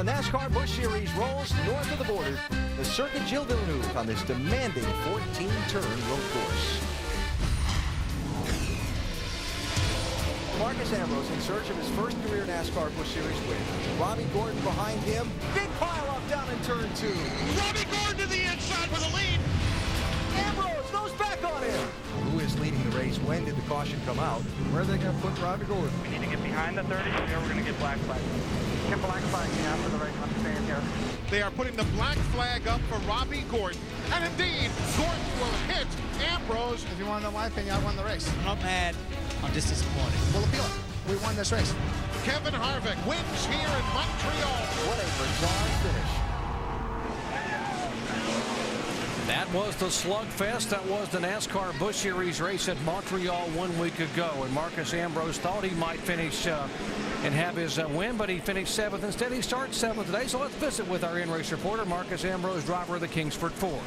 the NASCAR Busch Series rolls north of the border, the Circuit Gilles Villeneuve on this demanding 14-turn road course. Marcus Ambrose in search of his first career NASCAR Busch Series win. Robbie Gordon behind him. Big pile-up down in turn 2. Robbie Gordon to the inside for the lead. Ambrose goes back on him. Who is leading the race? When did the caution come out? Where are they going to put Robbie Gordon? We need to get behind the 30, or we're going to get black flag. Get black flag after the race. I'm staying here. They are putting the black flag up for Robbie Gordon. And indeed, Gordon will hit Ambrose. If you want to know my opinion, I won the race. I'm not mad. I'm just disappointed. We'll appeal it. We won this race. Kevin Harvick wins here in Montreal. What a bizarre finish. That was the slugfest. That was the NASCAR Busch Series race at Montreal 1 week ago. And Marcus Ambrose thought he might finish and have his win, but he finished 7th. Instead, he starts 7th today. So let's visit with our in-race reporter, Marcus Ambrose, driver of the Kingsford Ford.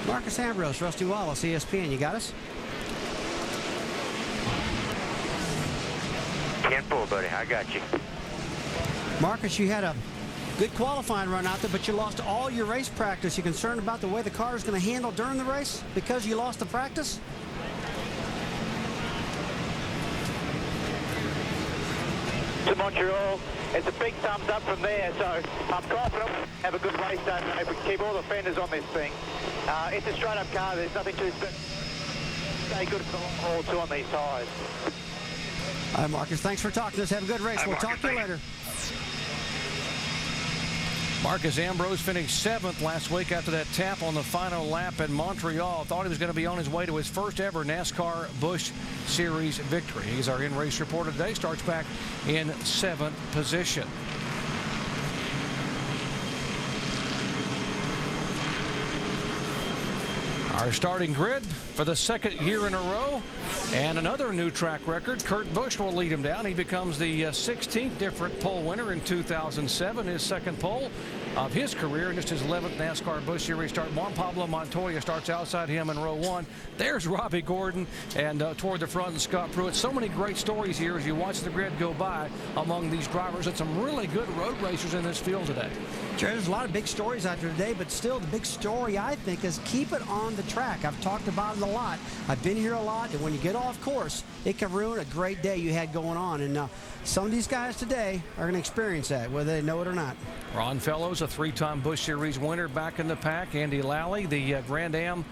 Marcus Ambrose, Rusty Wallace, ESPN. You got us? 10-4, buddy. I got you. Marcus, you had a good qualifying run out there, but you lost all your race practice. You concerned about the way the car is going to handle during the race because you lost the practice? To Montreal, it's a big thumbs up from there, so I'm confident we'll have a good race day if we keep all the fenders on this thing. It's a straight-up car. There's nothing to stay good for the long haul, too, on these tyres. All right, Marcus, thanks for talking to us. Have a good race. We'll talk to you later. Marcus Ambrose finished 7th last week after that tap on the final lap in Montreal. Thought he was going to be on his way to his first ever NASCAR Busch Series victory. He's our in-race reporter today. Starts back in 7th position. Our starting grid for the 2nd year in a row, and another new track record. Kurt Busch will lead him down. He becomes the 16th different pole winner in 2007, his 2nd pole of his career, and just his 11th NASCAR Busch Series start. Juan Pablo Montoya starts outside him in row 1. There's Robbie Gordon, and toward the front, Scott Pruitt. So many great stories here as you watch the grid go by among these drivers, and some really good road racers in this field today. Jerry, there's a lot of big stories out there today, but still the big story, I think, is keep it on the track. I've talked about it a lot. I've been here a lot, and when you get off course, it can ruin a great day you had going on. And some of these guys today are going to experience that, whether they know it or not. Ron Fellows, a 3-time Busch Series winner, back in the pack. Andy Lally, the Grand Am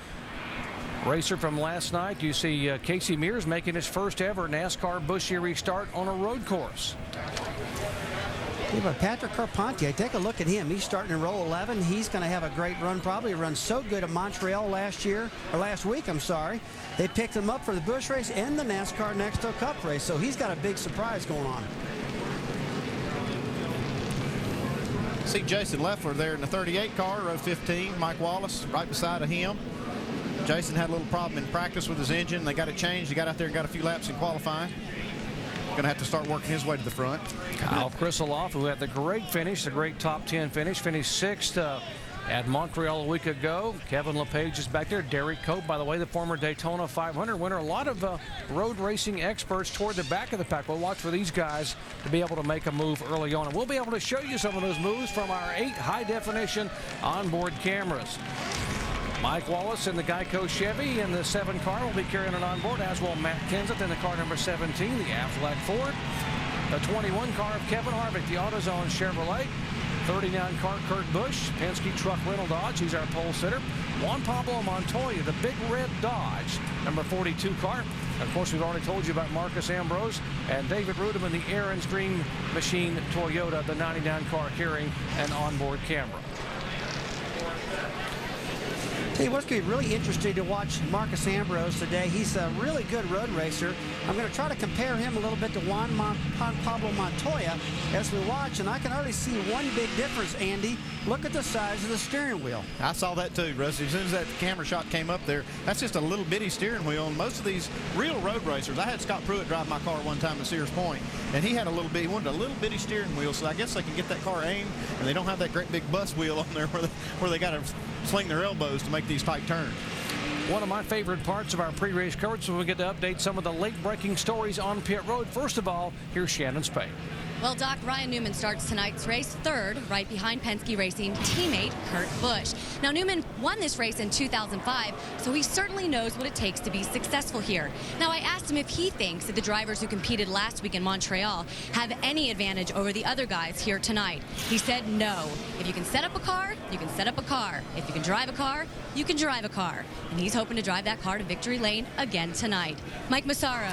racer from last night. You see Casey Mears making his first ever NASCAR Busch Series start on a road course. Yeah, but Patrick Carpentier, take a look at him. He's starting in row 11. He's going to have a great run, probably run so good at Montreal last week, I'm sorry. They picked him up for the Busch race and the NASCAR Nextel Cup race, so he's got a big surprise going on. See Jason Leffler there in the 38 car, row 15. Mike Wallace right beside of him. Jason had a little problem in practice with his engine. They got it changed. He got out there and got a few laps in qualifying. Going to have to start working his way to the front. Kyle Krisaloff, who had the great finish, the great top 10 finish, finished 6th at Montreal a week ago. Kevin LePage is back there. Derek Cope, by the way, the former Daytona 500 winner. A lot of road racing experts toward the back of the pack. We'll watch for these guys to be able to make a move early on. And we'll be able to show you some of those moves from our 8 high-definition onboard cameras. Mike Wallace in the Geico Chevy in the 7 car will be carrying it on board, as will Matt Kenseth in the car number 17, the Aflac Ford. The 21 car of Kevin Harvick, the AutoZone Chevrolet. 39 car Kurt Busch, Penske Truck Rental Dodge, he's our pole sitter. Juan Pablo Montoya, the big red Dodge, number 42 car. Of course, we've already told you about Marcus Ambrose and David Rudeman, the Aaron's Dream Machine Toyota, the 99 car carrying an onboard camera. Hey, what's going to be really interesting to watch Marcus Ambrose today. He's a really good road racer. I'm going to try to compare him a little bit to Juan Pablo Montoya as we watch, and I can already see one big difference, Andy. Look at the size of the steering wheel. I saw that too, Rusty. As soon as that camera shot came up there, that's just a little bitty steering wheel. And most of these real road racers, I had Scott Pruitt drive my car one time at Sears Point, and he had a little bitty, he wanted a little bitty steering wheel, so I guess they can get that car aimed, and they don't have that great big bus wheel on there where they got to sling their elbows to make these tight turns. One of my favorite parts of our pre-race coverage is when we get to update some of the late-breaking stories on pit road. First of all, here's Shannon Spade. Well, Doc, Ryan Newman starts tonight's race third, right behind Penske Racing teammate Kurt Busch. Now, Newman won this race in 2005, so he certainly knows what it takes to be successful here. Now, I asked him if he thinks that the drivers who competed last week in Montreal have any advantage over the other guys here tonight. He said no. If you can set up a car, you can set up a car. If you can drive a car, you can drive a car. And he's hoping to drive that car to victory lane again tonight. Mike Massaro.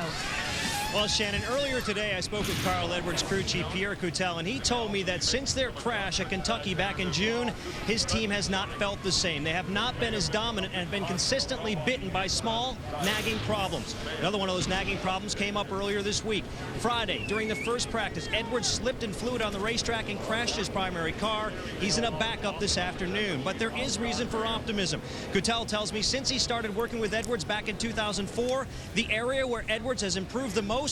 Well, Shannon, earlier today I spoke with Carl Edwards crew chief Pierre Coutel, and he told me that since their crash at Kentucky back in June, his team has not felt the same. They have not been as dominant and have been consistently bitten by small, nagging problems. Another one of those nagging problems came up earlier this week. Friday, during the first practice, Edwards slipped in fluid on the racetrack and crashed his primary car. He's in a backup this afternoon, but there is reason for optimism. Coutel tells me since he started working with Edwards back in 2004, the area where Edwards has improved the most,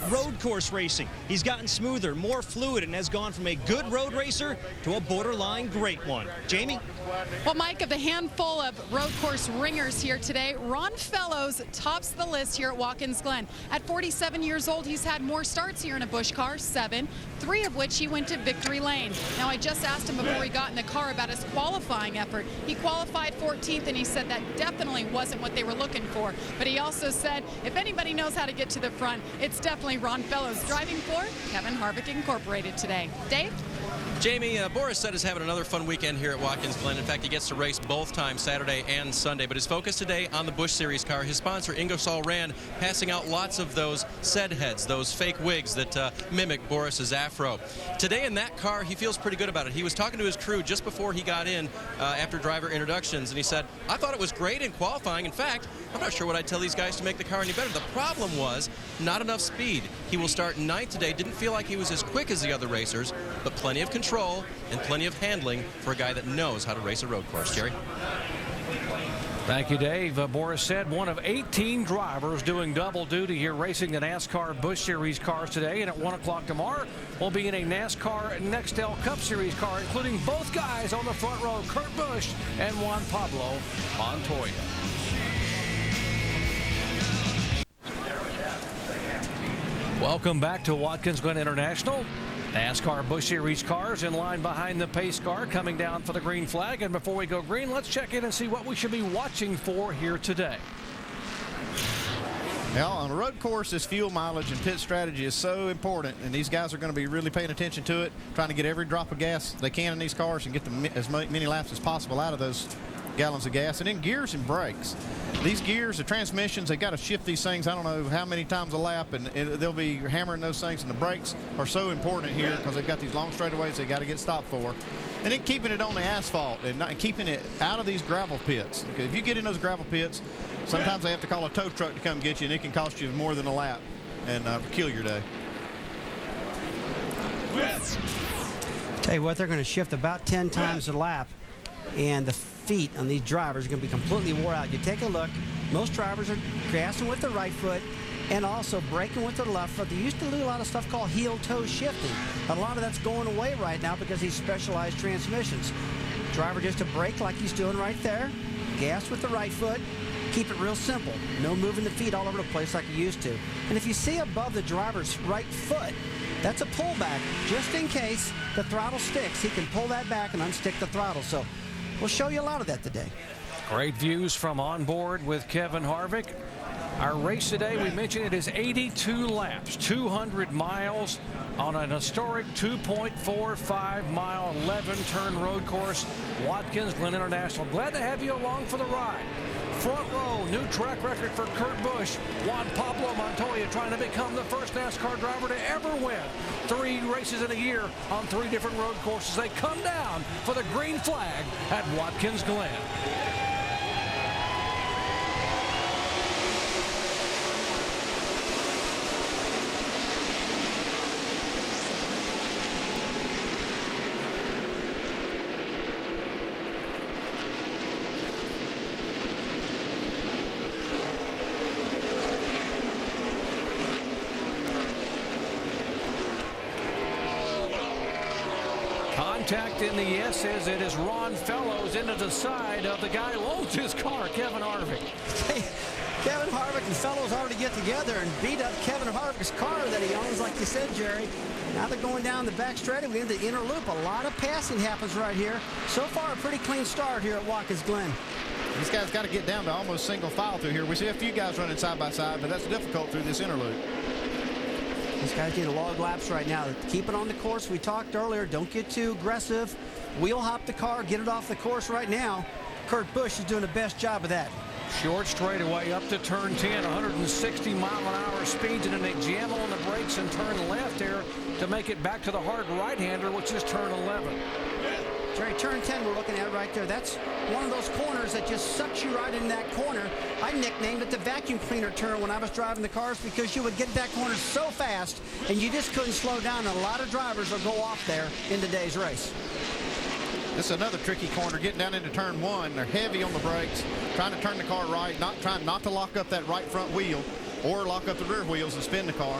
road course racing. He's gotten smoother, more fluid, and has gone from a good road racer to a borderline great one. Jamie? Well, Mike, of the handful of road course ringers here today, Ron Fellows tops the list here at Watkins Glen. At 47 years old, he's had more starts here in a Busch car, 7, 3 of which he went to victory lane. Now, I just asked him before he got in the car about his qualifying effort. He qualified 14th, and he said that definitely wasn't what they were looking for. But he also said, if anybody knows how to get to the front, it's definitely Ron Fellows, driving for Kevin Harvick Incorporated today. Dave? Jamie, Boris said is having another fun weekend here at Watkins Glen. In fact, he gets to race both times, Saturday and Sunday. But his focus today on the Busch Series car. His sponsor, Ingersoll Rand, passing out lots of those said heads, those fake wigs that mimic Boris's afro. Today in that car, he feels pretty good about it. He was talking to his crew just before he got in after driver introductions, and he said, I thought it was great in qualifying. In fact, I'm not sure what I'd tell these guys to make the car any better. The problem was not enough speed. He will start 9th today. Didn't feel like he was as quick as the other racers, but plenty of control and plenty of handling for a guy that knows how to race a road course. Jerry? Thank you, Dave. Boris said one of 18 drivers doing double duty here racing the NASCAR Busch Series cars today. And at 1 o'clock tomorrow, we'll be in a NASCAR Nextel Cup Series car, including both guys on the front row, Kurt Busch and Juan Pablo Montoya. Welcome back to Watkins Glen International. NASCAR Busch Series cars in line behind the pace car coming down for the green flag. And before we go green, let's check in and see what we should be watching for here today. Well, on a road course, this fuel mileage and pit strategy is so important, and these guys are going to be really paying attention to it, trying to get every drop of gas they can in these cars and get as many laps as possible out of those gallons of gas. And then gears and brakes. These gears, the transmissions, they got to shift these things I don't know how many times a lap, and they'll be hammering those things. And the brakes are so important here because they've got these long straightaways they got to get stopped for. And then keeping it on the asphalt and keeping it out of these gravel pits. Because if you get in those gravel pits, sometimes they have to call a tow truck to come get you, and it can cost you more than a lap and kill your day. Tell you what, they're going to shift about 10 times a lap, and the feet on these drivers are going to be completely wore out. You take a look, most drivers are gassing with the right foot and also braking with the left foot. They used to do a lot of stuff called heel-toe shifting. A lot of that's going away right now because these specialized transmissions. Driver just to brake like he's doing right there, gas with the right foot, keep it real simple. No moving the feet all over the place like you used to. And if you see above the driver's right foot, that's a pullback. Just in case the throttle sticks, he can pull that back and unstick the throttle. So we'll show you a lot of that today. Great views from on board with Kevin Harvick. Our race today, we mentioned it is 82 laps, 200 miles on an historic 2.45 mile, 11-turn road course, Watkins Glen International. Glad to have you along for the ride. Front row, new track record for Kurt Busch. Juan Pablo Montoya trying to become the first NASCAR driver to ever win 3 races in a year on 3 different road courses. They come down for the green flag at Watkins Glen. Contact in the yes says it is Ron Fellows into the side of the guy who owns his car, Kevin Harvick. Kevin Harvick and fellows already get together and beat up Kevin Harvick's car that he owns, like you said, Jerry. Now they're going down the back straight and we into the inner loop. A lot of passing happens right here. So far, a pretty clean start here at Watkins Glen. These guys got to get down to almost single file through here. We see a few guys running side by side, but that's difficult through this inner loop. These guys getting log laps right now. Keep it on the course. We talked earlier. Don't get too aggressive. Wheel hop the car. Get it off the course right now. Kurt Busch is doing the best job of that. Short straightaway up to turn 10, 160 mile-an-hour speeds, and then they jam on the brakes and turn left there to make it back to the hard right-hander, which is turn 11. Jerry, turn 10 we're looking at right there. That's one of those corners that just sucks you right in that corner. I nicknamed it the vacuum cleaner turn when I was driving the cars because you would get that corner so fast and you just couldn't slow down. And a lot of drivers will go off there in today's race. This is another tricky corner, getting down into turn 1. They're heavy on the brakes, trying to turn the car right, trying not to lock up that right front wheel or lock up the rear wheels and spin the car.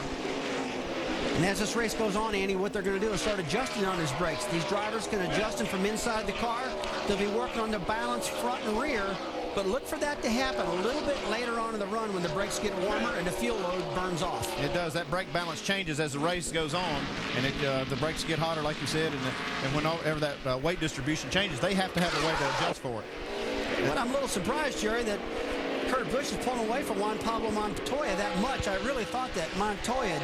And as this race goes on, Andy, what they're going to do is start adjusting on his brakes. These drivers can adjust them from inside the car. They'll be working on the balance front and rear. But look for that to happen a little bit later on in the run when the brakes get warmer and the fuel load burns off. It does. That brake balance changes as the race goes on, and the brakes get hotter, like you said, and whenever that weight distribution changes, they have to have a way to adjust for it. But I'm a little surprised, Jerry, that Kurt Busch is pulling away from Juan Pablo Montoya that much. I really thought that Montoya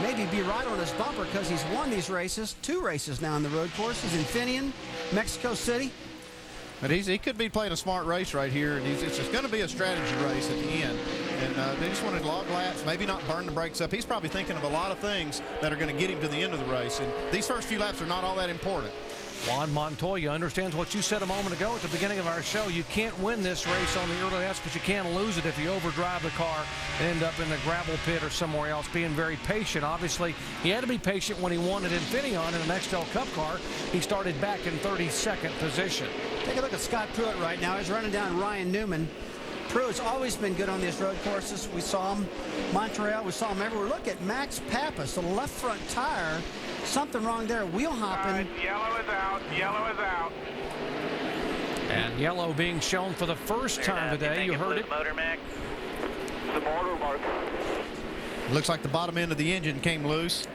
maybe be right on his bumper because he's won these races, 2 races now on the road courses in Finian, Mexico City. But he could be playing a smart race right here, and it's just going to be a strategy race at the end. And they just wanted log laps, maybe not burn the brakes up. He's probably thinking of a lot of things that are going to get him to the end of the race. And these first few laps are not all that important. Juan Montoya understands what you said a moment ago at the beginning of our show. You can't win this race on the early laps, but you can lose it if you overdrive the car and end up in the gravel pit or somewhere else. Being very patient. Obviously, he had to be patient when he won at Infineon in an Nextel Cup car. He started back in 32nd position. Take a look at Scott Pruitt right now. He's running down Ryan Newman. Pruitt's always been good on these road courses. We saw him Montreal. We saw him everywhere. Look at Max Pappas, the left front tire. Something wrong there. Wheel hopping. Yellow is out. Yellow is out. And yellow being shown for the first time today. You heard it. Motor, Max. The motor mark. Looks like the bottom end of the engine came loose.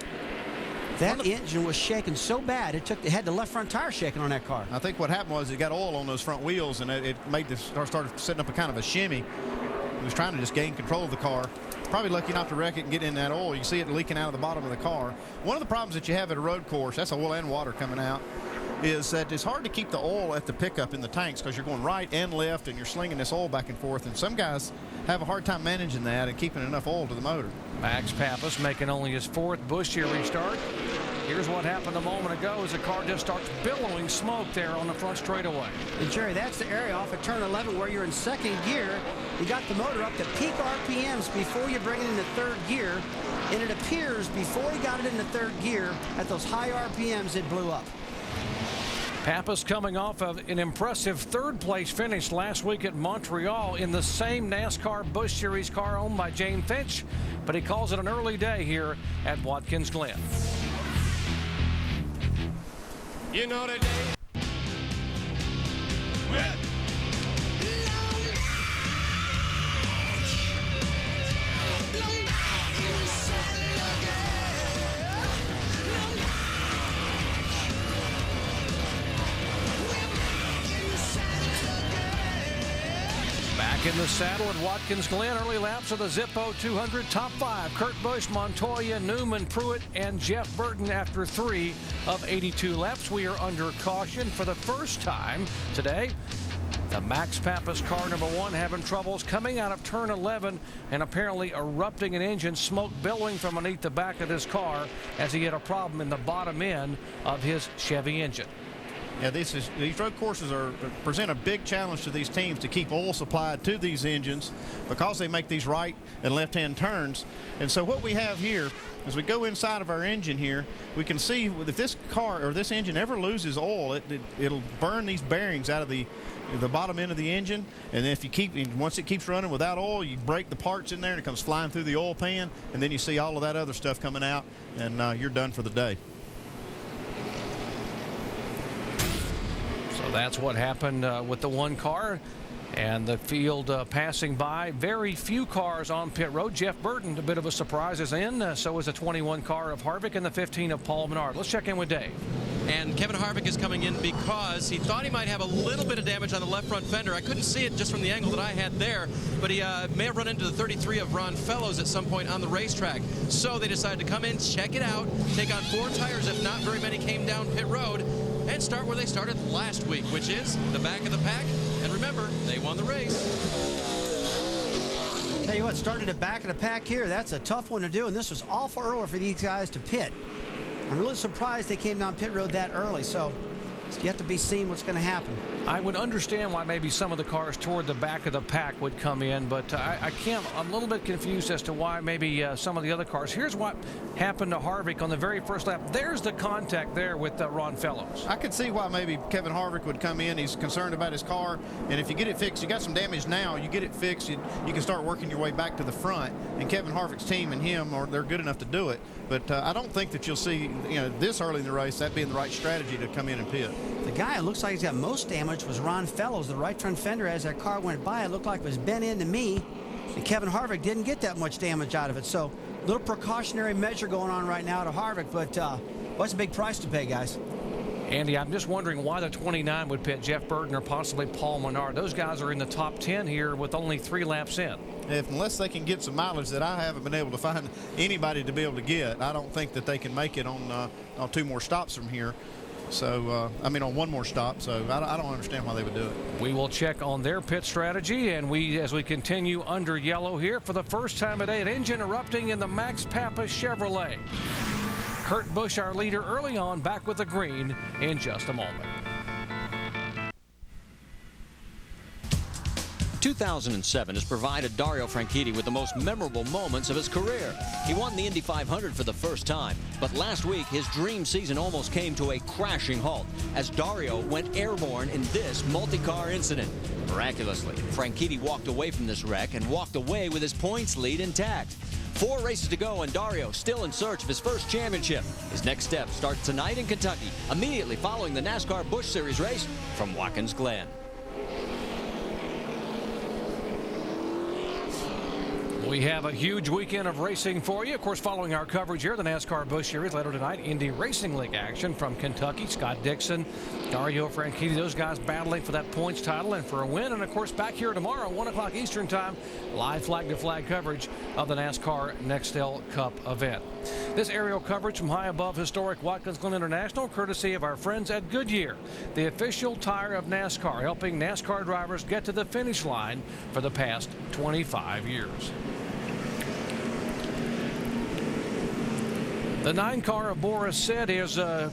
That engine was shaking so bad it had the left front tire shaking on that car. I think what happened was it got oil on those front wheels, and it made this started setting up a kind of a shimmy. He was trying to just gain control of the car. Probably lucky not to wreck it and get in that oil. You see it leaking out of the bottom of the car. One of the problems that you have at a road course, that's oil and water coming out, is that it's hard to keep the oil at the pickup in the tanks because you're going right and left and you're slinging this oil back and forth. And some guys have a hard time managing that and keeping enough oil to the motor. Max Pappas making only his 4th Busch year restart. Here's what happened a moment ago as the car just starts billowing smoke there on the front straightaway. And Jerry, that's the area off at turn 11 where you're in 2nd gear. You got the motor up to peak RPMs before you bring it into 3rd gear. And it appears before he got it into 3rd gear, at those high RPMs, it blew up. Pappas coming off of an impressive 3rd place finish last week at Montreal in the same NASCAR Busch Series car owned by Jane Finch, but he calls it an early day here at Watkins Glen. You know the day. Well. Back in the saddle at Watkins Glen, early laps of the Zippo 200 top 5. Kurt Busch, Montoya, Newman, Pruitt, and Jeff Burton after 3 of 82 laps. We are under caution for the first time today. The Max Pappas car number 1 having troubles coming out of turn 11 and apparently erupting an engine, smoke billowing from beneath the back of this car as he had a problem in the bottom end of his Chevy engine. Yeah, these road courses present a big challenge to these teams to keep oil supplied to these engines because they make these right and left-hand turns. And so what we have here, as we go inside of our engine here, we can see if this car or this engine ever loses oil, it'll burn these bearings out of the bottom end of the engine. And then once it keeps running without oil, you break the parts in there and it comes flying through the oil pan, and then you see all of that other stuff coming out, and you're done for the day. So that's what happened with the one car. And the field passing by. Very few cars on pit road. Jeff Burton, a bit of a surprise, is in. So is the 21 car of Harvick and the 15 of Paul Menard. Let's check in with Dave. And Kevin Harvick is coming in because he thought he might have a little bit of damage on the left front fender. I couldn't see it just from the angle that I had there, but he may have run into the 33 of Ron Fellows at some point on the racetrack. So they decided to come in, check it out, take on 4 tires if not very many came down pit road, and start where they started last week, which is the back of the pack. And remember, they won the race. Tell you what, starting at the back of the pack here, that's a tough one to do, and this was awful early for these guys to pit. I'm really surprised they came down pit road that early, so it's yet to be seen what's going to happen. I would understand why maybe some of the cars toward the back of the pack would come in, but I'm a little bit confused as to why maybe some of the other cars. Here's what happened to Harvick on the very first lap. There's the contact there with Ron Fellows. I could see why maybe Kevin Harvick would come in. He's concerned about his car, and if you get it fixed, you got some damage now, you get it fixed, you can start working your way back to the front, and Kevin Harvick's team and him, they're good enough to do it. But I don't think that you'll see, this early in the race, that being the right strategy to come in and pit. The guy who looks like he's got most damage was Ron Fellows. The right front fender, as that car went by, it looked like it was bent into me. And Kevin Harvick didn't get that much damage out of it. So a little precautionary measure going on right now to Harvick. But what's a big price to pay, guys? Andy, I'm just wondering why the 29 would pit Jeff Burton or possibly Paul Menard. Those guys are in the top 10 here with only 3 laps in. Unless they can get some mileage that I haven't been able to find anybody to be able to get, I don't think that they can make it on 2 more stops from here. So, on 1 more stop. So I don't understand why they would do it. We will check on their pit strategy, and as we continue under yellow here for the first time today, an engine erupting in the Max Pappas Chevrolet. Kurt Busch, our leader early on, back with the green in just a moment. 2007 has provided Dario Franchitti with the most memorable moments of his career. He won the Indy 500 for the first time, but last week his dream season almost came to a crashing halt as Dario went airborne in this multi-car incident. Miraculously, Franchitti walked away from this wreck and walked away with his points lead intact. 4 races to go, and Dario still in search of his first championship. His next step starts tonight in Kentucky, immediately following the NASCAR Busch Series race from Watkins Glen. We have a huge weekend of racing for you. Of course, following our coverage here, the NASCAR Busch Series later tonight, Indy Racing League action from Kentucky. Scott Dixon, Dario Franchitti, those guys battling for that points title and for a win. And of course, back here tomorrow, 1 o'clock Eastern time, live flag-to-flag coverage of the NASCAR Nextel Cup event. This aerial coverage from high above historic Watkins Glen International, courtesy of our friends at Goodyear, the official tire of NASCAR, helping NASCAR drivers get to the finish line for the past 25 years. The 9 car of Boris Said is an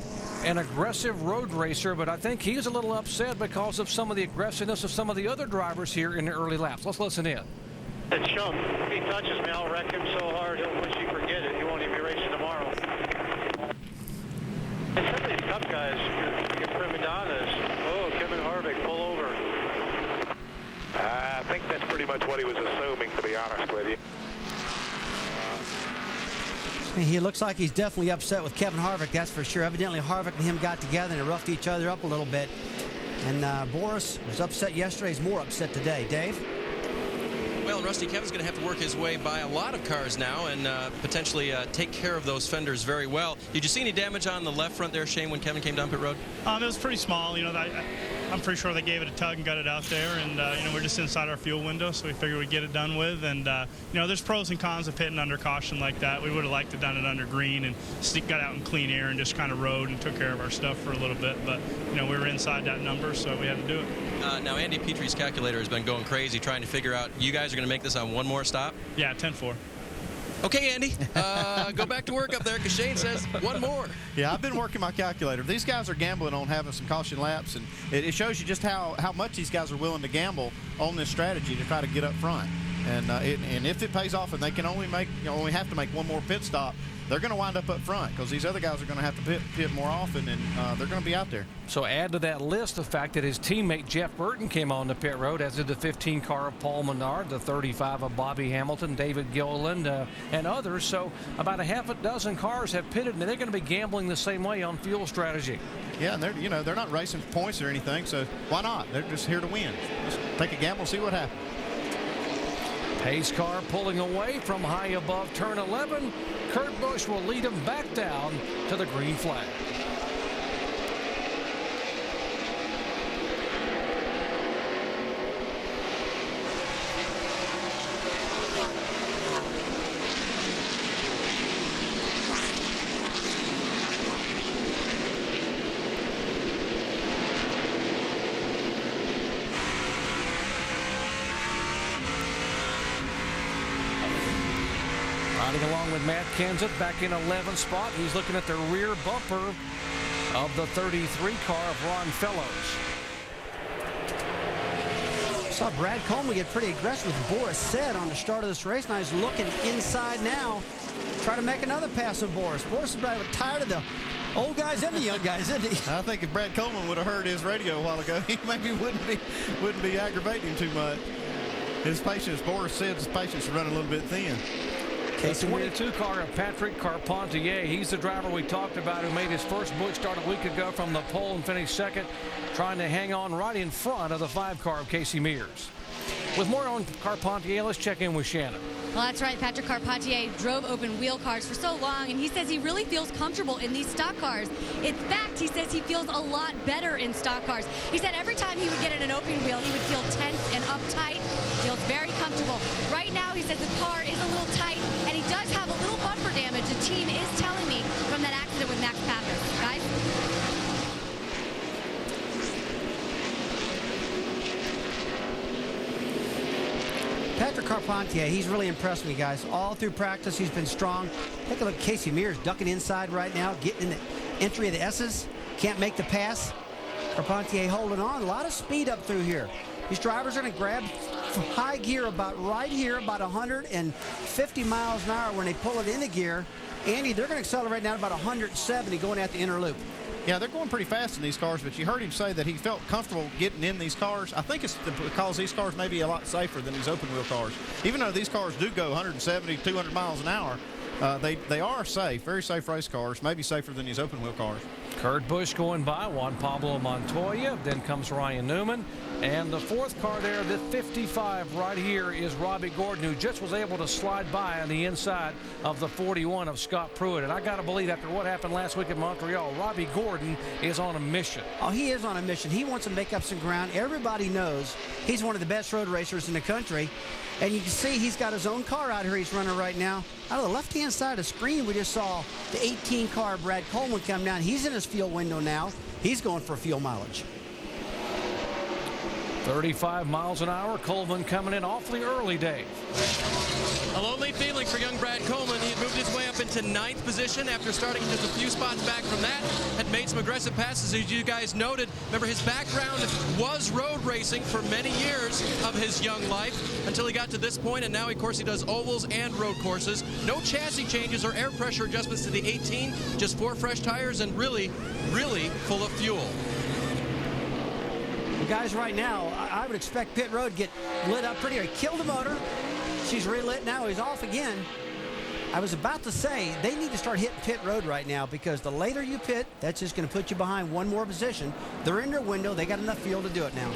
aggressive road racer, but I think he's a little upset because of some of the aggressiveness of some of the other drivers here in the early laps. Let's listen in. The chump, if he touches me, I'll wreck him so hard he'll wish he forget it. He won't even be racing tomorrow. And some of these Cup guys, you're prima donnas. Oh, Kevin Harvick, pull over. I think that's pretty much what he was assuming, to be honest with you. He looks like he's definitely upset with Kevin Harvick, that's for sure. Evidently, Harvick and him got together and roughed each other up a little bit. And Boris was upset yesterday. He's more upset today. Dave? Well, Rusty, Kevin's going to have to work his way by a lot of cars now and potentially take care of those fenders very well. Did you see any damage on the left front there, Shane, when Kevin came down pit road? It was pretty small. I'm pretty sure they gave it a tug and got it out there. And, we're just inside our fuel window, so we figured we'd get it done with. And, there's pros and cons of pitting under caution like that. We would have liked to have done it under green and got out in clean air and just kind of rode and took care of our stuff for a little bit. But, we were inside that number, so we had to do it. Now, Andy Petrie's calculator has been going crazy trying to figure out, you guys are going to make this on 1 more stop? Yeah, 10-4. Okay, Andy, go back to work up there because Shane says 1 more. Yeah, I've been working my calculator. These guys are gambling on having some caution laps, and it shows you just how much these guys are willing to gamble on this strategy to try to get up front. And if it pays off and they can only have to make one more pit stop, they're going to wind up front because these other guys are going to have to pit more often, and they're going to be out there. So add to that list the fact that his teammate Jeff Burton came on the pit road, as did the 15 car of Paul Menard, the 35 of Bobby Hamilton, David Gilliland, and others. So about a half a dozen cars have pitted, and they're going to be gambling the same way on fuel strategy. Yeah, and they're not racing for points or anything, so why not? They're just here to win. Just take a gamble, see what happens. Pace car pulling away from high above turn 11. Kurt Busch will lead him back down to the green flag. Along with Matt Kenseth back in 11th spot. He's looking at the rear bumper of the 33 car of Ron Fellows. Saw Brad Coleman get pretty aggressive with Boris Said on the start of this race. Now he's looking inside now. Try to make another pass on Boris. Boris is probably tired of the old guys and the young guys, isn't he? I think if Brad Coleman would have heard his radio a while ago, he maybe wouldn't be aggravating him too much. His patience, Boris Said's patience is running a little bit thin. The 22 car of Patrick Carpentier. He's the driver we talked about who made his first Busch start a week ago from the pole and finished second, trying to hang on right in front of the 5 car of Casey Mears. With more on Carpentier, let's check in with Shannon. Well, that's right. Patrick Carpentier drove open wheel cars for so long, and he says he really feels comfortable in these stock cars. In fact, he says he feels a lot better in stock cars. He said every time he would get in an open wheel, he would feel tense and uptight. Feels very comfortable. Right now, he says the car is a little tight, and he does have a little bumper damage. The team is telling me from that accident with Max Pathurst. Guys? Patrick Carpentier, he's really impressed me, guys. All through practice, he's been strong. Take a look at Casey Mears ducking inside right now, getting in the entry of the S's. Can't make the pass. Carpentier holding on. A lot of speed up through here. These drivers are going to grab high gear about right here, about 150 miles an hour when they pull it into gear. Andy, they're going to accelerate down about 170 going at the inner loop. Yeah, they're going pretty fast in these cars, but you heard him say that he felt comfortable getting in these cars. I think it's because these cars may be a lot safer than these open-wheel cars. Even though these cars do go 170, 200 miles an hour, they are safe, very safe race cars, maybe safer than these open-wheel cars. Kurt Busch going by, Juan Pablo Montoya, then comes Ryan Newman, and the 4th car there, the 55 right here, is Robbie Gordon, who just was able to slide by on the inside of the 41 of Scott Pruitt. And I got to believe after what happened last week at Montreal, Robbie Gordon is on a mission. Oh, he is on a mission. He wants to make up some ground. Everybody knows he's one of the best road racers in the country. And you can see he's got his own car out here he's running right now. Out of the left-hand side of the screen, we just saw the 18 car Brad Coleman come down. He's in his fuel window now. He's going for fuel mileage. 35 miles an hour. Coleman coming in awfully early, Dave. A lonely feeling for young Brad Coleman. He had moved his way up into 9th position after starting just a few spots back from that. Had made some aggressive passes, as you guys noted. Remember, his background was road racing for many years of his young life until he got to this point, and now, of course, he does ovals and road courses. No chassis changes or air pressure adjustments to the 18, just 4 fresh tires and really, really full of fuel. Guys, right now, I would expect pit road to get lit up pretty. He killed the motor. She's relit now. He's off again. I was about to say they need to start hitting pit road right now, because the later you pit, that's just going to put you behind one more position. They're in their window. They got enough fuel to do it now.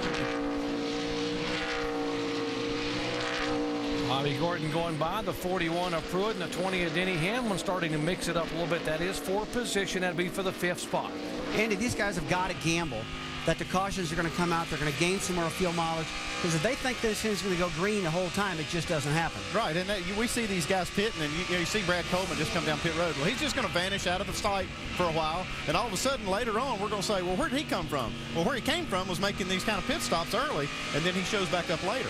Bobby Gordon going by, the 41 of Pruitt and the 20 of Denny Hamlin starting to mix it up a little bit. That is for position. That'd be for the 5th spot. Andy, these guys have got to gamble that the cautions are going to come out. They're going to gain some more fuel mileage, because if they think this thing's going to go green the whole time, it just doesn't happen. Right, and we see these guys pitting, and you see Brad Coleman just come down pit road. Well, he's just going to vanish out of the sight for a while, and all of a sudden later on we're going to say, well, where did he come from? Well, where he came from was making these kind of pit stops early, and then he shows back up later.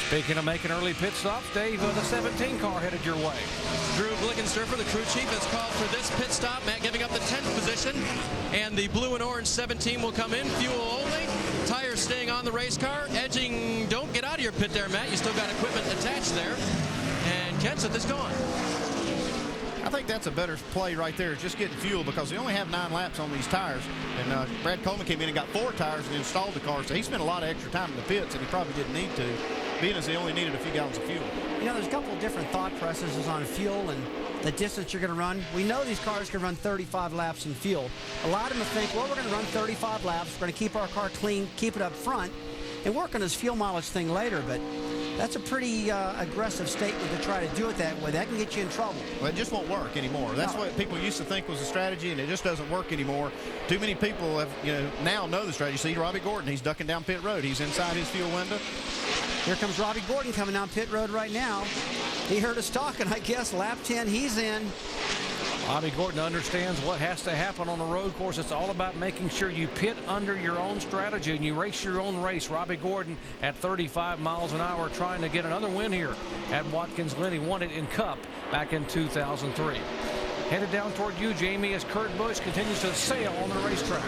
Speaking of making early pit stops, Dave, the 17 car headed your way. Drew Blickensturfer, the crew chief, has called for this pit stop. Matt giving up the 10th position, and the blue and orange 17 will come in, fuel only. tires staying on the race car. Edging, don't get out of your pit there, Matt. You still got equipment attached there. And Kenseth is gone. I think that's a better play right there, just getting fuel, because they only have 9 laps on these tires. And Brad Coleman came in and got 4 tires and installed the car, so he spent a lot of extra time in the pits, and he probably didn't need to, being as he only needed a few gallons of fuel. You know, there's a couple of different thought processes on fuel and the distance you're going to run. We know these cars can run 35 laps in fuel. A lot of them think, well, we're going to run 35 laps, we're going to keep our car clean, keep it up front, and work on this fuel mileage thing later. But that's a pretty aggressive statement to try to do it that way. That can get you in trouble. Well, it just won't work anymore. That's what people used to think was a strategy, and it just doesn't work anymore. Too many people have, now know the strategy. See Robbie Gordon, he's ducking down pit road. He's inside his fuel window. Here comes Robbie Gordon coming down pit road right now. He heard us talking, I guess. Lap 10, he's in. Robbie Gordon understands what has to happen on the road course. It's all about making sure you pit under your own strategy and you race your own race. Robbie Gordon at 35 miles an hour trying to get another win here at Watkins Glen. He won it in Cup back in 2003. Headed down toward you, Jamie, as Kurt Busch continues to sail on the racetrack.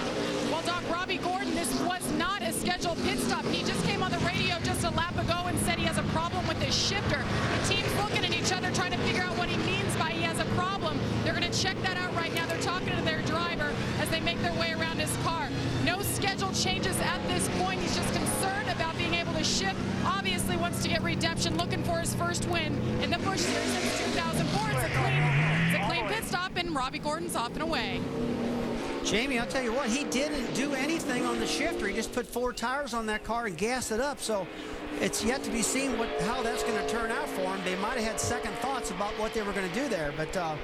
Well, Doc, Robbie Gordon, this was not a scheduled pit stop. He just came on the radio just a lap ago and said he has a problem with his shifter. The team's looking at each other trying to figure out what he means by he has a problem. They're going to check that out right now. They're talking to their driver as they make their way around his car. No scheduled changes at this point. He's just concerned about being able to shift. Obviously wants to get redemption, looking for his first win in the Busch Series since 2004. It's a clean pit stop, and Robbie Gordon's off and away. Jamie, I'll tell you what, he didn't do anything on the shifter. He just put 4 tires on that car and gassed it up. So it's yet to be seen how that's going to turn out for him. They might have had second thoughts about what they were going to do there. But a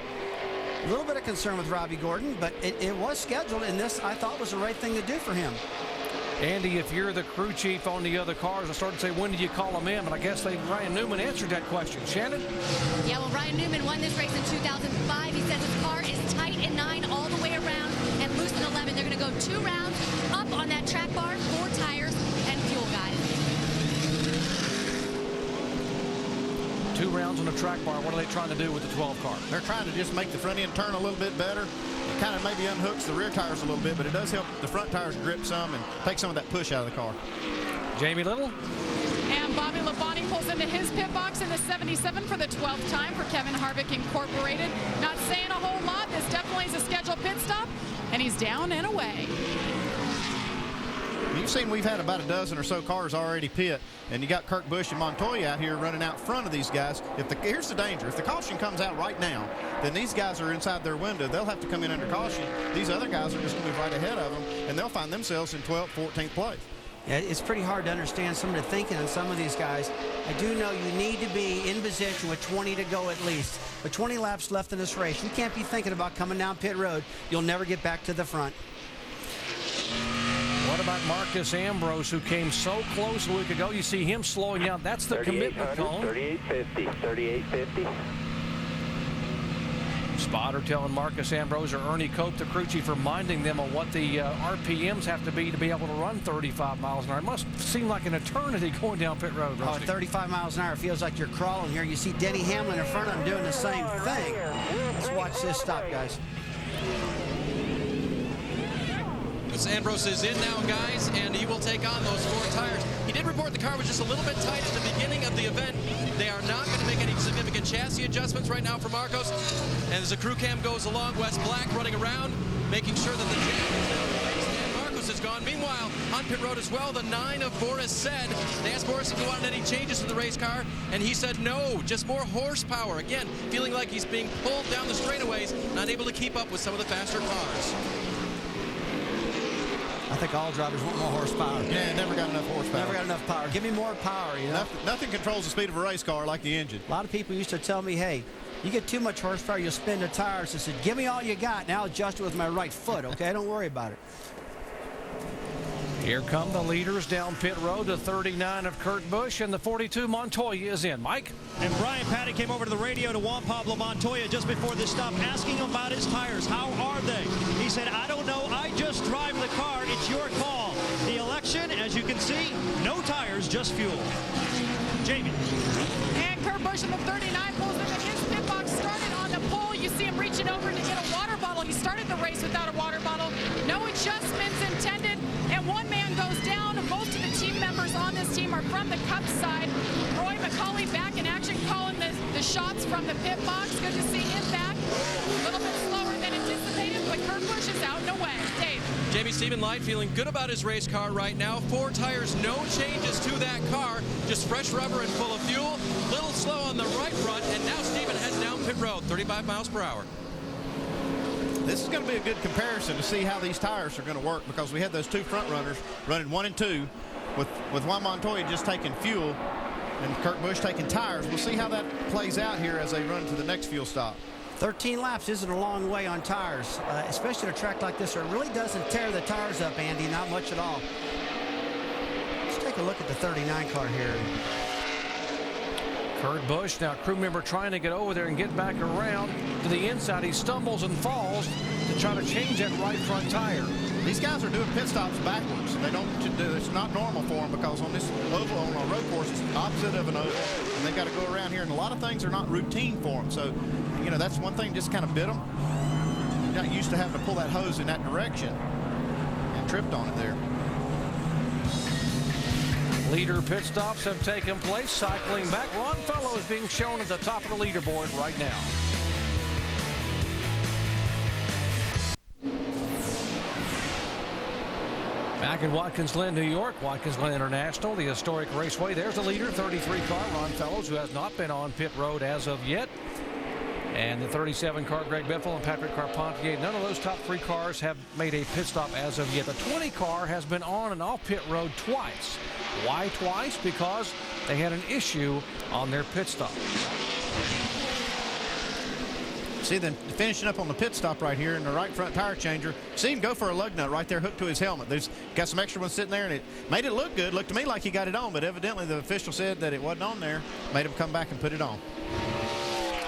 little bit of concern with Robbie Gordon, but it was scheduled, and this, I thought, was the right thing to do for him. Andy, if you're the crew chief on the other cars, I started to say, when did you call them in? And I guess Ryan Newman answered that question. Shannon? Yeah, well, Ryan Newman won this race in 2005. He says his car is tight in 9 all the way around and loose in 11. They're going to go 2 rounds up on that track bar, 4 tires, and fuel, guys. 2 rounds on the track bar. What are they trying to do with the 12 car? They're trying to just make the front end turn a little bit better. It kind of maybe unhooks the rear tires a little bit, but it does help the front tires grip some and take some of that push out of the car. Jamie Little? And Bobby Labonte pulls into his pit box in the 77 for the 12th time for Kevin Harvick Incorporated. Not saying a whole lot. This definitely is a scheduled pit stop, and he's down and away. You've seen we've had about a dozen or so cars already pit, and you got Kurt Busch and Montoya out here running out front of these guys. Here's the danger. If the caution comes out right now, then these guys are inside their window. They'll have to come in under caution. These other guys are just going to move right ahead of them, and they'll find themselves in 12th, 14th place. Yeah, it's pretty hard to understand some of the thinking on some of these guys. I do know you need to be in position with 20 to go at least. With 20 laps left in this race, you can't be thinking about coming down pit road. You'll never get back to the front. What about Marcus Ambrose, who came so close a week ago? You see him slowing down. That's the commitment cone. 3850, 3850. Spotter telling Marcus Ambrose or Ernie Cope, the crew chief, reminding them of what the RPMs have to be able to run 35 miles an hour. It must seem like an eternity going down pit road. Oh, 35 miles an hour feels like you're crawling here. You see Denny Hamlin in front of him doing the same thing. Let's watch this stop, guys. Ambrose is in now, guys, and he will take on those 4 tires. He did report the car was just a little bit tight at the beginning of the event. They are not going to make any significant chassis adjustments right now for Marcos. And as the crew cam goes along, Wes Black running around, making sure that the jam is in place, and Marcos is gone. Meanwhile, on pit road as well, the 9 of Boris said. They asked Boris if he wanted any changes to the race car, and he said no, just more horsepower. Again, feeling like he's being pulled down the straightaways, not able to keep up with some of the faster cars. I think all drivers want more horsepower. Yeah, never got enough horsepower. Never got enough power. Give me more power, you know? Nothing controls the speed of a race car like the engine. A lot of people used to tell me, hey, you get too much horsepower, you'll spin the tires. I said, give me all you got. Now adjust it with my right foot, okay? Don't worry about it. Here come the leaders down pit road. The 39 of Kurt Busch and the 42 Montoya is in. Mike? And Brian Paddock came over to the radio to Juan Pablo Montoya just before this stop, asking him about his tires. How are they? He said, I don't know. I just drive the car. It's your call. The election, as you can see, no tires, just fuel. Jamie. And Kurt Busch in the 39 pulls into his pit box, started on the pole. You see him reaching over to get a water bottle. He started the race without a water bottle. No adjustments intended. And one man goes down. Both are from the Cup side. Roy McCauley back in action, calling the shots from the pit box. Good to see him back. A little bit slower than anticipated, but Kurt Busch is out and away. Dave. Jamie Stephen Light feeling good about his race car right now. 4 tires, no changes to that car. Just fresh rubber and full of fuel. Little slow on the right front, and now Stephen heads down pit road, 35 miles per hour. This is going to be a good comparison to see how these tires are going to work, because we had those 2 front runners running 1 and 2 with Juan Montoya just taking fuel and Kurt Busch taking tires. We'll see how that plays out here as they run to the next fuel stop. 13 laps isn't a long way on tires, especially at a track like this where it really doesn't tear the tires up, Andy, not much at all. Let's take a look at the 39 car here. Kurt Busch, now crew member trying to get over there and get back around to the inside. He stumbles and falls to try to change that right front tire. These guys are doing pit stops backwards. They don't do, it's not normal for them, because on this oval, on a road course, it's the opposite of an oval, and they got to go around here, and a lot of things are not routine for them. So, you know, that's one thing, just kind of bit them. You're not used to having to pull that hose in that direction, and tripped on it there. Leader pit stops have taken place. Cycling back, Ron Fellows being shown at the top of the leaderboard right now. Back in Watkins Glen, New York, Watkins Glen International, the historic raceway. There's the leader, 33 car, Ron Fellows, who has not been on pit road as of yet. And the 37 car, Greg Biffle and Patrick Carpentier. None of those top 3 cars have made a pit stop as of yet. The 20 car has been on and off pit road twice. Why twice? Because they had an issue on their pit stop. See, then finishing up on the pit stop right here in the right front tire changer. See him go for a lug nut right there hooked to his helmet. There's got some extra ones sitting there, and it made it look good. Looked to me like he got it on, but evidently the official said that it wasn't on there. Made him come back and put it on.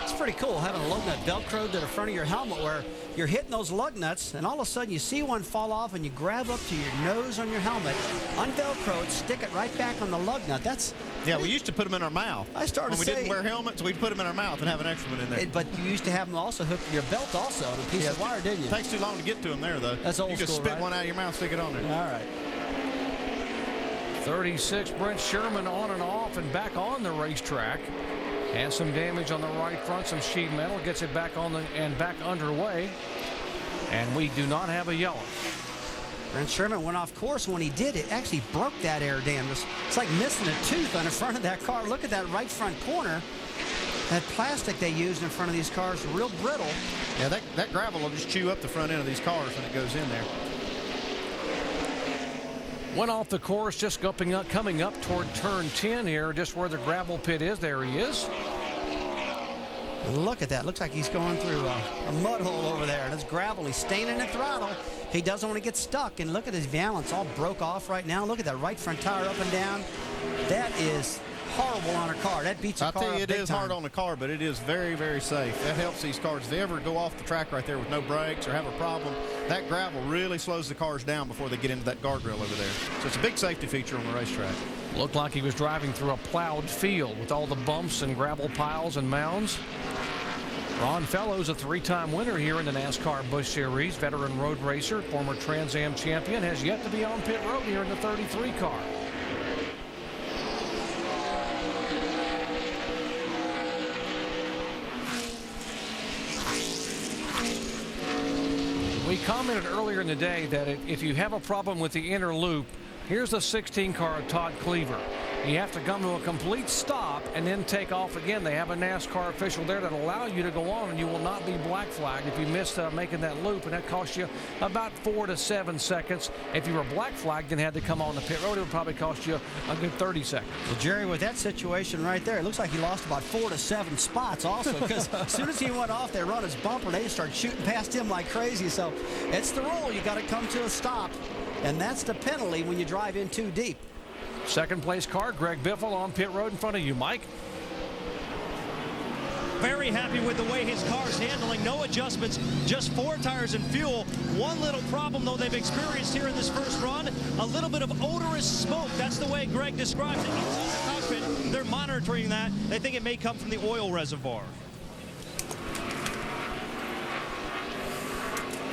It's pretty cool having a lug nut velcroed to the front of your helmet where you're hitting those lug nuts, and all of a sudden you see one fall off, and you grab up to your nose on your helmet, unvelcroed, stick it right back on the lug nut. That's we used to put them in our mouth. I started when we saying, didn't wear helmets, we'd put them in our mouth and have an extra one in there. But you used to have them also hooked to your belt also on a piece of wire, didn't you? It takes too long to get to them there, though. That's old school, You just spit one out of your mouth, stick it on there. All right. 36, Brent Sherman on and off and back on the racetrack. Has some damage on the right front, some sheet metal, gets it back on and back underway. And we do not have a yellow. Brent Sherman went off course. When he did, it actually broke that air dam. It's like missing a tooth on the front of that car. Look at that right front corner. That plastic they used in front of these cars is real brittle. Yeah, that gravel will just chew up the front end of these cars when it goes in there. Went off the course, just coming up toward turn 10 here, just where the gravel pit is. There he is. Look at that. Looks like he's going through a mud hole over there. That's gravel. He's staying in the throttle. He doesn't want to get stuck. And look at his valance all broke off right now. Look at that right front tire up and down. That is horrible on a car. That beats a car. I'll tell you, it is time. hard on the car, but it is very, very safe. That helps these cars. If they ever go off the track right there with no brakes or have a problem, that gravel really slows the cars down before they get into that guardrail over there. So it's a big safety feature on the racetrack. Looked like he was driving through a plowed field with all the bumps and gravel piles and mounds. Ron Fellows, a 3-time winner here in the NASCAR Busch Series, veteran road racer, former Trans Am champion, has yet to be on pit road here in the 33 car. We commented earlier in the day that if you have a problem with the inner loop, here's the 16 car of Todd Cleaver. You have to come to a complete stop and then take off again. They have a NASCAR official there that will allow you to go on, and you will not be black flagged if you missed making that loop, and that costs you about 4 to 7 seconds. If you were black flagged and had to come on the pit road, it would probably cost you a good 30 seconds. Well, Jerry, with that situation right there, it looks like he lost about 4 to 7 spots also, because as soon as he went off, they run his bumper, they start shooting past him like crazy. So it's the rule. You got to come to a stop, and that's the penalty when you drive in too deep. Second place car, Greg Biffle on pit road in front of you, Mike. Very happy with the way his car's handling. No adjustments, just 4 tires and fuel. One little problem, though, they've experienced here in this first run, a little bit of odorous smoke. That's the way Greg described it. Inside the cockpit, they're monitoring that. They think it may come from the oil reservoir.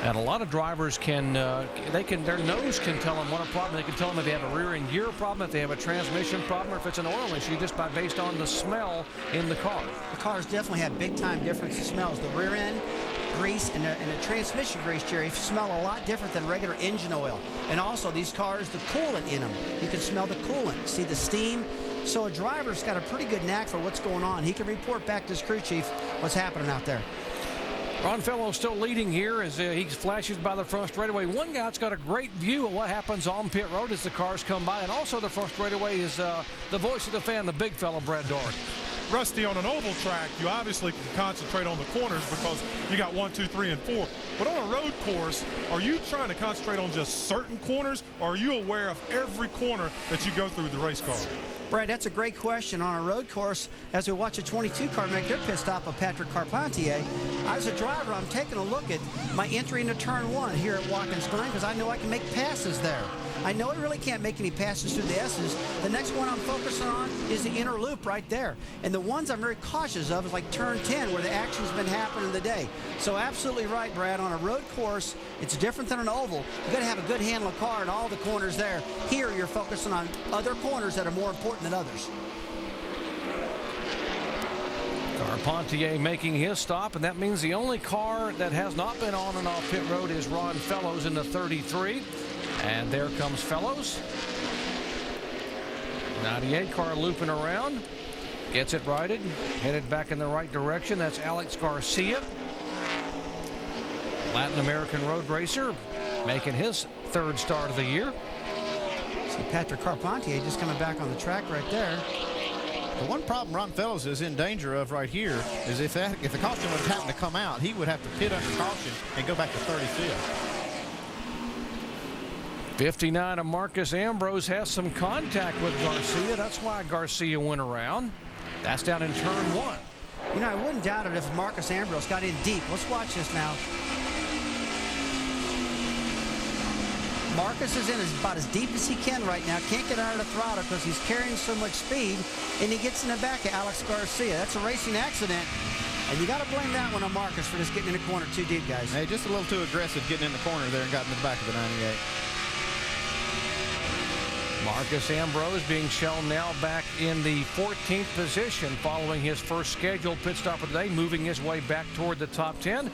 And a lot of drivers can, their nose can tell them what a problem. They can tell them if they have a rear end gear problem, if they have a transmission problem, or if it's an oil issue, just based on the smell in the car. The cars definitely have big time difference in smells. The rear end grease and the transmission grease, Jerry, smell a lot different than regular engine oil. And also these cars, the coolant in them, you can smell the coolant, see the steam. So a driver's got a pretty good knack for what's going on. He can report back to his crew chief what's happening out there. Ron Fellows still leading here as he flashes by the front straightaway. One guy that's got a great view of what happens on pit road as the cars come by. And also the front straightaway is the voice of the fan, the big fellow, Brad Doherty. Rusty, on an oval track, you obviously can concentrate on the corners because you got 1, 2, 3, and 4. But on a road course, are you trying to concentrate on just certain corners, or are you aware of every corner that you go through the race car? Brad, that's a great question. On a road course, as we watch a 22 car make their pit stop of Patrick Carpentier, as a driver, I'm taking a look at my entry into turn 1 here at Watkins Glen because I know I can make passes there. I know I really can't make any passes through the S's. The next one I'm focusing on is the inner loop right there. And the ones I'm very cautious of is like turn 10 where the action's been happening today. So absolutely right, Brad. On a road course, it's different than an oval. You've got to have a good handle of car in all the corners there. Here, you're focusing on other corners that are more important than others. Carpentier making his stop, and that means the only car that has not been on and off pit road is Ron Fellows in the 33. And there comes Fellows. 98 car looping around. Gets it righted. Headed back in the right direction. That's Alex Garcia. Latin American road racer making his 3rd start of the year. See Patrick Carpentier just coming back on the track right there. The one problem Ron Fellows is in danger of right here is if the caution would happen to come out, he would have to pit under caution and go back to 35th. 59 of Marcus Ambrose has some contact with Garcia. That's why Garcia went around. That's down in turn 1. You know, I wouldn't doubt it if Marcus Ambrose got in deep. Let's watch this now. Marcus is in about as deep as he can right now. Can't get out of the throttle because he's carrying so much speed, and he gets in the back of Alex Garcia. That's a racing accident, and you got to blame that one on Marcus for just getting in the corner too deep, guys. Hey, just a little too aggressive getting in the corner there and got in the back of the 98. Marcus Ambrose being shown now back in the 14th position following his first scheduled pit stop of the day, moving his way back toward the top 10.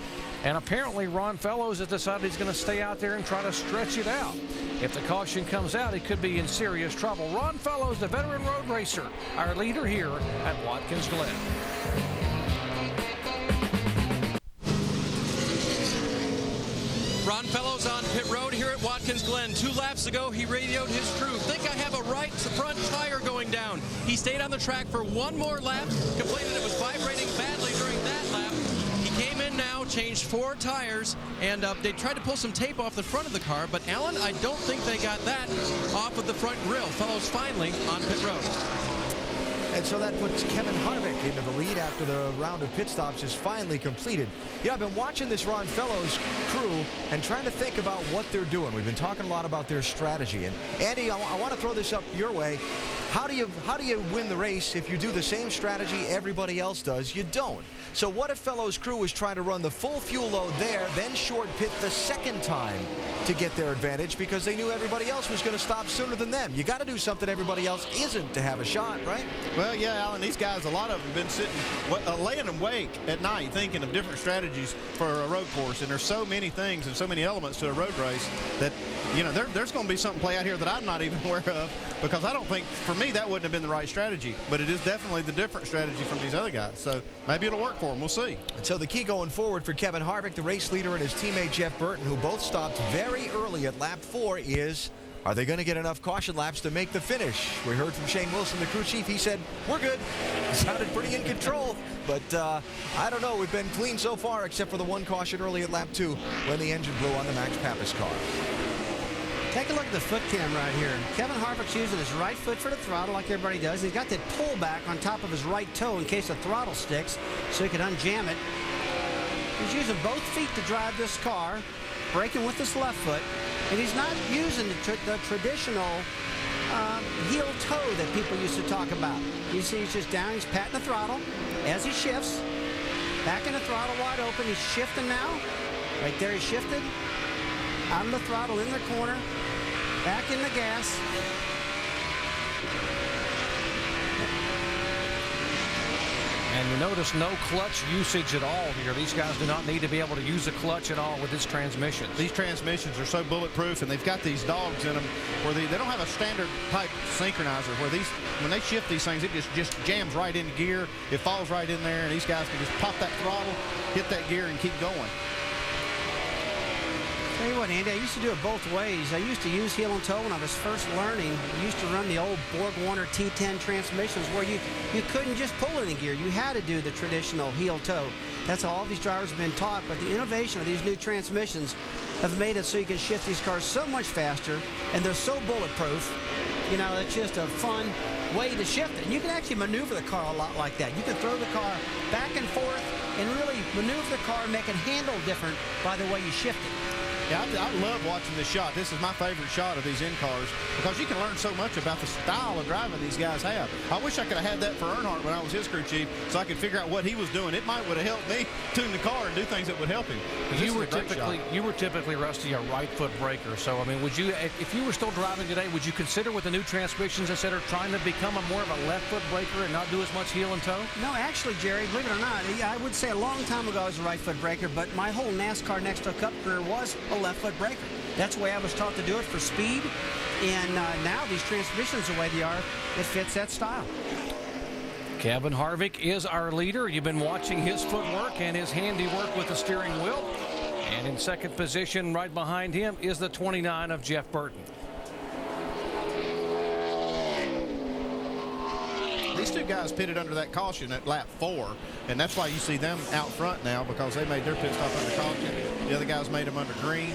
And apparently Ron Fellows has decided he's going to stay out there and try to stretch it out. If the caution comes out, he could be in serious trouble. Ron Fellows, the veteran road racer, our leader here at Watkins Glen. Ron Fellows on pit road here at Watkins Glen. 2 laps ago, he radioed his crew. Think I have a right front tire going down. He stayed on the track for 1 more lap, complained that it was vibrating badly during that lap. He came in now, changed 4 tires, and they tried to pull some tape off the front of the car, but Alan, I don't think they got that off of the front grille. Fellows finally on pit road. And so that puts Kevin Harvick into the lead after the round of pit stops is finally completed. You know, I've been watching this Ron Fellows crew and trying to think about what they're doing. We've been talking a lot about their strategy. And Andy, I want to throw this up your way. How do you win the race if you do the same strategy everybody else does? You don't. So what if Fellows' crew was trying to run the full fuel load there, then short pit the second time to get their advantage because they knew everybody else was going to stop sooner than them? You got to do something everybody else isn't to have a shot, right? Well, yeah, Alan, these guys, a lot of them have been sitting, laying awake at night thinking of different strategies for a road course. And there's so many things and so many elements to a road race that, you know, there's going to be something play out here that I'm not even aware of because I don't think, for me, that wouldn't have been the right strategy. But it is definitely the different strategy from these other guys. So maybe it'll work for them. We'll see. And so the key going forward for Kevin Harvick, the race leader, and his teammate Jeff Burton, who both stopped very early at lap 4, is, are they going to get enough caution laps to make the finish? We heard from Shane Wilson, the crew chief. He said, we're good. He sounded pretty in control. But I don't know. We've been clean so far, except for the 1 caution early at lap 2 when the engine blew on the Max Pappas car. Take a look at the foot cam right here. Kevin Harvick's using his right foot for the throttle like everybody does. He's got that pullback on top of his right toe in case the throttle sticks so he can unjam it. He's using both feet to drive this car, braking with his left foot, and he's not using the traditional heel toe that people used to talk about. You see he's just down, he's patting the throttle as he shifts. Back in the throttle wide open. He's shifting now. Right there, he shifted. Out of the throttle, in the corner. Back in the gas. And you notice no clutch usage at all here. These guys do not need to be able to use a clutch at all with this transmission. These transmissions are so bulletproof, and they've got these dogs in them where they don't have a standard type synchronizer where when they shift these things, it just jams right into gear. It falls right in there, and these guys can just pop that throttle, hit that gear, and keep going. Tell you what, Andy, I used to do it both ways. I used to use heel and toe when I was first learning. I used to run the old Borg-Warner T10 transmissions where you couldn't just pull it in gear. You had to do the traditional heel toe. That's how all these drivers have been taught. But the innovation of these new transmissions have made it so you can shift these cars so much faster, and they're so bulletproof. You know, it's just a fun way to shift it. And you can actually maneuver the car a lot like that. You can throw the car back and forth and really maneuver the car and make it handle different by the way you shift it. Yeah, I love watching this shot. This is my favorite shot of these in-cars because you can learn so much about the style of driving these guys have. I wish I could have had that for Earnhardt when I was his crew chief so I could figure out what he was doing. It would have helped me tune the car and do things that would help him. You were typically, Rusty, a right foot braker. So, I mean, would you, if you were still driving today, would you consider with the new transmissions, instead of trying to become more of a left foot braker and not do as much heel and toe? No, actually, Jerry, believe it or not, I would say a long time ago I was a right foot braker, but my whole NASCAR Next to Cup career was a left foot braker. That's the way I was taught to do it for speed, and now these transmissions, the way they are, it fits that style. Kevin Harvick is our leader. You've been watching his footwork and his handiwork with the steering wheel. And in second position right behind him is the 29 of Jeff Burton. These two guys pitted under that caution at lap 4, and that's why you see them out front now, because they made their pit stop under caution. The other guys made them under green.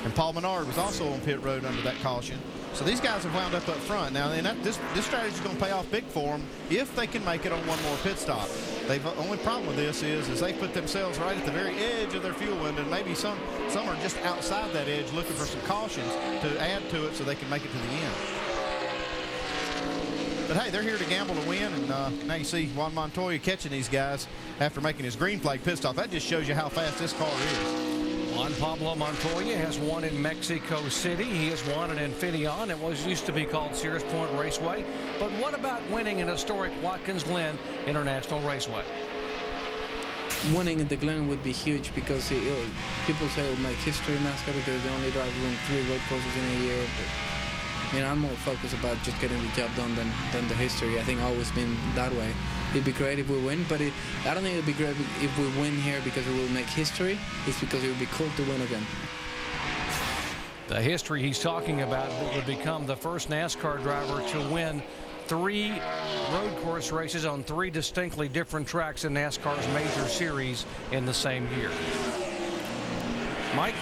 And Paul Menard was also on pit road under that caution. So these guys have wound up front. Now, and this strategy is going to pay off big for them if they can make it on one more pit stop. The only problem with this is they put themselves right at the very edge of their fuel window, and maybe some are just outside that edge looking for some cautions to add to it so they can make it to the end. But hey, they're here to gamble to win, and now you see Juan Montoya catching these guys after making his green flag pit stop. That just shows you how fast this car is. Juan Pablo Montoya has won in Mexico City. He has won at Infineon. It used to be called Sears Point Raceway. But what about winning an historic Watkins Glen International Raceway? Winning at the Glen would be huge because people say it will make history in NASCAR because they only drive 3 road courses in a year. But, I'm more focused about just getting the job done than the history. I think it's always been that way. It'd be great if we win, but I don't think it'd be great if we win here because it will make history. It's because it would be cool to win again. The history he's talking about would become the first NASCAR driver to win 3 road course races on 3 distinctly different tracks in NASCAR's major series in the same year. Mike?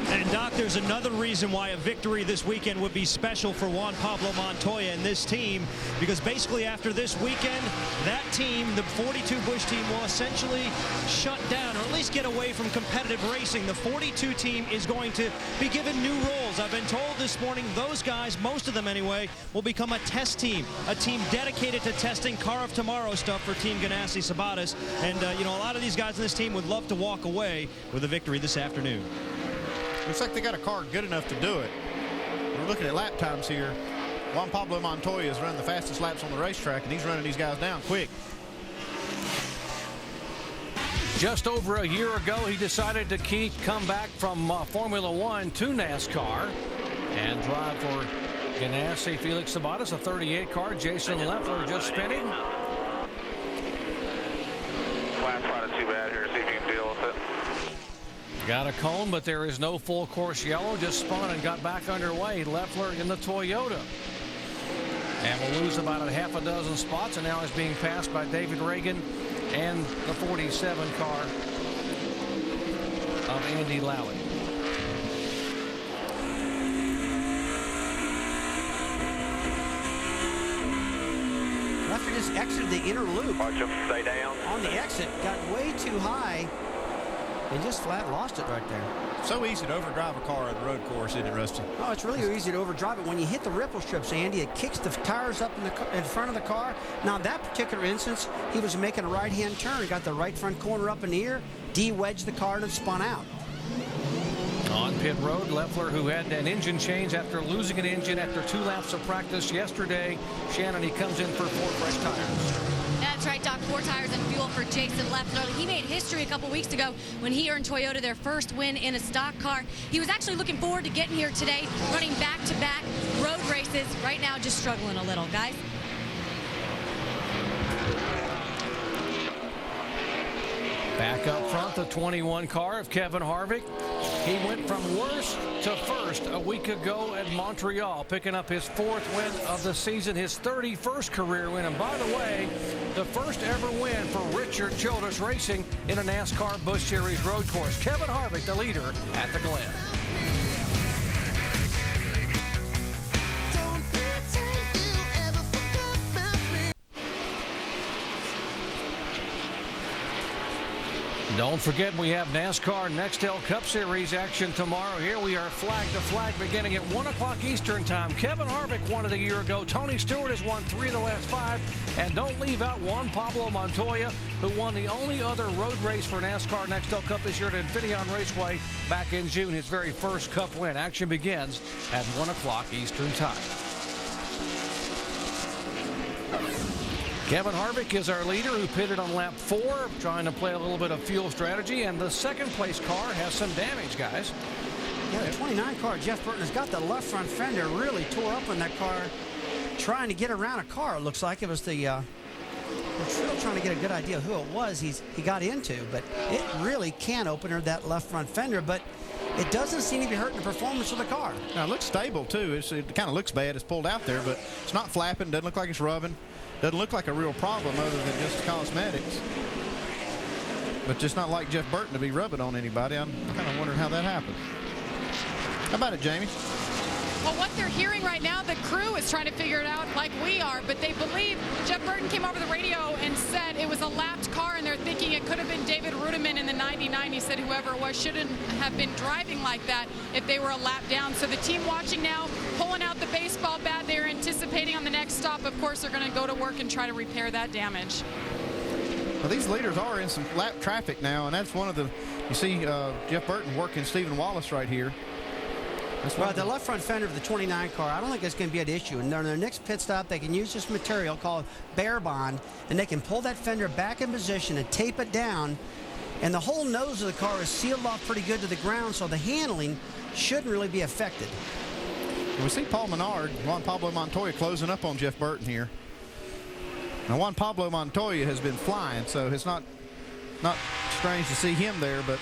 And, Doc, there's another reason why a victory this weekend would be special for Juan Pablo Montoya and this team, because basically after this weekend, that team, the 42 Busch team, will essentially shut down, or at least get away from competitive racing. The 42 team is going to be given new roles. I've been told this morning those guys, most of them anyway, will become a test team, a team dedicated to testing car of tomorrow stuff for Team Ganassi Sabates. And, a lot of these guys in this team would love to walk away with a victory this afternoon. Looks like they got a car good enough to do it. We're looking at lap times here. Juan Pablo Montoya is running the fastest laps on the racetrack, and he's running these guys down quick. Just over a year ago, he decided to come back from Formula One to NASCAR and drive for Ganassi Felix Sabates, a 38 car. Jason Leffler just spinning. Last ride is too bad here. See if you can deal with it. Got a cone, but there is no full course yellow. Just spun and got back underway. Leffler in the Toyota. And will lose about a half a dozen spots, and now is being passed by David Reagan and the 47 car of Andy Lally. Leffler just exited the inner loop. Watch him, stay down. On the exit, got way too high. They just flat lost it right there. So easy to overdrive a car on the road course, isn't it, Rusty? Oh, it's really easy to overdrive it. When you hit the ripple strips, Andy, it kicks the tires up in front of the car. Now, in that particular instance, he was making a right-hand turn. He got the right front corner up in the air, de-wedged the car, and it spun out. On pit road, Leffler, who had an engine change after losing an engine after 2 laps of practice yesterday. Shannon, he comes in for 4 fresh tires. That's right, Doc. 4 tires and fuel for Jason Leffler. He made history a couple weeks ago when he earned Toyota their first win in a stock car. He was actually looking forward to getting here today, running back-to-back road races. Right now, just struggling a little, guys. Back up front, the 21 car of Kevin Harvick. He went from worst to first a week ago at Montreal, picking up his 4th win of the season, his 31st career win. And by the way, the first ever win for Richard Childress Racing in a NASCAR Busch Series road course. Kevin Harvick, the leader at the Glen. Don't forget, we have NASCAR Nextel Cup Series action tomorrow. Here we are flag to flag beginning at 1 o'clock Eastern time. Kevin Harvick won it a year ago. Tony Stewart has won 3 of the last 5. And don't leave out Juan Pablo Montoya, who won the only other road race for NASCAR Nextel Cup this year at Infineon Raceway back in June. His very first Cup win. Action begins at 1 o'clock Eastern time. Kevin Harvick is our leader, who pitted on lap 4, trying to play a little bit of fuel strategy, and the second place car has some damage, guys. Yeah, the 29 car, Jeff Burton, has got the left front fender really tore up on that car, trying to get around a car. It looks like it was the, we're still trying to get a good idea who it was he got into, but it really can open her, that left front fender, but it doesn't seem to be hurting the performance of the car. Now, it looks stable, too. It kind of looks bad. It's pulled out there, but it's not flapping. Doesn't look like it's rubbing. Doesn't look like a real problem other than just cosmetics. But just not like Jeff Burton to be rubbing on anybody. I'm kind of wondering how that happened. How about it, Jamie? Well, what they're hearing right now, the crew is trying to figure it out like we are, but they believe Jeff Burton came over the radio and said it was a lapped car, and they're thinking it could have been David Rudiman in the 99. He said whoever it was shouldn't have been driving like that if they were a lap down. So the team watching now, pulling out the baseball bat. They're anticipating on the next stop. Of course, they're going to go to work and try to repair that damage. Well, these leaders are in some lap traffic now, and that's one of the, you see Jeff Burton working Stephen Wallace right here. Well, the left front fender of the 29 car, I don't think it's going to be an issue. And on their next pit stop, they can use this material called Bear Bond, and they can pull that fender back in position and tape it down. And the whole nose of the car is sealed off pretty good to the ground, so the handling shouldn't really be affected. We see Paul Menard, Juan Pablo Montoya closing up on Jeff Burton here. Now, Juan Pablo Montoya has been flying, so it's not strange to see him there, but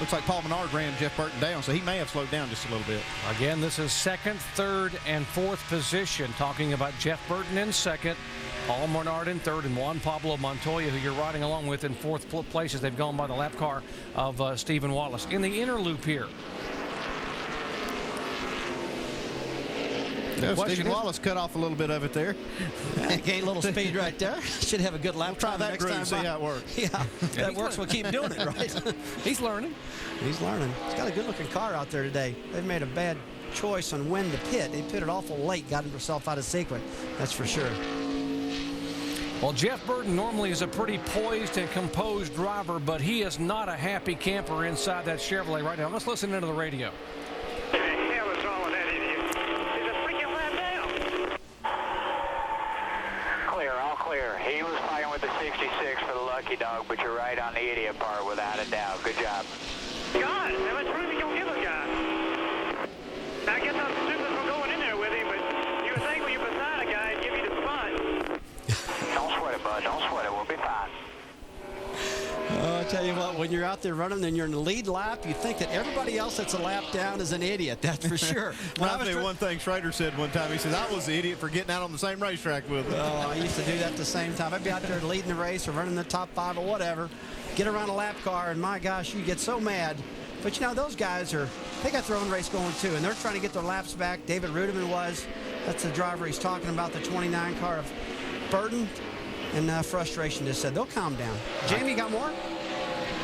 looks like Paul Menard ran Jeff Burton down, so he may have slowed down just a little bit. Again, this is 2nd, 3rd, and 4th position. Talking about Jeff Burton in 2nd, Paul Menard in 3rd, and Juan Pablo Montoya, who you're riding along with in 4th places. They've gone by the lap car of Stephen Wallace. In the inner loop here, Stephen Wallace cut off a little bit of it there. Gained a little speed right there. Should have a good lap. Try that groove and see how it works. Yeah, that works. We'll keep doing it, right? He's learning. He's learning. He's got a good-looking car out there today. They've made a bad choice on when to pit. They pitted awful late, got himself out of sequence. That's for sure. Well, Jeff Burton normally is a pretty poised and composed driver, but he is not a happy camper inside that Chevrolet right now. Let's listen into the radio. He was fighting with the 66 for the lucky dog, but you're right on the idiot part without a doubt. Good job. God, how much room you gonna give a guy? I guess I'm stupid for going in there with him, but you would think when you're beside a guy, it'd give you the spot. Don't sweat it, bud. Don't sweat it. We'll be fine. I tell you what, when you're out there running and you're in the lead lap, you think that everybody else that's a lap down is an idiot. That's for sure. I'll tell you one thing Schrader said one time. He says, I was the idiot for getting out on the same racetrack with him. Oh, I used to do that at the same time. I'd be out there leading the race or running the top 5 or whatever. Get around a lap car, and my gosh, you get so mad. But, you know, those guys they got their own race going, too, and they're trying to get their laps back. David Rudiman was. That's the driver he's talking about, the 29 car of Burton. And frustration just said, they'll calm down. Jamie, got more?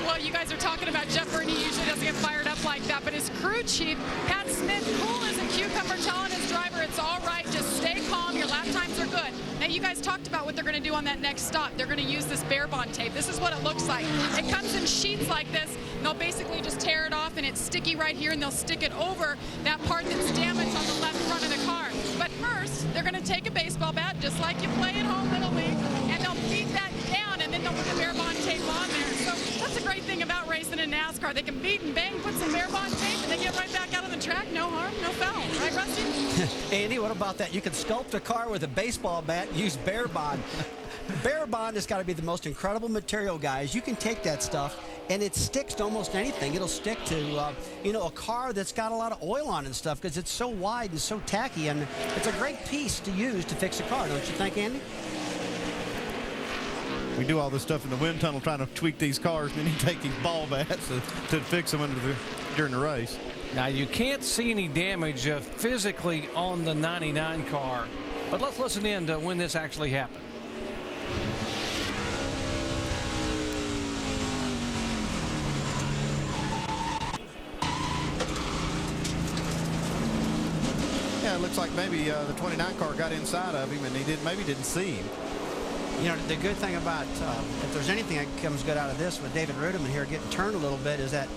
Well, you guys are talking about Jeff Burton. He usually doesn't get fired up like that, but his crew chief, Pat Smith, cool as a cucumber, telling his driver it's all right, just stay calm, your lap times are good. Now, you guys talked about what they're going to do on that next stop. They're going to use this Bear Bond tape. This is what it looks like. It comes in sheets like this, and they'll basically just tear it off, and it's sticky right here, and they'll stick it over that part that's damaged on the left front of the car. But first, they're going to take a baseball bat, just like you play at home Little League, and they'll beat that down, and then they'll put the Bear Bond tape on there. So that's a great thing about racing in NASCAR. They can beat and bang, put some Bear Bond tape, and they get right back out on the track. No harm, no foul. Right, Rusty? Andy, what about that? You can sculpt a car with a baseball bat and use Bear Bond. Bear Bond has got to be the most incredible material, guys. You can take that stuff, and it sticks to almost anything. It'll stick to, a car that's got a lot of oil on and stuff because it's so wide and so tacky, and it's a great piece to use to fix a car, don't you think, Andy? We do all this stuff in the wind tunnel trying to tweak these cars, and then you take these ball bats to fix them during the race. Now, you can't see any damage physically on the 99 car, but let's listen in to when this actually happened. Yeah, it looks like maybe the 29 car got inside of him, and he maybe didn't see him. You know, the good thing about, if there's anything that comes good out of this with David Rudiman here getting turned a little bit, is that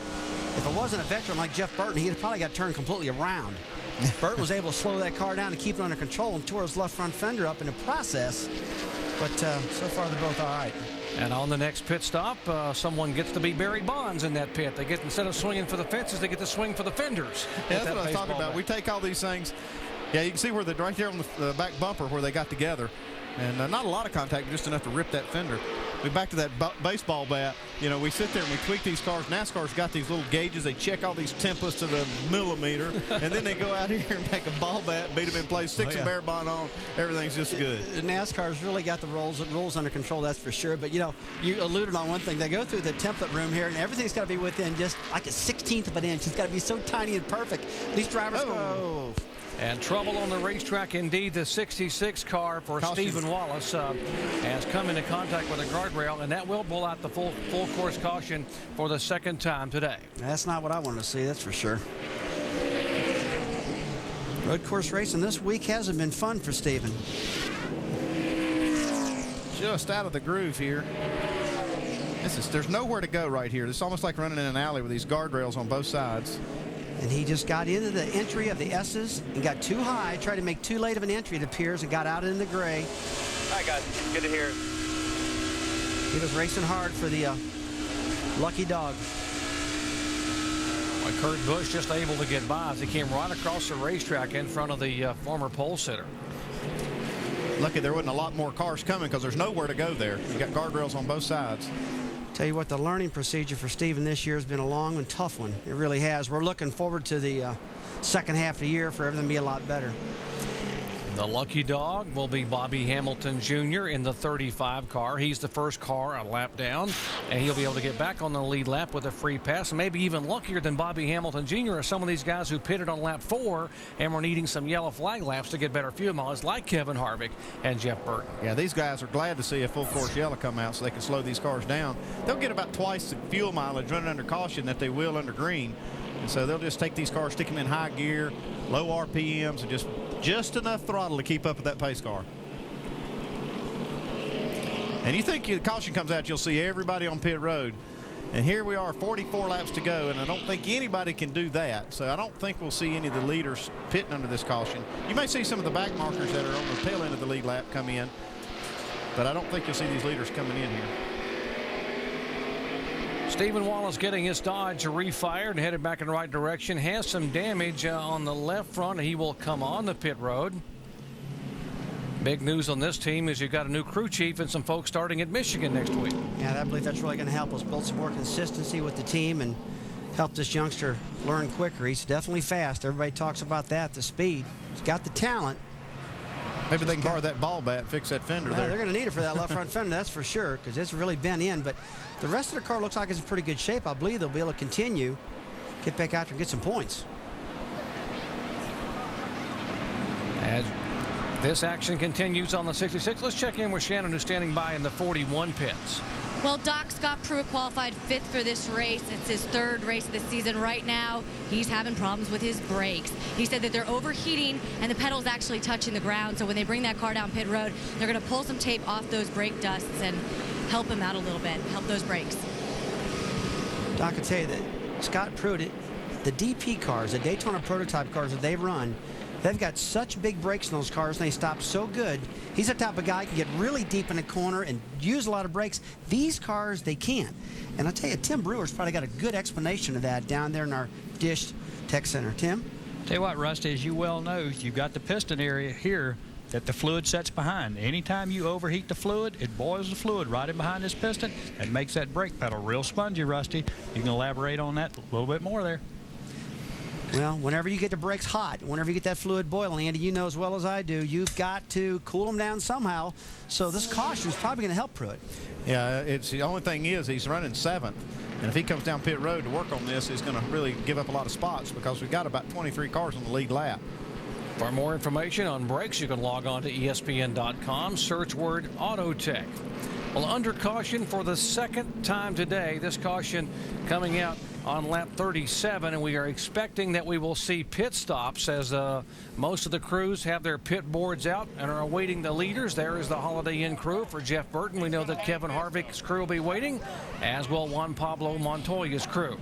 if it wasn't a veteran like Jeff Burton, he'd probably got turned completely around. Burton was able to slow that car down and keep it under control and tore his left front fender up in the process. But so far, they're both all right. And on the next pit stop, someone gets to be Barry Bonds in that pit. They get, instead of swinging for the fences, they get to swing for the fenders. Yeah, that's what I was talking about. We take all these things. Yeah, you can see where they're right there on the back bumper where they got together. And not a lot of contact, just enough to rip that fender. Back to that baseball bat, we sit there and we tweak these cars. NASCAR's got these little gauges. They check all these templates to the millimeter, and then they go out here and take a ball bat, beat them in place, stick some Bear Bond on. Everything's just good. NASCAR's really got the rules under control, that's for sure. But, you alluded on one thing. They go through the template room here, and everything's got to be within just like a 1/16 of an inch. It's got to be so tiny and perfect. These drivers go... And trouble on the racetrack indeed. The 66 car for Stephen Wallace has come into contact with a guardrail, and that will pull out the full course caution for the second time today. That's not what I wanted to see, that's for sure. Road course racing this week hasn't been fun for Stephen. Just out of the groove here. There's nowhere to go right here. It's almost like running in an alley with these guardrails on both sides. And he just got into the entry of the S's and got too high, tried to make too late of an entry, it appears, and got out in the gray. All right, guys. Good to hear. He was racing hard for the lucky dog. Well, Kurt Busch just able to get by as he came right across the racetrack in front of the former pole sitter. Lucky there wasn't a lot more cars coming because there's nowhere to go there. You got guardrails on both sides. Tell you what, the learning procedure for Stephen this year has been a long and tough one. It really has. We're looking forward to the second half of the year for everything to be a lot better. The lucky dog will be Bobby Hamilton Jr. in the 35 car. He's the first car a lap down, and he'll be able to get back on the lead lap with a free pass. Maybe even luckier than Bobby Hamilton Jr. are some of these guys who pitted on lap 4 and were needing some yellow flag laps to get better fuel mileage, like Kevin Harvick and Jeff Burton. Yeah, these guys are glad to see a full course yellow come out so they can slow these cars down. They'll get about twice the fuel mileage running under caution that they will under green. And so they'll just take these cars, stick them in high gear, low RPMs, and just enough throttle to keep up with that pace car. And you think the caution comes out, you'll see everybody on pit road. And here we are, 44 laps to go, and I don't think anybody can do that. So I don't think we'll see any of the leaders pitting under this caution. You may see some of the back markers that are on the tail end of the lead lap come in, but I don't think you'll see these leaders coming in here. Stephen Wallace getting his Dodge refired and headed back in the right direction. Has some damage on the left front. He will come on the pit road. Big news on this team is you've got a new crew chief and some folks starting at Michigan next week. Yeah, I believe that's really going to help us build some more consistency with the team and help this youngster learn quicker. He's definitely fast. Everybody talks about that, the speed. He's got the talent. Maybe they can borrow that ball bat and fix that fender there. They're going to need it for that left front fender, that's for sure, because it's really bent in. But the rest of the car looks like it's in pretty good shape. I believe they'll be able to continue, get back out there and get some points. As this action continues on the 66, let's check in with Shannon, who's standing by in the 41 pits. Well, Doc, Scott Pruitt qualified 5th for this race. It's his 3rd race of the season. Right now, he's having problems with his brakes. He said that they're overheating and the pedal's actually touching the ground. So when they bring that car down pit road, they're going to pull some tape off those brake dusts and help him out a little bit, help those brakes. Doc, I tell you that Scott Pruitt, the DP cars, the Daytona prototype cars that they run, they've got such big brakes in those cars and they stop so good. He's the type of guy who can get really deep in the corner and use a lot of brakes. These cars, they can't. And I tell you, Tim Brewer's probably got a good explanation of that down there in our Dish Tech Center. Tim? Tell you what, Rusty, as you well know, you've got the piston area here that the fluid sets behind. Anytime you overheat the fluid, it boils the fluid right in behind this piston and makes that brake pedal real spongy, Rusty. You can elaborate on that a little bit more there. Well, whenever you get the brakes hot, whenever you get that fluid boiling, Andy, you know as well as I do, you've got to cool them down somehow. So this caution is probably going to help Pruitt. Yeah, it's the only thing is he's running 7th. And if he comes down pit road to work on this, he's going to really give up a lot of spots because we've got about 23 cars on the lead lap. For more information on brakes, you can log on to ESPN.com, search word Autotech. Well, under caution for the 2nd time today, this caution coming out on lap 37, and we are expecting that we will see pit stops as most of the crews have their pit boards out and are awaiting the leaders. There is the Holiday Inn crew for Jeff Burton. We know that Kevin Harvick's crew will be waiting, as will Juan Pablo Montoya's crew.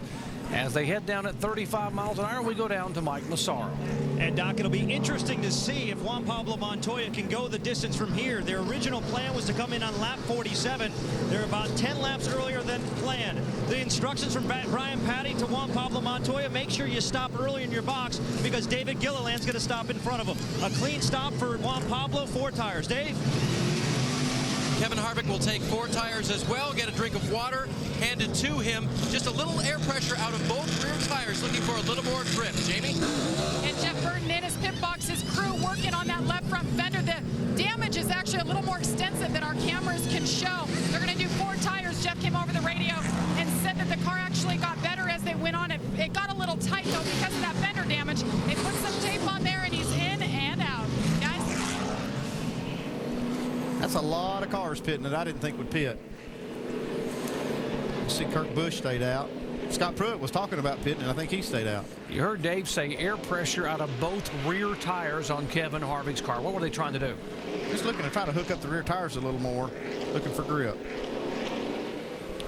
As they head down at 35 miles an hour, we go down to Mike Massaro. And, Doc, it'll be interesting to see if Juan Pablo Montoya can go the distance from here. Their original plan was to come in on lap 47. They're about 10 laps earlier than planned. The instructions from Brian Patty to Juan Pablo Montoya, make sure you stop early in your box because David Gilliland's going to stop in front of him. A clean stop for Juan Pablo, 4 tires. Dave? Kevin Harvick will take 4 tires as well, get a drink of water handed to him. Just a little air pressure out of both rear tires, looking for a little more grip. Jamie? And Jeff Burton in his pit box, his crew working on that left front fender. The damage is actually a little more extensive than our cameras can show. They're going to do 4 tires. Jeff came over the radio and said that the car actually got better as they went on. It got a little tight, though, because of that fender damage. They put some tape on there, and he's in and out. Guys? That's a lot of cars pitting that I didn't think would pit. See, Kurt Busch stayed out. Scott Pruitt was talking about pitting, and I think he stayed out. You heard Dave say air pressure out of both rear tires on Kevin Harvick's car. What were they trying to do? Just looking to try to hook up the rear tires a little more, looking for grip.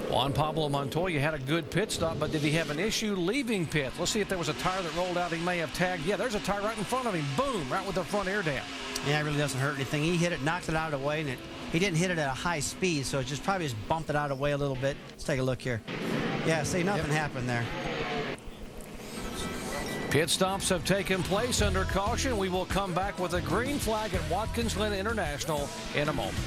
Juan Pablo Montoya had a good pit stop, but did he have an issue leaving pit? Let's see if there was a tire that rolled out he may have tagged. Yeah, there's a tire right in front of him. Boom, right with the front air down. Yeah, it really doesn't hurt anything. He hit it, knocked it out of the way, and he didn't hit it at a high speed, so it just probably just bumped it out of the way a little bit. Let's take a look here. Yeah, see, nothing happened there. Pit stops have taken place under caution. We will come back with a green flag at Watkins Glen International in a moment.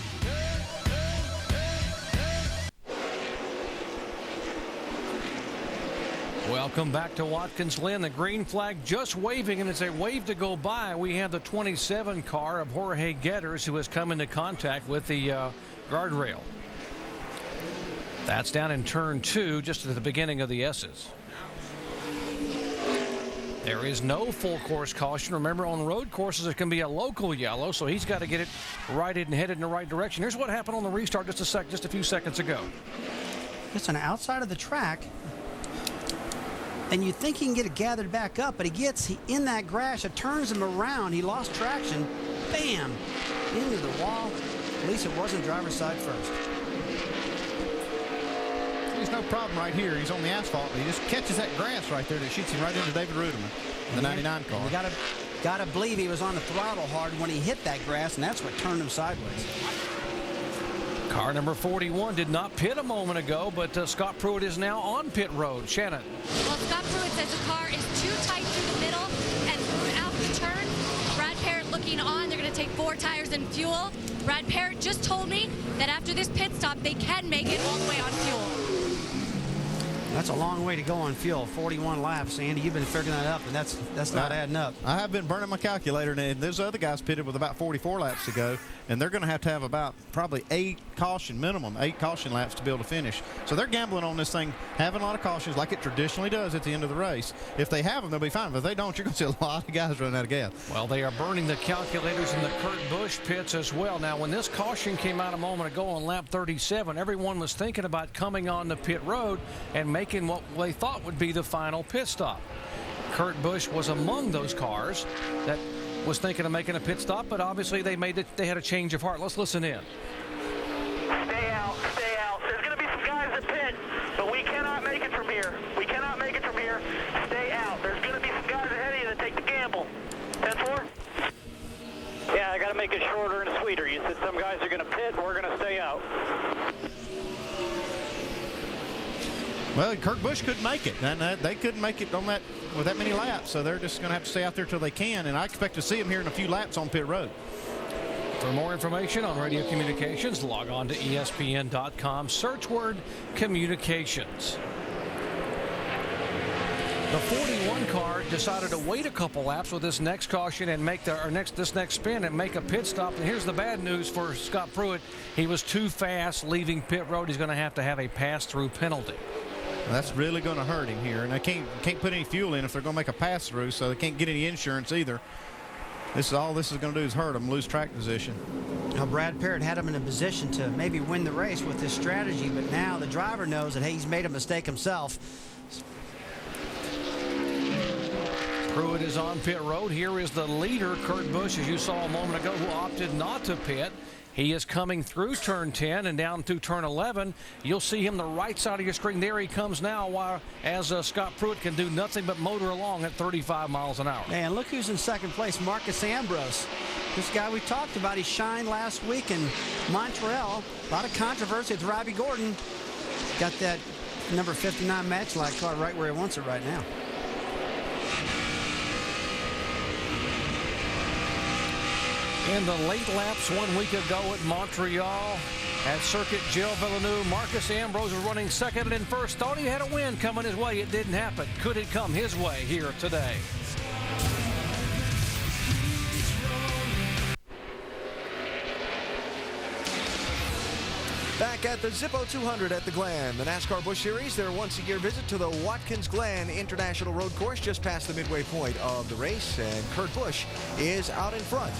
Welcome back to Watkins Glen. The green flag just waving, and it's a wave to go by. We have the 27 car of Jorge Guetters, who has come into contact with the guardrail. That's down in turn 2, just at the beginning of the S's. There is no full course caution. Remember, on road courses, it can be a local yellow, so he's got to get it righted and headed in the right direction. Here's what happened on the restart just a few seconds ago. It's on the outside of the track, and you think he can get it gathered back up, but he gets in that grass. It turns him around. He lost traction. Bam! Into the wall. At least it wasn't driver's side first. There's no problem right here. He's on the asphalt. He just catches that grass right there that shoots him right into David Ruderman, the 99 car. You gotta believe he was on the throttle hard when he hit that grass, and that's what turned him sideways. Car number 41 did not pit a moment ago, but Scott Pruitt is now on pit road. Shannon. Well, Scott Pruitt says the car is too tight through the middle and throughout the turn. Brad Parrott looking on. They're going to take 4 tires and fuel. Brad Parrott just told me that after this pit stop, they can make it all the way on fuel. That's a long way to go on fuel. 41 laps, Andy. You've been figuring that up, and that's not adding up. I have been burning my calculator, and those other guys pitted with about 44 laps to go, and they're going to have about probably 8 caution laps to be able to finish. So they're gambling on this thing, having a lot of cautions like it traditionally does at the end of the race. If they have them, they'll be fine. But if they don't, you're going to see a lot of guys running out of gas. Well, they are burning the calculators in the Kurt Busch pits as well. Now, when this caution came out a moment ago on lap 37, everyone was thinking about coming on the pit road and making what they thought would be the final pit stop. Kurt Busch was among those cars that was thinking of making a pit stop, but obviously they had a change of heart. Let's listen in. Stay out, stay out. There's going to be some guys that pit, but we cannot make it from here. We cannot make it from here. Stay out. There's going to be some guys ahead of you that take the gamble. 10-4? Yeah, I got to make it shorter and sweeter. You said some guys are going to pit, we're going to stay out. Well, Kurt Busch couldn't make it, and they couldn't make it on that with that many laps, so they're just going to have to stay out there till they can, and I expect to see them here in a few laps on pit road. For more information on radio communications, log on to ESPN.com, search word communications. The 41 car decided to wait a couple laps with this next caution and make this next spin and make a pit stop. And here's the bad news for Scott Pruitt. He was too fast leaving pit road. He's going to have a pass-through penalty. That's really going to hurt him here, and they can't put any fuel in if they're going to make a pass-through, so they can't get any insurance either. This is all this is going to do is hurt them, lose track position. Now, Brad Parrott had him in a position to maybe win the race with this strategy, but now the driver knows that, hey, he's made a mistake himself. Pruitt is on pit road. Here is the leader, Kurt Busch, as you saw a moment ago, who opted not to pit. He is coming through turn 10 and down through turn 11. You'll see him the right side of your screen. There he comes now, as Scott Pruitt can do nothing but motor along at 35 miles an hour. Man, look who's in second place, Marcus Ambrose. This guy we talked about, he shined last week in Montreal. A lot of controversy with Robbie Gordon. Got that number 59 Matchlight car right where he wants it right now. In the late laps 1 week ago at Montreal, at Circuit Gilles Villeneuve, Marcus Ambrose was running second and first. Thought he had a win coming his way. It didn't happen. Could it come his way here today? Back at the Zippo 200 at the Glen, the NASCAR Busch Series, their once-a-year visit to the Watkins Glen International Road Course just past the midway point of the race, and Kurt Busch is out in front.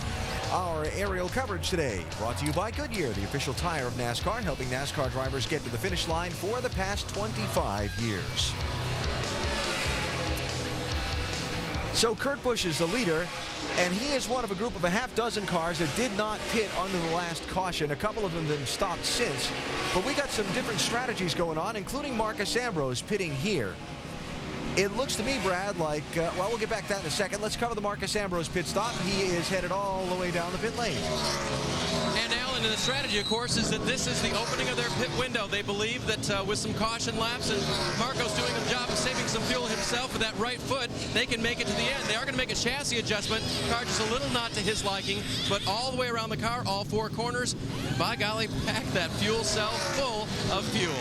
Our aerial coverage today brought to you by Goodyear, the official tire of NASCAR, helping NASCAR drivers get to the finish line for the past 25 years. So Kurt Busch is the leader, and he is one of a group of a half dozen cars that did not pit under the last caution. A couple of them have been stopped since, but we got some different strategies going on, including Marcus Ambrose pitting here. It looks to me, Brad, like, well, we'll get back to that in a second. Let's cover the Marcus Ambrose pit stop. He is headed all the way down the pit lane. And Alan, the strategy, of course, is that this is the opening of their pit window. They believe that with some caution laps and Marco's doing a job of saving some fuel himself with that right foot, they can make it to the end. They are going to make a chassis adjustment. Car just a little not to his liking, but all the way around the car, all four corners. By golly, pack that fuel cell full of fuel.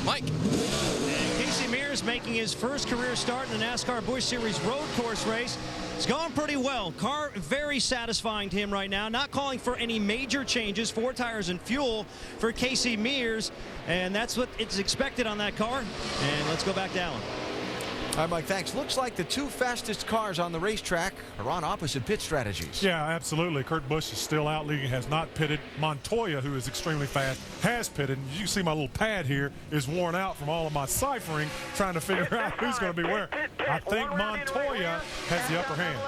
Mike. And Casey Mears making his first career start in the NASCAR Busch Series road course race. It's gone pretty well. Car very satisfying to him right now. Not calling for any major changes. 4 tires and fuel for Casey Mears. And that's what it's expected on that car. And let's go back to Alan. All right, Mike, thanks. Looks like the 2 fastest cars on the racetrack are on opposite pit strategies. Yeah, absolutely. Kurt Busch is still out leading, has not pitted. Montoya, who is extremely fast, has pitted. You can see my little pad here is worn out from all of my ciphering, trying to figure out who's going to be where. I think Montoya has the upper hand.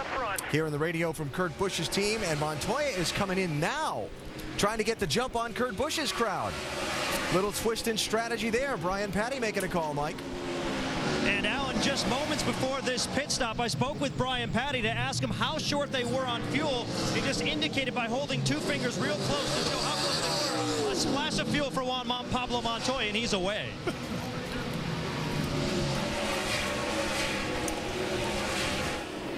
Here in the radio from Kurt Busch's team, and Montoya is coming in now, trying to get the jump on Kurt Busch's crowd. Little twist in strategy there. Brian Patty making a call, Mike. And Alan, just moments before this pit stop, I spoke with Brian Patty to ask him how short they were on fuel. He just indicated by holding 2 fingers real close to show how close they were. A splash of fuel for Juan Pablo Montoya, and he's away.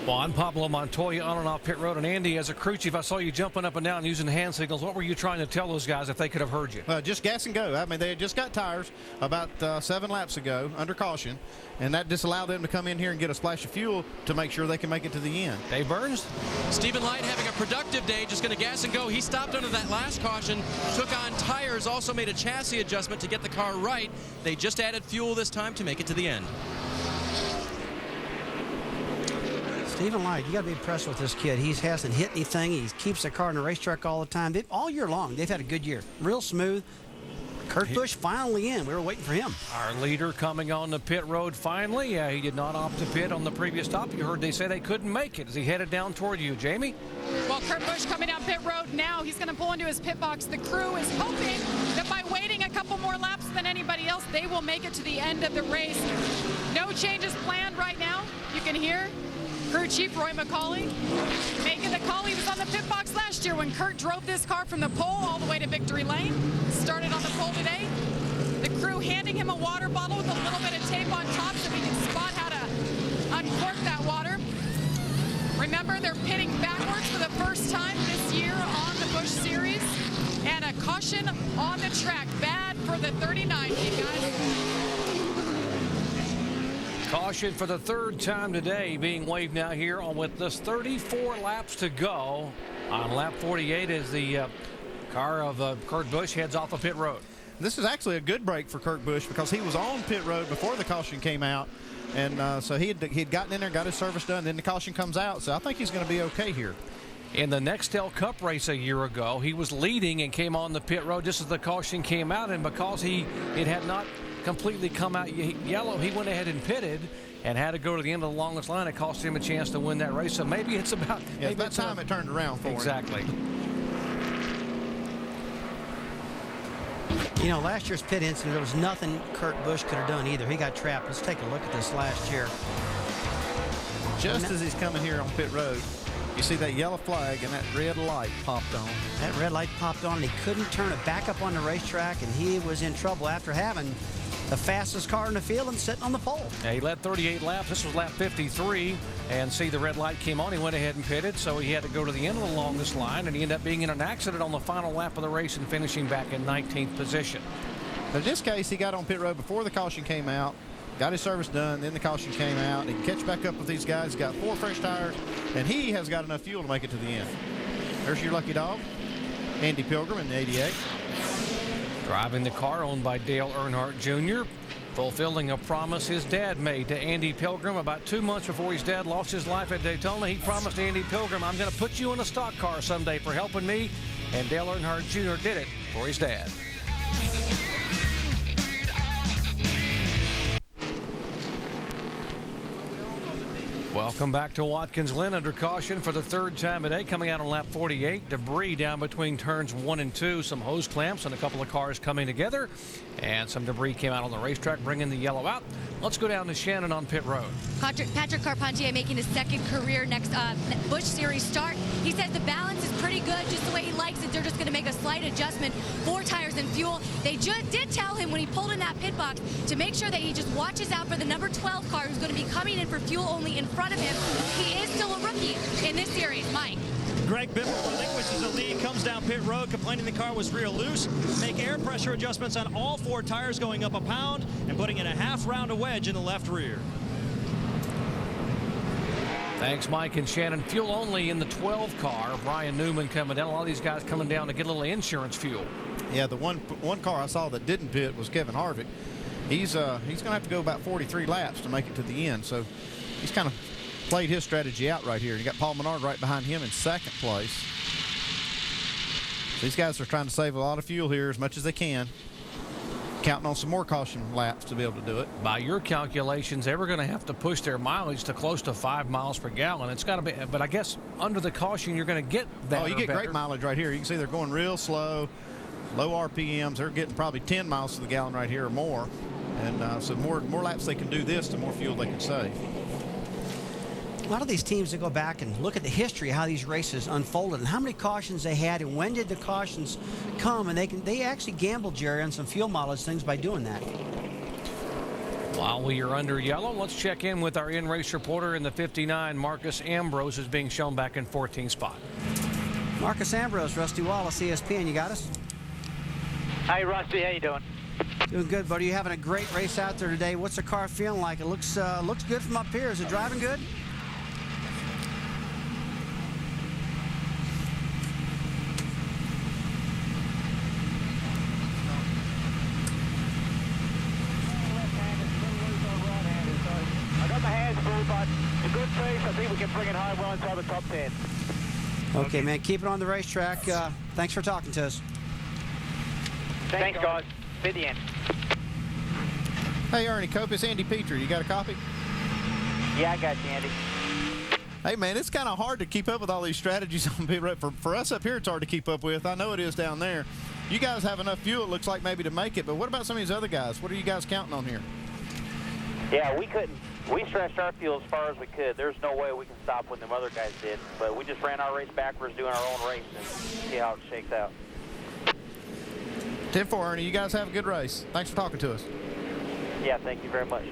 Well, I'm Pablo Montoya on and off pit road. And Andy, as a crew chief, I saw you jumping up and down using hand signals. What were you trying to tell those guys if they could have heard you? Well, just gas and go. I mean, they had just got tires about 7 laps ago under caution, and that just allowed them to come in here and get a splash of fuel to make sure they can make it to the end. Dave Burns? Stephen Light having a productive day, just going to gas and go. He stopped under that last caution, took on tires, also made a chassis adjustment to get the car right. They just added fuel this time to make it to the end. Stephen Light, you got to be impressed with this kid. He hasn't hit anything. He keeps the car in the racetrack all the time. All year long, they've had a good year. Real smooth. Kurt Busch finally in. We were waiting for him. Our leader coming on the pit road finally. He did not opt to pit on the previous stop. You heard they say they couldn't make it as he headed down toward you. Jamie? Well, Kurt Busch coming down pit road now. He's going to pull into his pit box. The crew is hoping that by waiting a couple more laps than anybody else, they will make it to the end of the race. No changes planned right now. You can hear crew chief Roy McCauley making the call. He was on the pit box last year when Kurt drove this car from the pole all the way to victory lane. Started on the pole today. The crew handing him a water bottle with a little bit of tape on top so we can spot how to uncork that water. Remember, they're pitting backwards for the first time this year on the Busch Series. And a caution on the track. Bad for the 39, you guys. Caution for the third time today being waved now here on with this 34 laps to go on lap 48 as the car of Kurt Busch heads off of pit road. This is actually a good break for Kurt Busch because he was on pit road before the caution came out, and so he had gotten in there, got his service done, then the caution comes out, so I think he's going to be okay here. In the Nextel Cup race a year ago, he was leading and came on the pit road just as the caution came out, and because it had not completely come out yellow, he went ahead and pitted and had to go to the end of the longest line. It cost him a chance to win that race. So maybe it's about time it turned around for him. Exactly. You know, last year's pit incident, there was nothing Kurt Busch could have done either. He got trapped. Let's take a look at this last year. Just as he's coming here on pit road, you see that yellow flag and that red light popped on. That red light popped on, and he couldn't turn it back up on the racetrack, and he was in trouble after having the fastest car in the field and sitting on the pole. Yeah, he led 38 laps. This was lap 53, and see the red light came on. He went ahead and pitted, so he had to go to the end of the longest line, and he ended up being in an accident on the final lap of the race and finishing back in 19th position. But in this case, he got on pit road before the caution came out, got his service done, then the caution came out. He can catch back up with these guys. He's got 4 fresh tires, and he has got enough fuel to make it to the end. There's your lucky dog, Andy Pilgrim in the 88. Driving the car owned by Dale Earnhardt Jr., fulfilling a promise his dad made to Andy Pilgrim about 2 months before his dad lost his life at Daytona. He promised Andy Pilgrim, I'm going to put you in a stock car someday for helping me, and Dale Earnhardt Jr. did it for his dad. Welcome back to Watkins Glen under caution for the third time today. Coming out on lap 48, debris down between turns 1 and 2, some hose clamps and a couple of cars coming together, and some debris came out on the racetrack, bringing the yellow out. Let's go down to Shannon on pit road. Patrick Carpentier making his second career next Busch Series start. He says the balance is pretty good, just the way he likes it. They're just going to make a slight adjustment for tires and fuel. They just did tell him when he pulled in that pit box to make sure that he just watches out for the number 12 car who's going to be coming in for fuel only in front of him. He is still a rookie in this series. Mike. Greg Biffle relinquishes the lead, comes down pit road, complaining the car was real loose. Make air pressure adjustments on all 4 tires, going up a pound and putting in a half round of wedge in the left rear. Thanks, Mike and Shannon. Fuel only in the 12 car. Brian Newman coming down. A lot of these guys coming down to get a little insurance fuel. Yeah, the one car I saw that didn't pit was Kevin Harvick. He's going to have to go about 43 laps to make it to the end. So he's kind of played his strategy out right here. You got Paul Menard right behind him in second place. These guys are trying to save a lot of fuel here as much as they can, counting on some more caution laps to be able to do it. By your calculations, they were going to have to push their mileage to close to 5 miles per gallon. It's got to be, but I guess under the caution, you're going to get that. Oh, you get great mileage right here. You can see they're going real slow, low RPMs. They're getting probably 10 miles to the gallon right here or more. And so more laps they can do this, the more fuel they can save. A lot of these teams that go back and look at the history of how these races unfolded and how many cautions they had and when did the cautions come, and they actually gambled, Jerry, on some fuel mileage things by doing that. While we are under yellow, let's check in with our in-race reporter in the 59, Marcus Ambrose, who's being shown back in 14th spot. Marcus Ambrose, Rusty Wallace, ESPN, you got us? Hey, Rusty, how you doing? Doing good, buddy. You're having a great race out there today. What's the car feeling like? It looks good from up here. Is it driving good? I got my hands full, but it's a good race. I think we can bring it home well inside the top 10. Okay, man. Keep it on the racetrack. Thanks for talking to us. Thanks, guys. See the end. Hey, Ernie Cope, it's Andy Petrie. You got a copy? Yeah, I got you, Andy. Hey, man, it's kind of hard to keep up with all these strategies on pit road. For us up here, it's hard to keep up with. I know it is down there. You guys have enough fuel, it looks like, maybe to make it, but what about some of these other guys? What are you guys counting on here? Yeah, we couldn't. We stretched our fuel as far as we could. There's no way we can stop when them other guys did. But we just ran our race backwards, doing our own race, and see how it shakes out. 10-4, Ernie. You guys have a good race. Thanks for talking to us. Yeah, thank you very much.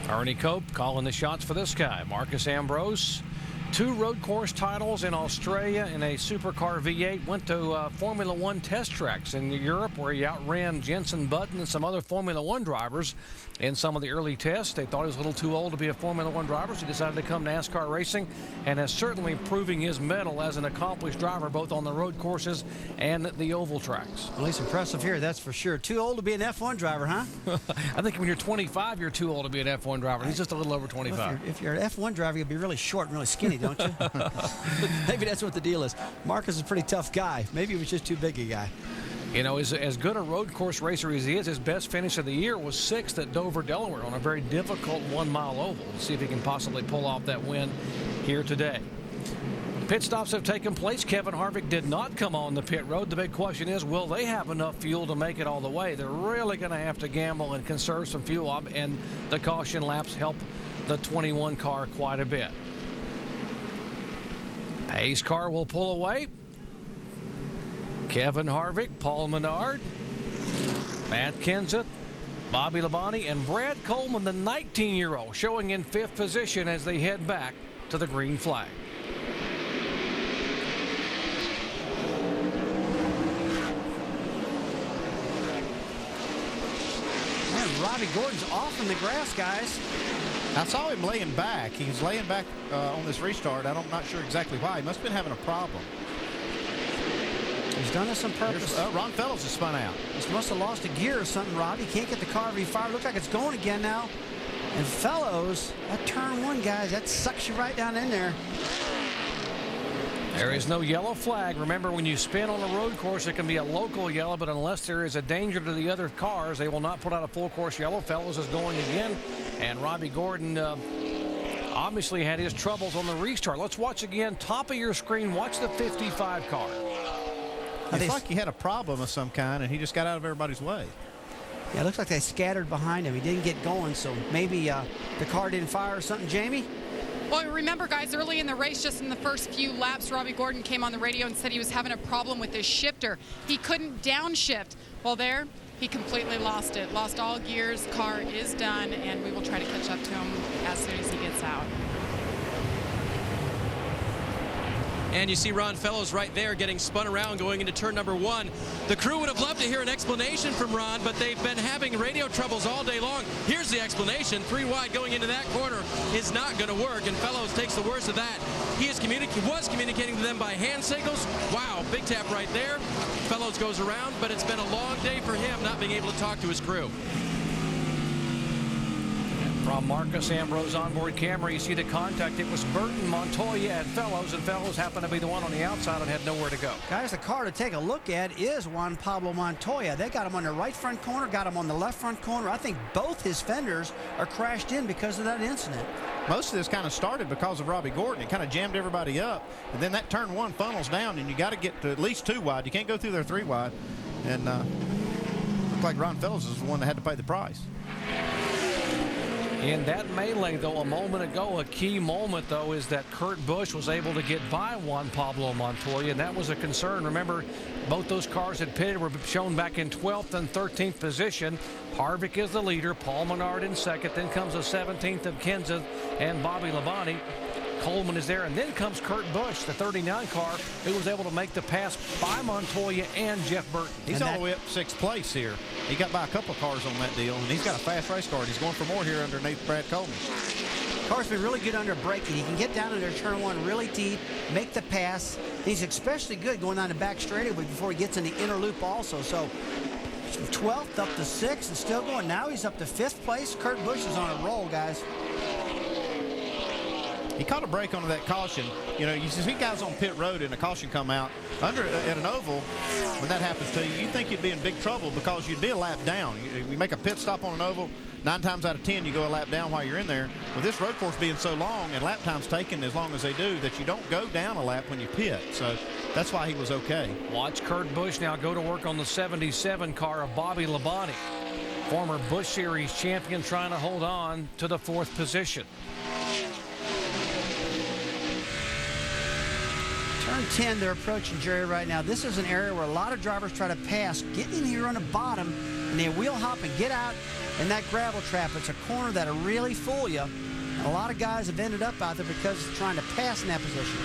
Ernie Cope calling the shots for this guy. Marcus Ambrose, 2 road course titles in Australia in a supercar V8. Went to Formula One test tracks in Europe where he outran Jenson Button and some other Formula One drivers in some of the early tests. They thought he was a little too old to be a Formula One driver, so he decided to come NASCAR racing and is certainly proving his mettle as an accomplished driver both on the road courses and the oval tracks. Well, he's impressive here, that's for sure. Too old to be an F1 driver, huh? I think when you're 25, you're too old to be an F1 driver. He's just a little over 25. Well, if you're an F1 driver, you'll be really short and really skinny, don't you? Maybe that's what the deal is. Marcus is a pretty tough guy. Maybe he was just too big a guy. You know, as good a road course racer as he is, his best finish of the year was 6th at Dover, Delaware on a very difficult 1-mile oval. Let's see if he can possibly pull off that win here today. Pit stops have taken place. Kevin Harvick did not come on the pit road. The big question is, will they have enough fuel to make it all the way? They're really going to have to gamble and conserve some fuel, and the caution laps help the 21 car quite a bit. Pace car will pull away. Kevin Harvick, Paul Menard, Matt Kenseth, Bobby Labonte, and Brad Coleman, the 19-year-old, showing in 5th position as they head back to the green flag. Man, Robbie Gordon's off in the grass, guys. I saw him laying back. He was laying back on this restart. I'm not sure exactly why. He must have been having a problem. He's done this on purpose. Ron Fellows has spun out. He must have lost a gear or something, Robbie. Can't get the car refired. Looks like it's going again now. And Fellows, that turn 1, guys, that sucks you right down in there. There is no yellow flag. Remember, when you spin on a road course, it can be a local yellow, but unless there is a danger to the other cars, they will not put out a full course yellow. Fellows is going again, and Robbie Gordon obviously had his troubles on the restart. Let's watch again. Top of your screen, watch the 55 car. It's like he had a problem of some kind, and he just got out of everybody's way. Yeah, it looks like they scattered behind him. He didn't get going, so maybe the car didn't fire or something. Jamie? Well, remember, guys, early in the race, just in the first few laps, Robbie Gordon came on the radio and said he was having a problem with his shifter. He couldn't downshift. Well, there, he completely lost it. Lost all gears. Car is done, and we will try to catch up to him as soon as he gets out. And you see Ron Fellows right there getting spun around going into turn number 1. The crew would have loved to hear an explanation from Ron, but they've been having radio troubles all day long. Here's the explanation. 3 wide going into that corner is not going to work, and Fellows takes the worst of that. He was communicating to them by hand signals. Wow, big tap right there. Fellows goes around, but it's been a long day for him not being able to talk to his crew. From Marcus Ambrose onboard camera, you see the contact. It was Burton, Montoya, and Fellows happened to be the one on the outside and had nowhere to go. Guys, the car to take a look at is Juan Pablo Montoya. They got him on the right front corner, got him on the left front corner. I think both his fenders are crashed in because of that incident. Most of this kind of started because of Robbie Gordon. It kind of jammed everybody up, and then that turn 1 funnels down, and you got to get to at least 2 wide. You can't go through there 3 wide. And looked like Ron Fellows is the one that had to pay the price. In that melee, though, a moment ago, a key moment, though, is that Kurt Busch was able to get by Juan Pablo Montoya, and that was a concern. Remember, both those cars that pitted were shown back in 12th and 13th position. Harvick is the leader, Paul Menard in second, then comes the 17th of Kenseth and Bobby Labonte. Coleman is there, and then comes Kurt Busch, the 39 car, who was able to make the pass by Montoya and Jeff Burton. He's all the way up to 6th place here. He got by a couple of cars on that deal, and he's got a fast race car. He's going for more here underneath Brad Coleman. Car's been really good under braking. He can get down into turn one really deep, make the pass. He's especially good going down the back straightaway before he gets in the inner loop also. So 12th up to 6th and still going. Now he's up to 5th place. Kurt Busch is on a roll, guys. He caught a break onto that caution. You know, you see guys on pit road and a caution come out at an oval. When that happens to you, you think you'd be in big trouble because you'd be a lap down. You make a pit stop on an oval, 9 times out of 10 you go a lap down while you're in there. With this road course being so long and lap times taken as long as they do, that you don't go down a lap when you pit. So that's why he was okay. Watch Kurt Busch now go to work on the 77 car of Bobby Labonte. Former Busch Series champion trying to hold on to the 4th position. Turn 10, they're approaching Jerry right now. This is an area where a lot of drivers try to pass, get in here on the bottom, and they wheel hop and get out in that gravel trap. It's a corner that'll really fool you. And a lot of guys have ended up out there because of trying to pass in that position.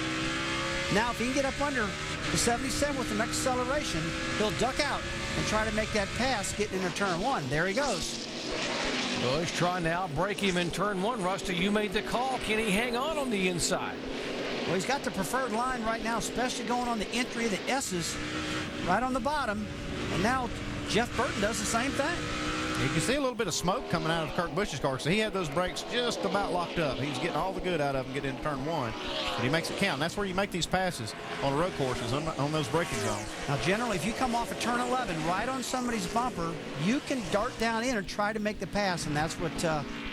Now, if he can get up under the 77 with some acceleration, he'll duck out and try to make that pass getting into turn 1. There he goes. Busch trying to outbreak him in turn 1. Rusty, you made the call. Can he hang on the inside? Well, he's got the preferred line right now, especially going on the entry of the S's right on the bottom. And now Jeff Burton does the same thing. You can see a little bit of smoke coming out of Kurt Busch's car, so he had those brakes just about locked up. He's getting all the good out of them getting into turn 1, but he makes it count. And that's where you make these passes on the road courses, on those braking zones. Now, generally, if you come off of turn 11 right on somebody's bumper, you can dart down in and try to make the pass, and that's what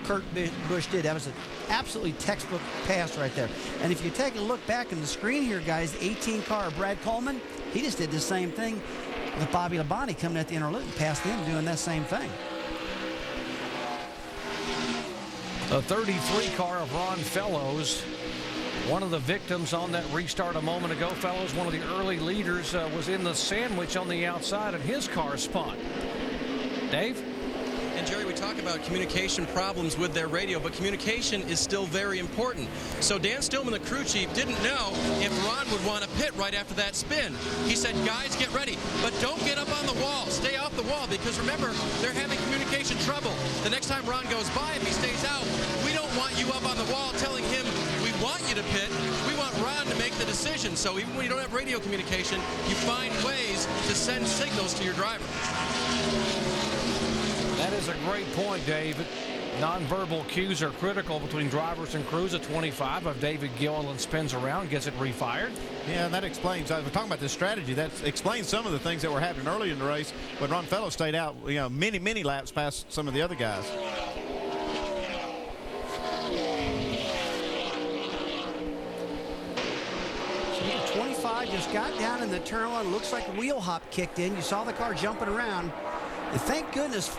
Kurt Busch did. That was an absolutely textbook pass right there. And if you take a look back in the screen here, guys, the 18 car of Brad Coleman, he just did the same thing with Bobby Labonte coming at the inner loop and past him doing that same thing. The 33 car of Ron Fellows, one of the victims on that restart a moment ago. Fellows, one of the early leaders, was in the sandwich on the outside and his car spun. Dave? And Jerry, we talk about communication problems with their radio, but communication is still very important. So Dan Stillman, the crew chief, didn't know if Ron would want to pit right after that spin. He said, guys, get ready, but don't get up on the wall. Stay off the wall, because remember, they're having communication trouble. The next time Ron goes by, if he stays out, we don't want you up on the wall telling him we want you to pit. We want Ron to make the decision. So even when you don't have radio communication, you find ways to send signals to your driver. That is a great point, Dave. Nonverbal cues are critical between drivers and crews. At 25 of David Gilliland spins around, gets it refired. Yeah, and that explains, I was talking about this strategy, that explains some of the things that were happening early in the race when Ron Fellows stayed out, you know, many laps past some of the other guys. So 25 just got down in the turn 1. Looks like a wheel hop kicked in. You saw the car jumping around. And thank goodness,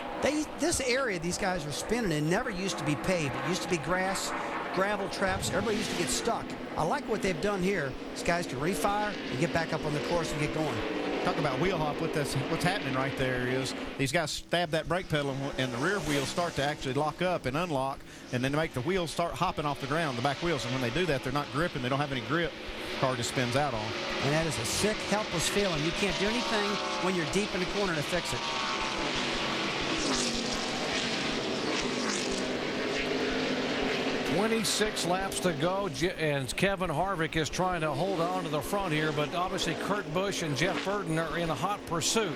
this area these guys were spinning in never used to be paved. It used to be grass, gravel traps. Everybody used to get stuck. I like what they've done here. These guys can refire and get back up on the course and get going. Talk about wheel hop. What's happening right there is these guys stab that brake pedal and the rear wheels start to actually lock up and unlock, and then they make the wheels start hopping off the ground, the back wheels. And when they do that, they're not gripping. They don't have any grip. The car just spins out on. And that is a sick, helpless feeling. You can't do anything when you're deep in the corner to fix it. 26 laps to go, and Kevin Harvick is trying to hold on to the front here, but obviously Kurt Busch and Jeff Burton are in a hot pursuit.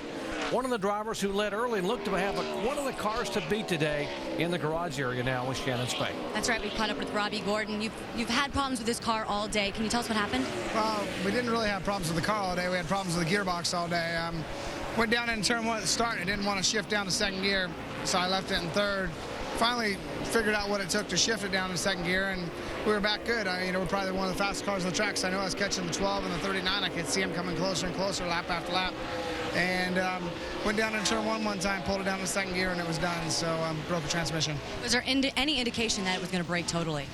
One of the drivers who led early and looked to have one of the cars to beat today in the garage area now with Shannon Spade. That's right. We caught up with Robbie Gordon. You've had problems with this car all day. Can you tell us what happened? Well, we didn't really have problems with the car all day. We had problems with the gearbox all day. Went down in turn 1 at the start and didn't want to shift down to second gear, so I left it in third. Finally figured out what it took to shift it down in second gear, and we were back good. We're probably one of the fastest cars on the track, so I know I was catching the 12 and the 39. I could see them coming closer and closer lap after lap. And Went down in turn one time, pulled it down in the second gear, and it was done. So broke the transmission. Was there any indication that it was going to break totally?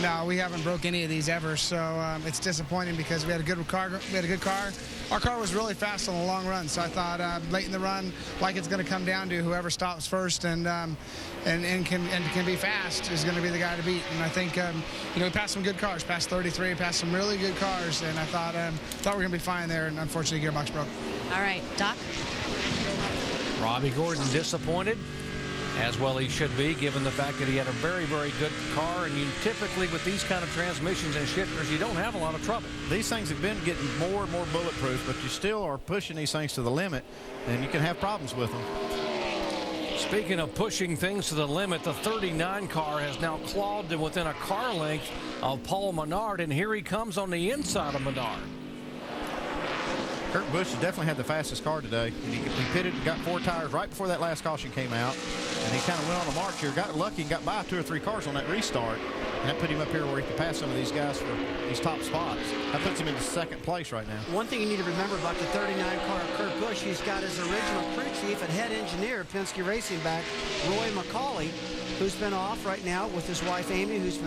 No, we haven't broke any of these ever, so it's disappointing because we had a good car. Our car was really fast on the long run, so I thought late in the run, like it's going to come down to whoever stops first and can be fast is going to be the guy to beat. And I think we passed some good cars, passed 33, passed some really good cars, and I thought we were going to be fine there, and unfortunately, gearbox broke. All right, Doc. Robbie Gordon disappointed, as well he should be, given the fact that he had a very, very good car. And you typically, with these kind of transmissions and shifters, you don't have a lot of trouble. These things have been getting more and more bulletproof, but you still are pushing these things to the limit, and you can have problems with them. Speaking of pushing things to the limit, the 39 car has now clawed to within a car length of Paul Menard, and here he comes on the inside of Menard. Kurt Busch definitely had the fastest car today. He pitted and got 4 tires right before that last caution came out. And he kind of went on a march here, got lucky and got by 2 or 3 cars on that restart. And that put him up here where he could pass some of these guys for these top spots. That puts him into second place right now. One thing you need to remember about the 39 car of Kurt Busch, he's got his original crew chief and head engineer, Penske Racing back, Roy McCauley, who's been off right now with his wife Amy, who's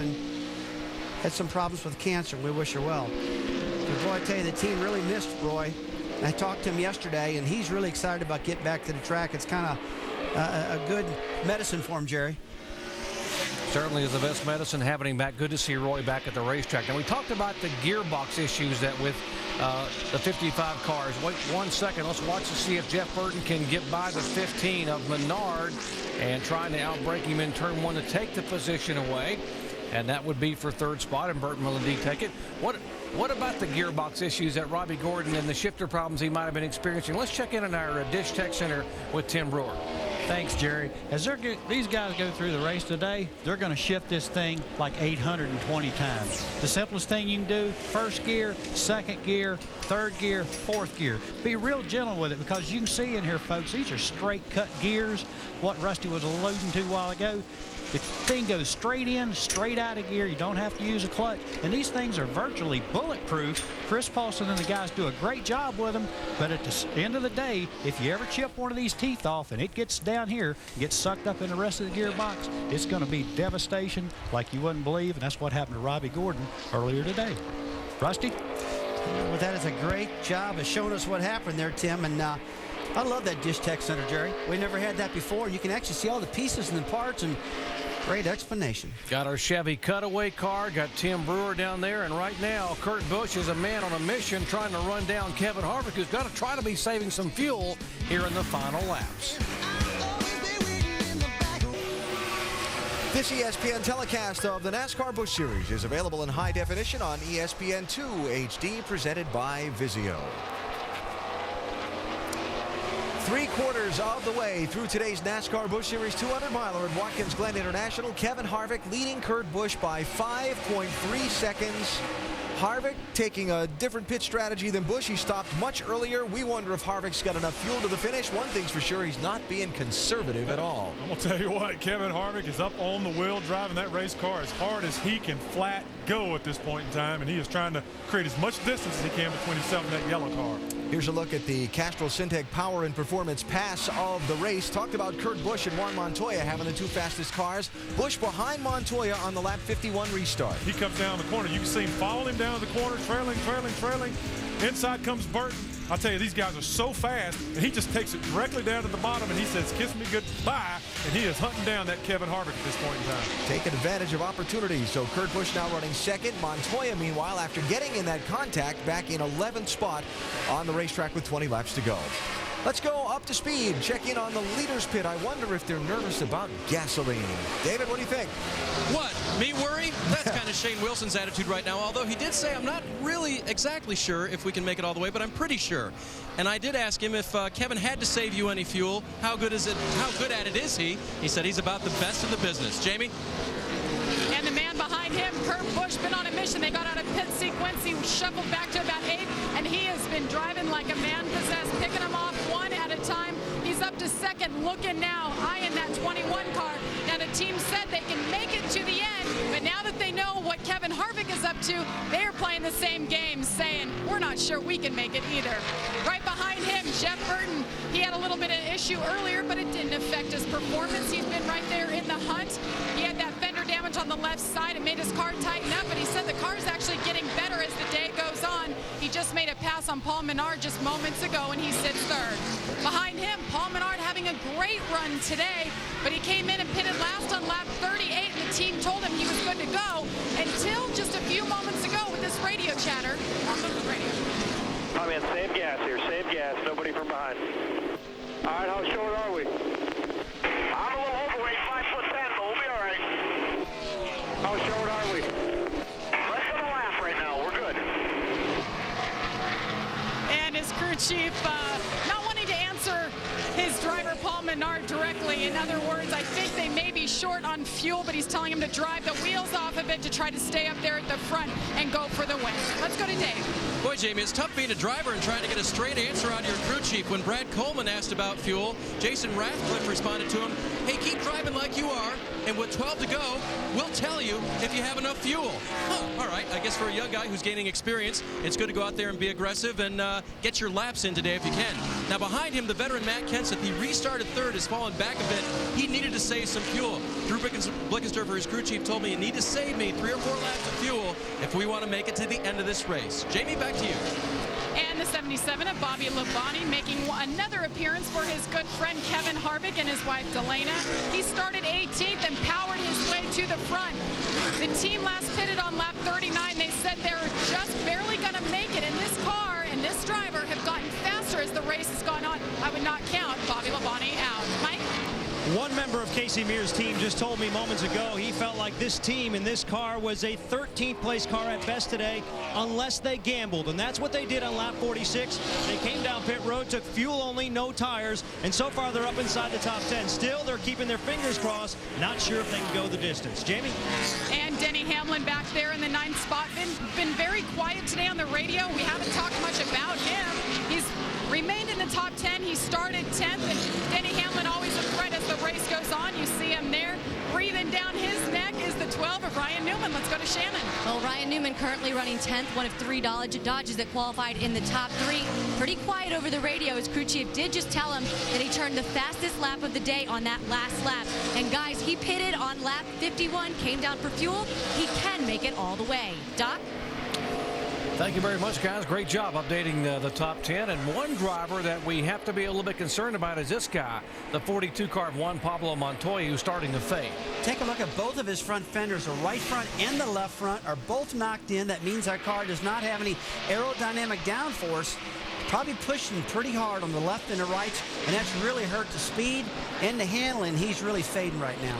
had some problems with cancer. We wish her well. But boy, I tell you, the team really missed Roy. I talked to him yesterday, and he's really excited about getting back to the track. It's kind of a good medicine for him, Jerry. Certainly is the best medicine having him back. Good to see Roy back at the racetrack. Now, we talked about the gearbox issues that with the 55 cars. Wait 1 second. Let's watch to see if Jeff Burton can get by the 15 of Menard and trying to outbrake him in turn 1 to take the position away. And that would be for 3rd spot, and Burton will indeed take it. What about the gearbox issues that Robbie Gordon and the shifter problems he might have been experiencing? Let's check in on our Dish Tech Center with Tim Brewer. Thanks, Jerry. As these guys go through the race today, they're going to shift this thing like 820 times. The simplest thing you can do, 1st gear, 2nd gear, 3rd gear, 4th gear. Be real gentle with it, because you can see in here, folks, these are straight cut gears. What Rusty was alluding to a while ago. The thing goes straight in, straight out of gear. You don't have to use a clutch. And these things are virtually bulletproof. Chris Paulson and the guys do a great job with them. But at the end of the day, if you ever chip one of these teeth off and it gets down here, gets sucked up in the rest of the gearbox, it's going to be devastation like you wouldn't believe. And that's what happened to Robbie Gordon earlier today. Rusty? Well, that is a great job of showing us what happened there, Tim. And I love that Dish Tech Center, Jerry. We never had that before. You can actually see all the pieces and the parts, and great explanation. Got our Chevy cutaway car, got Tim Brewer down there, and right now Kurt Busch is a man on a mission trying to run down Kevin Harvick, who's got to try to be saving some fuel here in the final laps. This ESPN telecast of the NASCAR Busch Series is available in high definition on ESPN2 HD, presented by Vizio. 3/4 of the way through today's NASCAR Busch Series 200-miler at Watkins Glen International. Kevin Harvick leading Kurt Busch by 5.3 seconds. Harvick taking a different pit strategy than Busch. He stopped much earlier. We wonder if Harvick's got enough fuel to the finish. One thing's for sure, he's not being conservative at all. I'm going to tell you what, Kevin Harvick is up on the wheel driving that race car as hard as he can flat go at this point in time, and he is trying to create as much distance as he can between himself and that yellow car. Here's a look at the Castrol Syntec Power and Performance pass of the race. Talked about Kurt Busch and Juan Montoya having the 2 fastest cars. Busch behind Montoya on the lap 51 restart. He comes down the corner. You can see him following him down the corner, trailing. Inside comes Burton. I'll tell you, these guys are so fast, and he just takes it directly down to the bottom, and he says, kiss me goodbye, and he is hunting down that Kevin Harvick at this point in time. Taking advantage of opportunities. So Kurt Busch now running second. Montoya, meanwhile, after getting in that contact, back in 11th spot on the racetrack with 20 laps to go. Let's go up to speed. Check in on the leaders pit. I wonder if they're nervous about gasoline. David, what do you think? What? Me worry? That's kind of Shane Wilson's attitude right now, although he did say, I'm not really exactly sure if we can make it all the way, but I'm pretty sure. And I did ask him if Kevin had to save you any fuel, how good at it is he? He said he's about the best in the business. Jamie? And the man behind him, Kurt Busch, been on a mission. They got out of pit sequence. He shuffled back to about 8th, and he has been driving like a man possessed, picking them off one at a time. He's up to second, looking now, eyeing that 21 car. Now, the team said they can make it to the end, but now that they know what Kevin Harvick is up to, they are playing the same game, saying, we're we're not sure we can make it either. Right behind him, Jeff Burton. He had a little bit of issue earlier, but it didn't affect his performance. He's been right there in the hunt. He had that fender damage on the left side. It made his car tighten up, but he said the car's actually getting better as the day goes on. He just made a pass on Paul Menard just moments ago, and he sits third. Behind him, Paul Menard having a great run today, but he came in and pitted last on lap 38, and the team told him he was good to go until just a few moments ago with this radio chatter on the radio. Oh man, save gas here, save gas, nobody from behind. All right, how short are we? I'm a little overweight, 5'10", but we'll be all right. How short are we? Less than a lap right now, we're good. And his crew chief not wanting to answer his driver Paul Menard directly. In other words, I think they may be short on fuel, but he's telling him to drive the wheels off of it to try to stay up there at the front and go for the win. Let's go to Dave. Boy, Jamie, it's tough being a driver and trying to get a straight answer out of your crew chief. When Brad Coleman asked about fuel, Jason Rathcliffe responded to him, hey, keep driving like you are, and with 12 to go, we'll tell you if you have enough fuel. Huh, all right, I guess for a young guy who's gaining experience, it's good to go out there and be aggressive and get your laps in today if you can. Now, behind him, the veteran Matt Kenseth, he restarted third, has fallen back a bit. He needed to save some fuel. Drew Blickensderfer, his crew chief, told me, you need to save me 3 or 4 laps of fuel if we want to make it to the end of this race. Jamie, back to you. And the 77 of Bobby Labonte making another appearance for his good friend Kevin Harvick and his wife Delana. He started 18th and powered his way to the front. The team last pitted on lap 39. They said they're just barely going to make it. And this car and this driver have gotten faster as the race has gone on. I would not count Bobby Labonte out. Mike? One member of Casey Mears' team just told me moments ago he felt like this team in this car was a 13th place car at best today unless they gambled, and that's what they did on lap 46. They came down pit road, took fuel only, no tires, and so far they're up inside the top 10. Still, they're keeping their fingers crossed, not sure if they can go the distance. Jamie? And Denny Hamlin back there in the 9th spot. Been very quiet today on the radio. We haven't talked much about him. He's remained in the top 10. He started 10th, and Denny Hamlin always a threat as the race goes on. You see him there. Breathing down his neck is the 12 of Ryan Newman. Let's go to Shannon. Well, Ryan Newman currently running 10th, one of 3 Dodges that qualified in the top 3. Pretty quiet over the radio. His crew chief did just tell him that he turned the fastest lap of the day on that last lap. And guys, he pitted on lap 51, came down for fuel. He can make it all the way. Doc? Thank you very much, guys. Great job updating the top 10. And one driver that we have to be a little bit concerned about is this guy, the 42 car of Juan Pablo Montoya, who's starting to fade. Take a look at both of his front fenders. The right front and the left front are both knocked in. That means our car does not have any aerodynamic downforce. Probably pushing pretty hard on the left and the right, and that's really hurt the speed and the handling. He's really fading right now.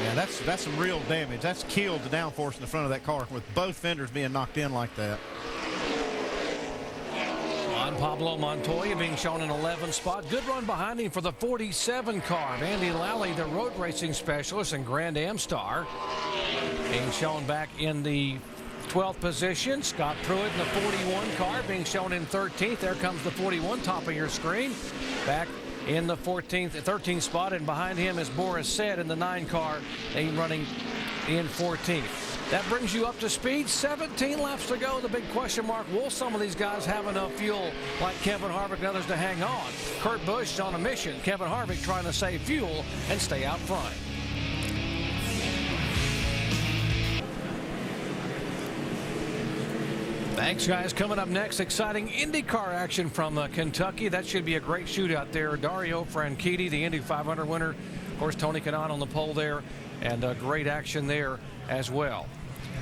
Yeah, that's some real damage. That's killed the downforce in the front of that car with both fenders being knocked in like that. Juan Pablo Montoya being shown in 11th spot. Good run behind him for the 47 car of Andy Lally, the road racing specialist and Grand Am star. Being shown back in the 12th position. Scott Pruitt in the 41 car being shown in 13th. There comes the 41 top of your screen. Back in the 13th spot, and behind him is Boris Said in the 9 car. They running in 14th. That brings you up to speed. 17 laps to go. The big question mark, will some of these guys have enough fuel like Kevin Harvick and others to hang on? Kurt Busch on a mission. Kevin Harvick trying to save fuel and stay out front. Thanks, guys. Coming up next, exciting IndyCar action from Kentucky. That should be a great shootout there. Dario Franchitti, the Indy 500 winner. Of course, Tony Kanaan on the pole there, and great action there as well.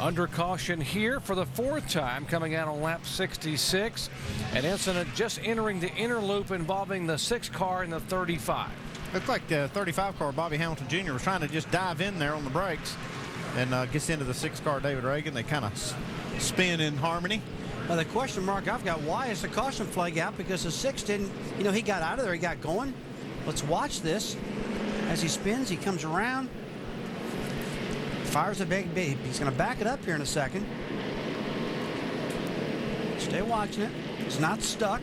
Under caution here for the 4th time, coming out on lap 66. An incident just entering the inner loop involving the 6 car and the 35. Looks like the 35 car, Bobby Hamilton Jr. was trying to just dive in there on the brakes and gets into the 6 car, David Reagan. They kind of spin in harmony. Now the question mark I've got, why is the caution flag out? Because the 6 didn't, he got out of there, he got going. Let's watch this. As he spins, he comes around. Fires a big beep. He's going to back it up here in a second. Stay watching it. It's not stuck.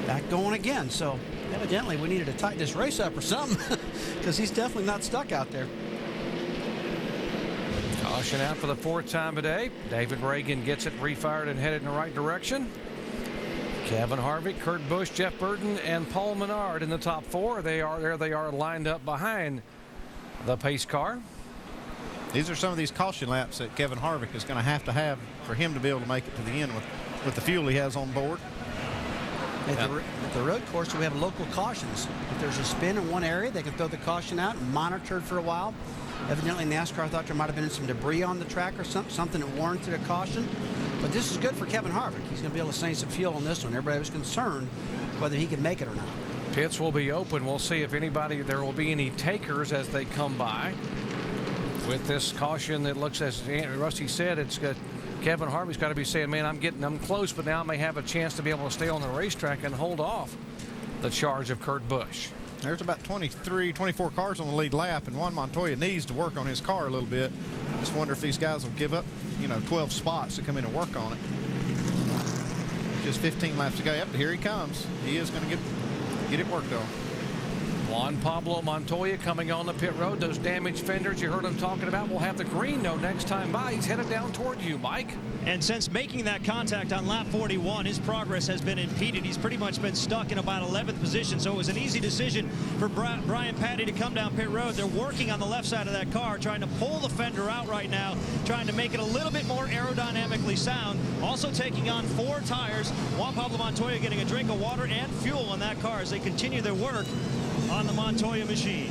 Back going again. So evidently we needed to tighten this race up or something because he's definitely not stuck out there. Caution out for the 4th time today. David Reagan gets it refired and headed in the right direction. Kevin Harvick, Kurt Busch, Jeff Burton, and Paul Menard in the top 4. They are lined up behind the pace car. These are some of these caution laps that Kevin Harvick is going to have for him to be able to make it to the end with the fuel he has on board. At the road course, we have local cautions. If there's a spin in one area, they can throw the caution out and monitor it for a while. Evidently, NASCAR thought there might have been some debris on the track or something that warranted a caution. But this is good for Kevin Harvick. He's going to be able to save some fuel on this one. Everybody was concerned whether he could make it or not. Pits will be open. We'll see if there will be any takers as they come by. With this caution that looks, as Rusty said, it's got Kevin Harvick's got to be saying, man, I'm close, but now I may have a chance to be able to stay on the racetrack and hold off the charge of Kurt Busch. There's about 24 cars on the lead lap, and Juan Montoya needs to work on his car a little bit. Just wonder if these guys will give up, 12 spots to come in and work on it. Just 15 laps to go. Yep, here he comes. He is going to get it worked on. Juan Pablo Montoya coming on the pit road. Those damaged fenders you heard him talking about will have the green note next time by. He's headed down toward you, Mike. And since making that contact on lap 41, his progress has been impeded. He's pretty much been stuck in about 11th position, so it was an easy decision for Brian Patty to come down pit road. They're working on the left side of that car, trying to pull the fender out right now, trying to make it a little bit more aerodynamically sound. Also taking on 4 tires. Juan Pablo Montoya getting a drink of water and fuel in that car as they continue their work on the Montoya machine.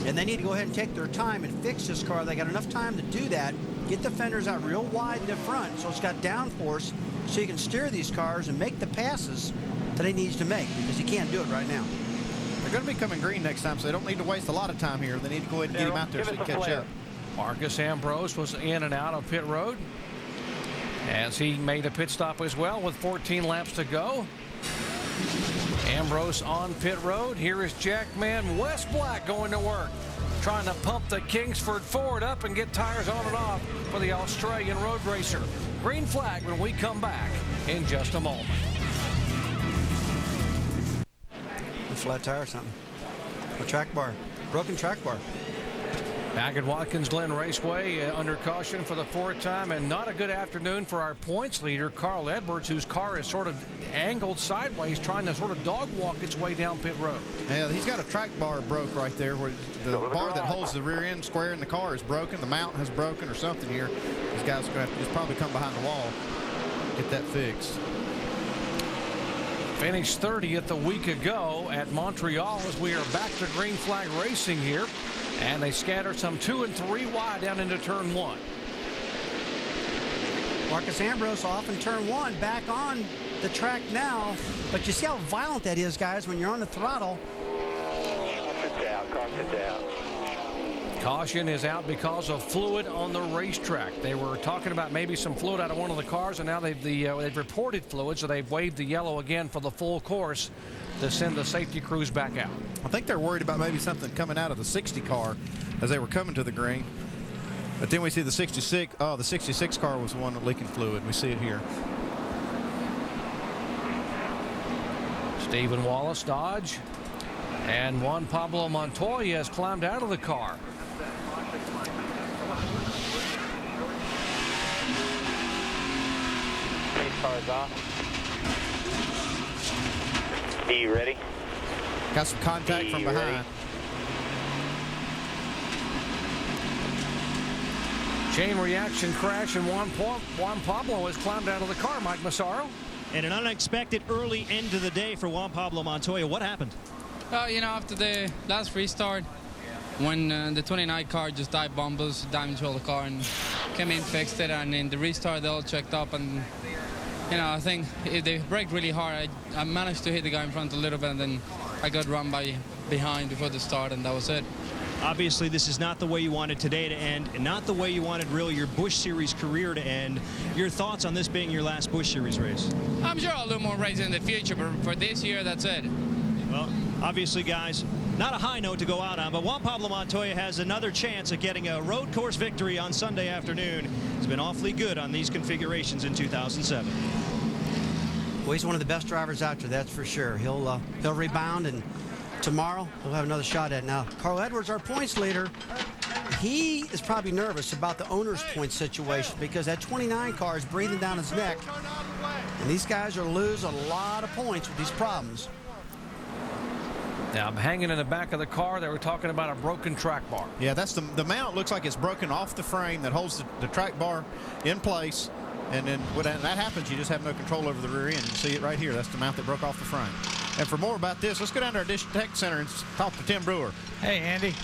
And they need to go ahead and take their time and fix this car. They got enough time to do that. Get the fenders out real wide in the front so it's got downforce so you can steer these cars and make the passes that he needs to make, because he can't do it right now. They're going to be coming green next time, so they don't need to waste a lot of time here. They need to go ahead and get him out there so he can catch up. Marcus Ambrose was in and out of pit road as he made a pit stop as well with 14 laps to go. Ambrose on pit road. Here is Jackman Wes Black going to work, trying to pump the Kingsford Ford up and get tires on and off for the Australian road racer. Green flag when we come back in just a moment. A flat tire or something. A track bar. Broken track bar. Back at Watkins Glen Raceway under caution for the 4th time, and not a good afternoon for our points leader, Carl Edwards, whose car is sort of angled sideways, trying to sort of dog walk its way down pit road. Yeah, he's got a track bar broke right there, where the bar that holds the rear end square in the car is broken. The mount has broken or something here. These guys are going to have to just probably come behind the wall, get that fixed. Finished 30th a week ago at Montreal as we are back to green flag racing here. And they scatter some 2 and 3 wide down into turn 1. Marcus Ambrose off in turn 1, back on the track now. But you see how violent that is, guys, when you're on the throttle. Caution is out because of fluid on the racetrack. They were talking about maybe some fluid out of one of the cars, and now they've reported fluid, so they've waved the yellow again for the full course to send the safety crews back out. I think they're worried about maybe something coming out of the 60 car as they were coming to the green. But then we see the 66. Oh, the 66 car was the one leaking fluid. We see it here. Stephen Wallace, Dodge. And Juan Pablo Montoya has climbed out of the car. Cars off. Are you ready? Got some contact from behind. Ready? Chain reaction crash, and Juan Pablo has climbed out of the car, Mike Massaro. And an unexpected early end to the day for Juan Pablo Montoya. What happened? After the last restart, when the 29 car just dive bombers, damaged all the car, and came in, fixed it, and in the restart they all checked up, and I think if they braked really hard, I managed to hit the guy in front a little bit, and then I got run behind before the start, and that was it. Obviously, this is not the way you wanted today to end, and not the way you wanted really your Busch Series career to end. Your thoughts on this being your last Busch Series race? I'm sure I'll do more races in the future, but for this year, that's it. Well, obviously, guys, not a high note to go out on, but Juan Pablo Montoya has another chance at getting a road course victory on Sunday afternoon. He's been awfully good on these configurations in 2007. Well, he's one of the best drivers out there, that's for sure. He'll rebound, and tomorrow he'll have another shot at it. Now, Carl Edwards, our points leader, he is probably nervous about the owner's point situation because that 29 car is breathing down his neck. And these guys are losing a lot of points with these problems. Now, I'm hanging in the back of the car. They were talking about a broken track bar. Yeah, that's the mount looks like it's broken off the frame that holds the track bar in place. And then when that happens, you just have no control over the rear end. You see it right here. That's the mount that broke off the frame. And for more about this, let's go down to our Dish Tech Center and talk to Tim Brewer. Hey, Andy.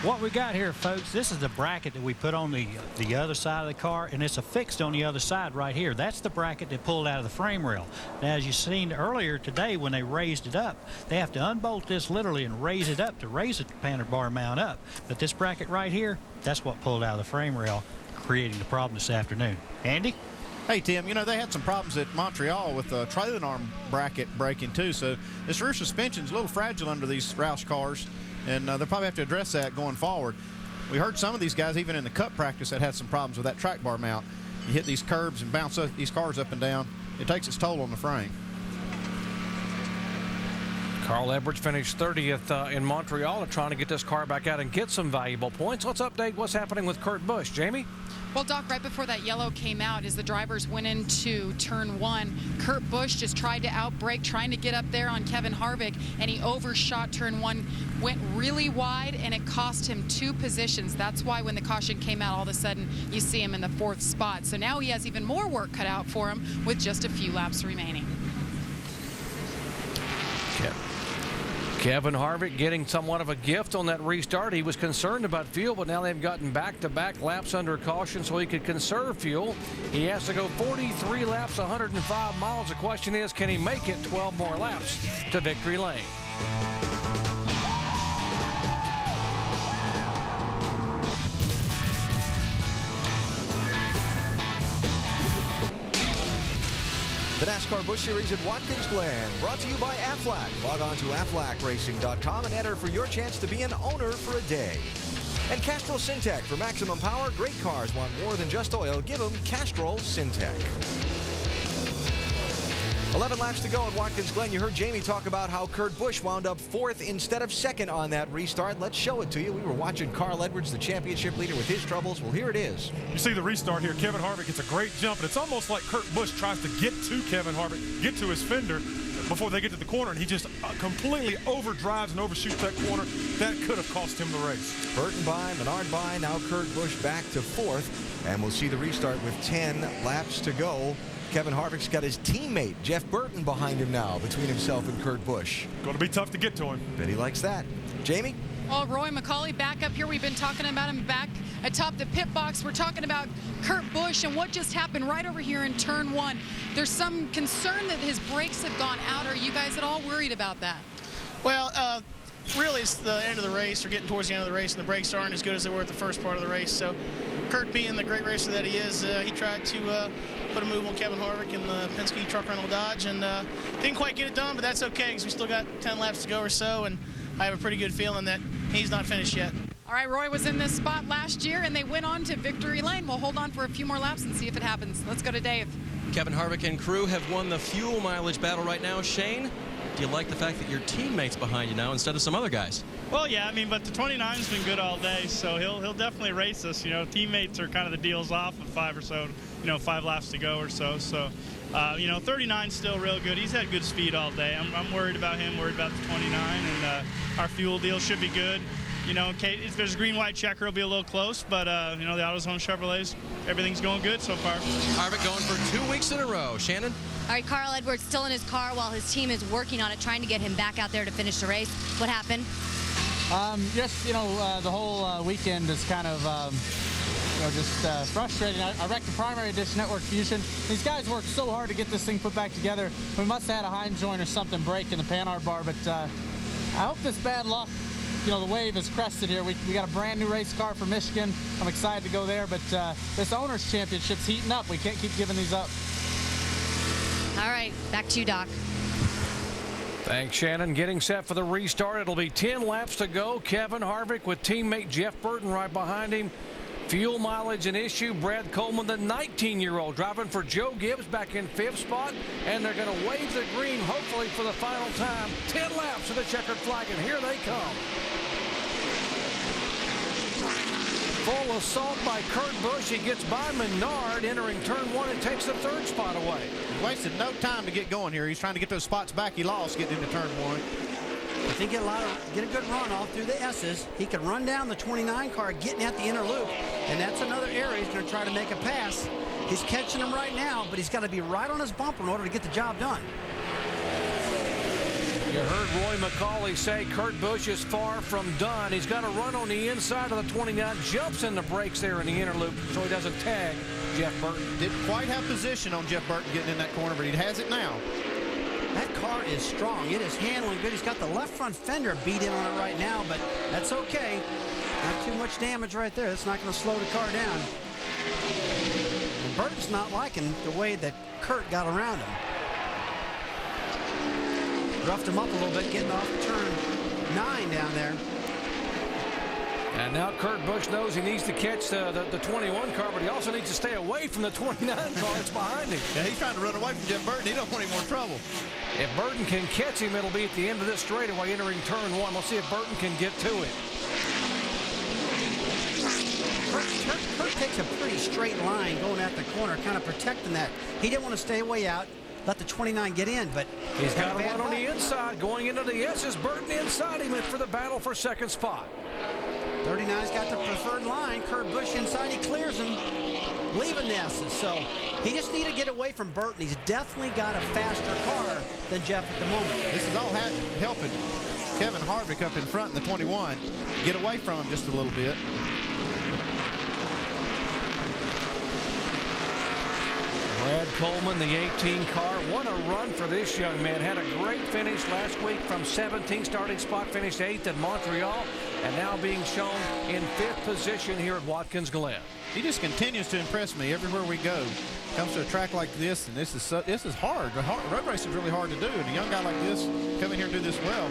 What we got here, folks, this is the bracket that we put on the other side of the car, and it's affixed on the other side right here. That's the bracket that pulled out of the frame rail. Now, as you seen earlier today when they raised it up, they have to unbolt this literally and raise it up to raise the panic bar mount up. But this bracket right here, that's what pulled out of the frame rail, creating the problem this afternoon. Andy? Hey, Tim, you know, they had some problems at Montreal with the trailing arm bracket breaking, too. So this rear suspension's a little fragile under these Roush cars, and they'll probably have to address that going forward. We heard some of these guys, even in the Cup practice, that had some problems with that track bar mount. You hit these curbs and bounce these cars up and down. It takes its toll on the frame. Carl Edwards finished 30th in Montreal and trying to get this car back out and get some valuable points. Let's update what's happening with Kurt Busch. Jamie? Well, Doc, right before that yellow came out, as the drivers went into turn 1, Kurt Busch just tried to outbrake, trying to get up there on Kevin Harvick, and he overshot turn 1, went really wide, and it cost him 2 positions. That's why when the caution came out, all of a sudden you see him in the 4th spot. So now he has even more work cut out for him with just a few laps remaining. Kevin Harvick getting somewhat of a gift on that restart. He was concerned about fuel, but now they've gotten back-to-back laps under caution so he could conserve fuel. He has to go 43 laps, 105 miles. The question is, can he make it 12 more laps to victory lane? The NASCAR Busch Series at Watkins Glen, brought to you by Aflac. Log on to aflacracing.com and enter for your chance to be an owner for a day. And Castrol Syntec, for maximum power, great cars want more than just oil. Give them Castrol Syntec. 11 laps to go at Watkins Glen. You heard Jamie talk about how Kurt Busch wound up 4th instead of 2nd on that restart. Let's show it to you. We were watching Carl Edwards, the championship leader, with his troubles. Well, here it is. You see the restart here. Kevin Harvick gets a great jump, and it's almost like Kurt Busch tries to get to Kevin Harvick, get to his fender before they get to the corner, and he just completely overdrives and overshoots that corner. That could have cost him the race. Burton by, Menard by, now Kurt Busch back to 4th, and we'll see the restart with 10 laps to go. Kevin Harvick's got his teammate, Jeff Burton, behind him now, between himself and Kurt Busch. Going to be tough to get to him. Bet he likes that. Jamie? Well, Roy McCauley back up here. We've been talking about him back atop the pit box. We're talking about Kurt Busch and what just happened right over here in turn 1. There's some concern that his brakes have gone out. Are you guys at all worried about that? Well, really it's the end of the race, or getting towards the end of the race, and the brakes aren't as good as they were at the first part of the race. So Kurt, being the great racer that he is, he tried to put a move on Kevin Harvick in the Penske truck rental Dodge, and didn't quite get it done, but that's okay because we still got 10 laps to go or so, and I have a pretty good feeling that he's not finished yet. All right, Roy was in this spot last year, and they went on to victory lane. We'll hold on for a few more laps and see if it happens. Let's go to Dave. Kevin Harvick and crew have won the fuel mileage battle right now. Shane, do you like the fact that your teammate's behind you now instead of some other guys? Well, yeah, I mean, but the 29's been good all day, so he'll definitely race us. You know, teammates are kind of the deals off of 5 or so, 5 laps to go or so. So, 39's still real good. He's had good speed all day. I'm worried about him, worried about the 29, and our fuel deal should be good. If there's a green-white checker, it'll be a little close, but, the AutoZone Chevrolets, everything's going good so far. Harvick going for 2 weeks in a row. Shannon? All right, Carl Edwards still in his car while his team is working on it, trying to get him back out there to finish the race. What happened? The whole weekend is kind of, frustrating. I wrecked the primary dish network fusion. These guys worked so hard to get this thing put back together. We must have had a hind joint or something break in the Panhard bar, but I hope this bad luck, the wave is crested here. We got a brand new race car for Michigan. I'm excited to go there, but this Owners Championship's heating up. We can't keep giving these up. All right, back to you, Doc. Thanks, Shannon. Getting set for the restart. It'll be 10 laps to go. Kevin Harvick with teammate Jeff Burton right behind him. Fuel mileage an issue. Brad Coleman, the 19-year-old, driving for Joe Gibbs back in 5th spot. And they're going to wave the green, hopefully, for the final time. 10 laps of the checkered flag, and here they come. Full assault by Kurt Busch. He gets by Menard entering turn 1 and takes the 3rd spot away. He wasted no time to get going here. He's trying to get those spots back he lost getting into turn 1. If he get a good run all through the S's, he can run down the 29 car getting at the inner loop. And that's another area he's going to try to make a pass. He's catching him right now, but he's got to be right on his bumper in order to get the job done. You heard Roy McCauley say Kurt Busch is far from done. He's got to run on the inside of the 29, jumps in the brakes there in the inner loop so he doesn't tag Jeff Burton. Didn't quite have position on Jeff Burton getting in that corner, but he has it now. That car is strong. It is handling good. He's got the left front fender beat in on it right now, but that's okay. Not too much damage right there. That's not going to slow the car down. And Burton's not liking the way that Kurt got around him. Roughed him up a little bit, getting off turn 9 down there. And now Kurt Busch knows he needs to catch the 21 car, but he also needs to stay away from the 29 car that's behind him. Yeah, he's trying to run away from Jeff Burton. He don't want any more trouble. If Burton can catch him, it'll be at the end of this straightaway entering turn 1. We'll see if Burton can get to it. Kurt takes a pretty straight line going at the corner, kind of protecting that. He didn't want to stay way out, let the 29 get in, but he's got to run on the inside. Going into the S's, Burton inside him for the battle for second spot. 39's got the preferred line. Kurt Busch inside, he clears him, leaving the S's. So he just needed to get away from Burton. He's definitely got a faster car than Jeff at the moment. This is all helping Kevin Harvick up in front in the 21 get away from him just a little bit. Brad Coleman, the 18 car. What a run for this young man. Had a great finish last week from 17th starting spot, finished 8th at Montreal, and now being shown in 5th position here at Watkins Glen. He just continues to impress me everywhere we go. Comes to a track like this, and this is hard. Road racing is really hard to do, and a young guy like this come in here and do this well,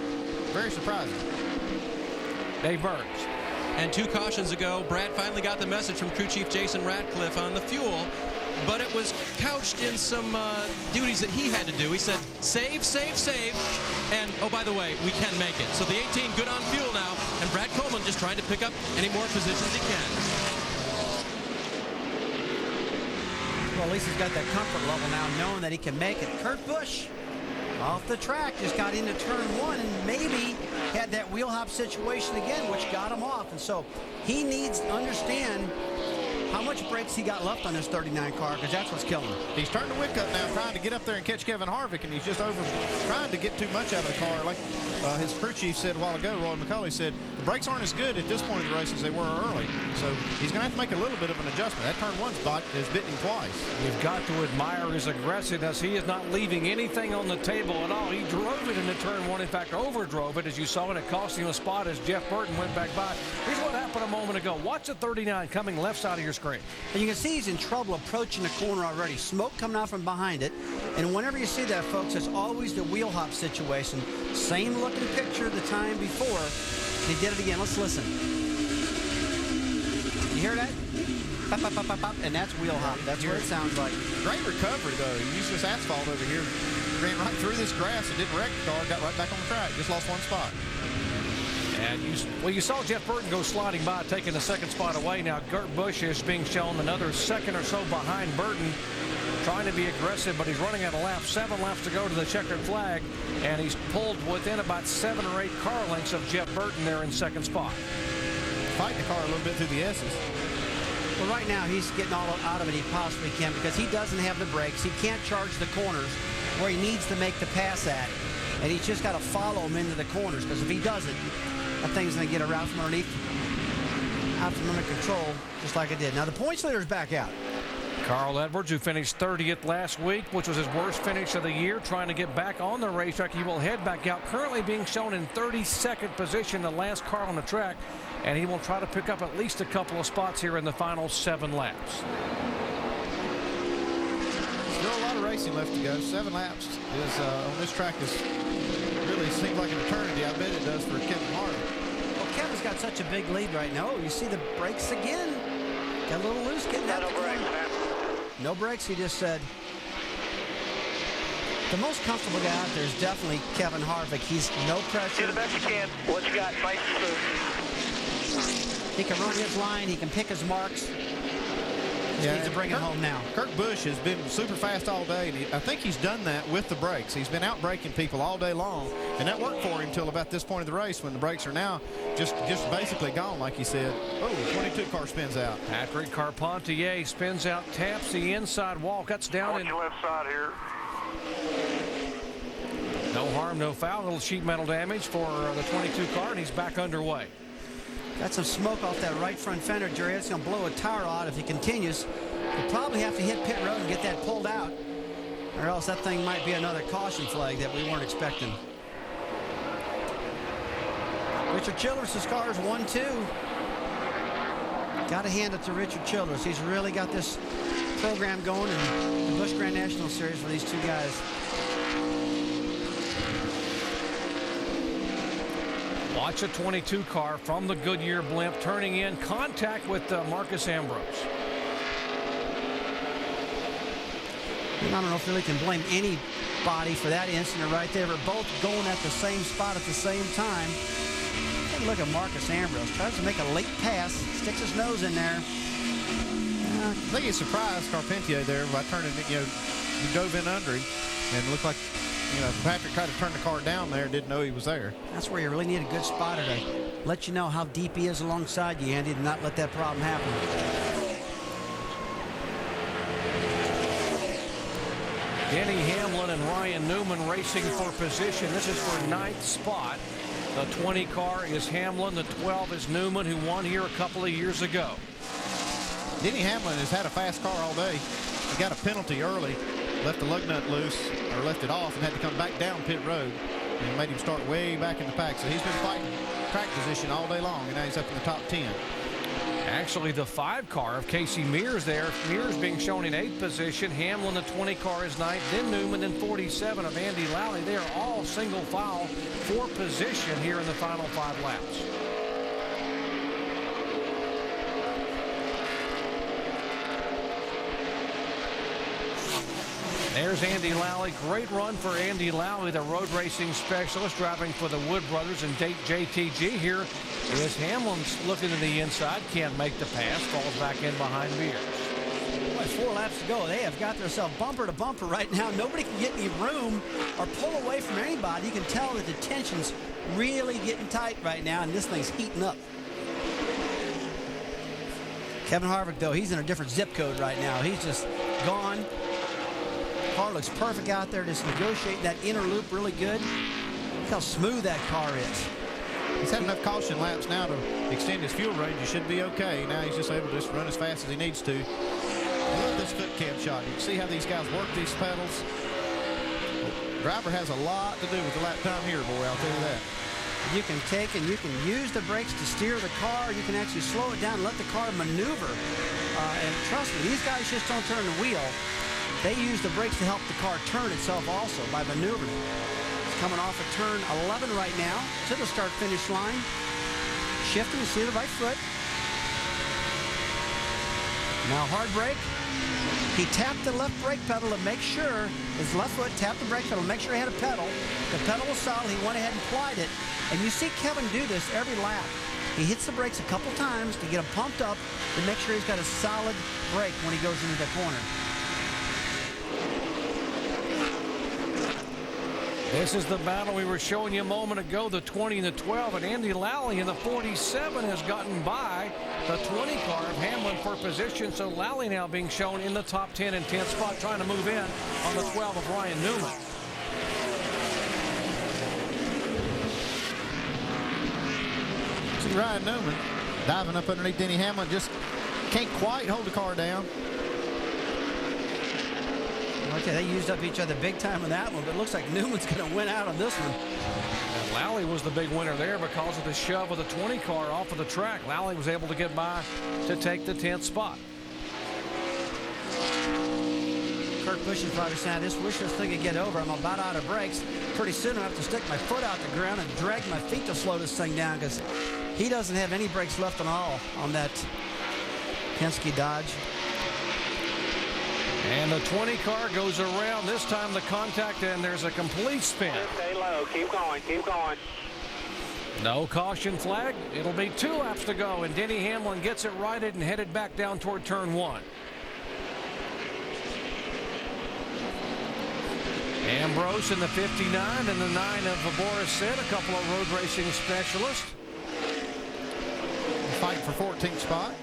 very surprising. Dave Burns. And 2 cautions ago, Brad finally got the message from crew chief Jason Ratcliffe on the fuel, but it was couched in some duties that he had to do. He said, save, save, save, and oh, by the way, we can make it. So the 18 good on fuel now, and Brad Coleman just trying to pick up any more positions he can. Well, at least he's got that comfort level now, knowing that he can make it. Kurt Busch off the track, just got into turn 1 and maybe had that wheel hop situation again, which got him off. And so he needs to understand how much brakes he got left on this 39 car, because that's what's killing him. He's turned the wick up now, trying to get up there and catch Kevin Harvick, and he's just trying to get too much out of the car. Like his crew chief said a while ago, Roy McCauley said, the brakes aren't as good at this point in the race as they were early. So he's going to have to make a little bit of an adjustment. That turn 1 spot has bitten him twice. You've got to admire his aggressiveness. He is not leaving anything on the table at all. He drove it into turn 1. In fact, overdrove it, as you saw, and it cost him a spot as Jeff Burton went back by. Here's what happened a moment ago. Watch the 39 coming left side of your screen. And you can see he's in trouble approaching the corner already. Smoke coming out from behind it. And whenever you see that, folks, it's always the wheel hop situation. Same looking picture the time before. He did it again. Let's listen. You hear that? Pop, pop, pop, pop, pop. And that's wheel hop. That's what it sounds like. Great recovery, though. He used this asphalt over here. Ran right through this grass and didn't wreck the car. Got right back on the track. Just lost 1 spot. And you saw Jeff Burton go sliding by, taking the 2nd spot away. Now Kurt Busch is being shown another 2nd or so behind Burton, trying to be aggressive, but he's running out of laps. 7 laps to go to the checkered flag, and he's pulled within about 7 or 8 car lengths of Jeff Burton there in 2nd spot. Fighting the car a little bit through the S's. Well, right now he's getting all out of it he possibly can, because he doesn't have the brakes. He can't charge the corners where he needs to make the pass at, and he's just got to follow him into the corners, because if he doesn't, that thing's going to get around from underneath, out from under control, just like it did. Now the points leader's back out. Carl Edwards, who finished 30th last week, which was his worst finish of the year, trying to get back on the racetrack. He will head back out, currently being shown in 32nd position, the last car on the track, and he will try to pick up at least a couple of spots here in the final 7 laps. Still a lot of racing left to go. 7 laps is on this track is really seems like an eternity. I bet it does for Kevin Harvick. Well, Kevin's got such a big lead right now. You see the brakes again. Got a little loose getting out. No brakes, he just said. The most comfortable guy out there is definitely Kevin Harvick. He's no pressure. Do the best you can. What you got? Nice and smooth. He can run his line. He can pick his marks. Just needs to bring it home now. Kurt Busch has been super fast all day, and I think he's done that with the brakes. He's been out braking people all day long, and that worked for him until about this point of the race when the brakes are now just basically gone, like he said. Oh, 22 car spins out. Patrick Carpentier spins out, taps the inside wall, cuts down. Watch your left side here. No harm, no foul. A little sheet metal damage for the 22 car, and he's back underway. Got some smoke off that right front fender, Jerry. It's going to blow a tire out if he continues. He'll probably have to hit pit road and get that pulled out, or else that thing might be another caution flag that we weren't expecting. Richard Childress' car is 1-2. Got to hand it to Richard Childress. He's really got this program going in the Busch Grand National Series for these two guys. Watch a 22 car from the Goodyear blimp turning in contact with Marcus Ambrose. And I don't know if really can blame anybody for that incident right there. We're both going at the same spot at the same time. Take a look at Marcus Ambrose. Tries to make a late pass, sticks his nose in there. I think he surprised Carpentier there by turning, he dove in under him, and it looked like, Patrick tried to turn the car down there, didn't know he was there. That's where you really need a good spotter to let you know how deep he is alongside you, Andy, to not let that problem happen. Denny Hamlin and Ryan Newman racing for position. This is for 9th spot. The 20 car is Hamlin. The 12 is Newman, who won here a couple of years ago. Denny Hamlin has had a fast car all day. He got a penalty early, left the lug nut loose, or left it off, and had to come back down pit road, and made him start way back in the pack. So he's been fighting track position all day long, and now he's up in the top 10. Actually, the 5 car of Casey Mears there. Mears being shown in 8th position. Hamlin, the 20 car, is 9th. Then Newman, then 47 of Andy Lally. They are all single file for position here in the final 5 laps. There's Andy Lally. Great run for Andy Lally, the road racing specialist, driving for the Wood Brothers and JTG. Here is Hamlin's looking to the inside. Can't make the pass. Falls back in behind Mears. Boy, 4 laps to go. They have got themselves bumper to bumper right now. Nobody can get any room or pull away from anybody. You can tell that the tension's really getting tight right now, and this thing's heating up. Kevin Harvick, though, he's in a different zip code right now. He's just gone. Car looks perfect out there, just negotiating that inner loop really good. Look how smooth that car is. He's had enough caution laps now to extend his fuel range. He should be okay. Now he's just able to just run as fast as he needs to. I love this foot cam shot. You can see how these guys work these pedals. The driver has a lot to do with the lap time here, boy, I'll tell you that. You can take and you can use the brakes to steer the car. You can actually slow it down and let the car maneuver. And trust me, these guys just don't turn the wheel. They use the brakes to help the car turn itself also by maneuvering. It's coming off of turn 11 right now to the start-finish line. Shifting to see the right foot. Now hard brake. He tapped the left brake pedal to make sure his left foot tapped the brake pedal to make sure he had a pedal. The pedal was solid. He went ahead and applied it. And you see Kevin do this every lap. He hits the brakes a couple times to get him pumped up to make sure he's got a solid brake when he goes into the corner. This is the battle we were showing you a moment ago, the 20 and the 12, and Andy Lally in the 47 has gotten by the 20 car of Hamlin for position, so Lally now being shown in the top 10 and 10th spot, trying to move in on the 12 of Ryan Newman. See Ryan Newman diving up underneath Denny Hamlin, just can't quite hold the car down. Okay, they used up each other big time on that one, but it looks like Newman's going to win out on this one. And Lally was the big winner there because of the shove of the 20 car off of the track. Lally was able to get by to take the 10th spot. Kurt Busch is probably saying, wish this thing could get over. I'm about out of brakes. Pretty soon I'll have to stick my foot out the ground and drag my feet to slow this thing down because he doesn't have any brakes left at all on that Penske Dodge. And the 20 car goes around. This time the contact, and there's a complete spin. Just stay low. Keep going. Keep going. No caution flag. It'll be 2 laps to go, and Denny Hamlin gets it righted and headed back down toward turn 1. Ambrose in the 59 and the 9 of Boris said, a couple of road racing specialists. Fight for 14th spot.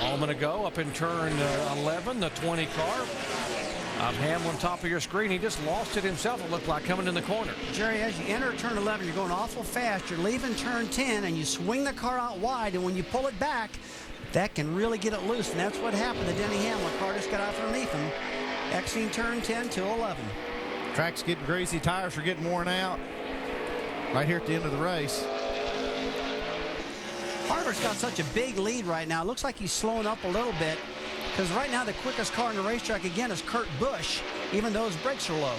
Moment ago, up in turn 11, the 20 car of Hamlin, top of your screen. He just lost it himself, it looked like, coming in the corner. Jerry, as you enter turn 11, you're going awful fast. You're leaving turn 10, and you swing the car out wide, and when you pull it back, that can really get it loose, and that's what happened to Denny Hamlin. Car just got out from underneath him, exiting turn 10 to 11. Track's getting greasy, tires are getting worn out. Right here at the end of the race. Harvick's got such a big lead right now. It looks like he's slowing up a little bit, because right now the quickest car on the racetrack again is Kurt Busch, even though his brakes are low.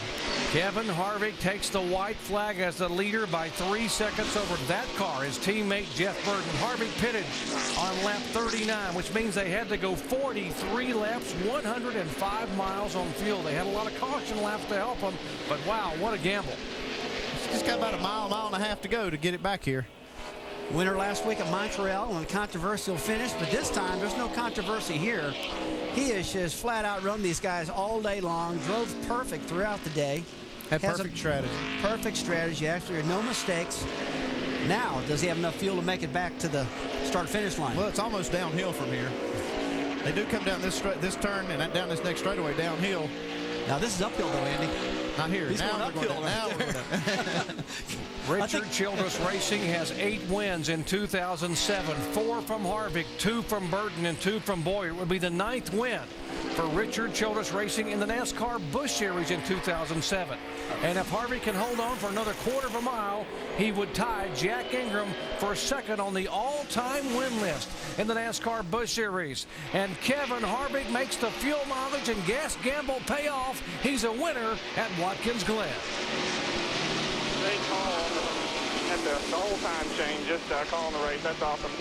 Kevin Harvick takes the white flag as the leader by 3 seconds over that car. His teammate Jeff Burton. Harvick pitted on lap 39, which means they had to go 43 laps, 105 miles on fuel. They had a lot of caution laps to help them, but wow, what a gamble. Just got about a mile and a half to go to get it back here. Winner last week at Montreal on a controversial finish, but this time there's no controversy here. He has just flat out run these guys all day long, drove perfect throughout the day. Had perfect strategy. Perfect strategy, actually, no mistakes. Now, does he have enough fuel to make it back to the start-finish line? Well, it's almost downhill from here. They do come down this turn and down this next straightaway downhill. Now, this is uphill, though, Andy. Not here. He's now going uphill. Now Richard Childress Racing has 8 wins in 2007. 4 from Harvick, 2 from Burton, and 2 from Boyer. It would be the 9th win for Richard Childress Racing in the NASCAR Busch Series in 2007. And if Harvick can hold on for another quarter of a mile, he would tie Jack Ingram for second on the all-time win list in the NASCAR Busch Series. And Kevin Harvick makes the fuel mileage and gas gamble pay off. He's a winner at Watkins Glen. Great call at the whole time change, just calling the race. That's awesome.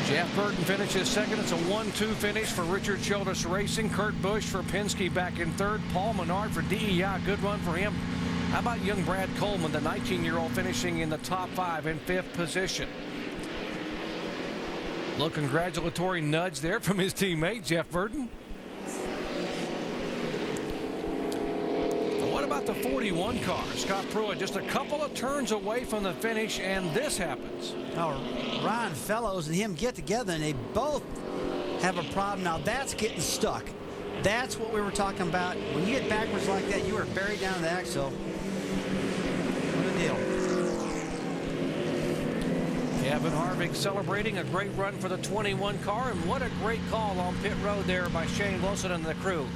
Jeff Burton finishes second. It's a 1-2 finish for Richard Childress Racing. Kurt Busch for Penske back in third. Paul Menard for DEI. Good run for him. How about young Brad Coleman, the 19-year-old, finishing in the top 5 in 5th position? Little congratulatory nudge there from his teammate, Jeff Burton. What about the 41 car? Scott Pruitt just a couple of turns away from the finish, and this happens. Now, Ron Fellows and him get together, and they both have a problem. Now, that's getting stuck. That's what we were talking about. When you get backwards like that, you are buried down the axle. What a deal. Kevin Harvick celebrating a great run for the 21 car, and what a great call on pit road there by Shane Wilson and the crew.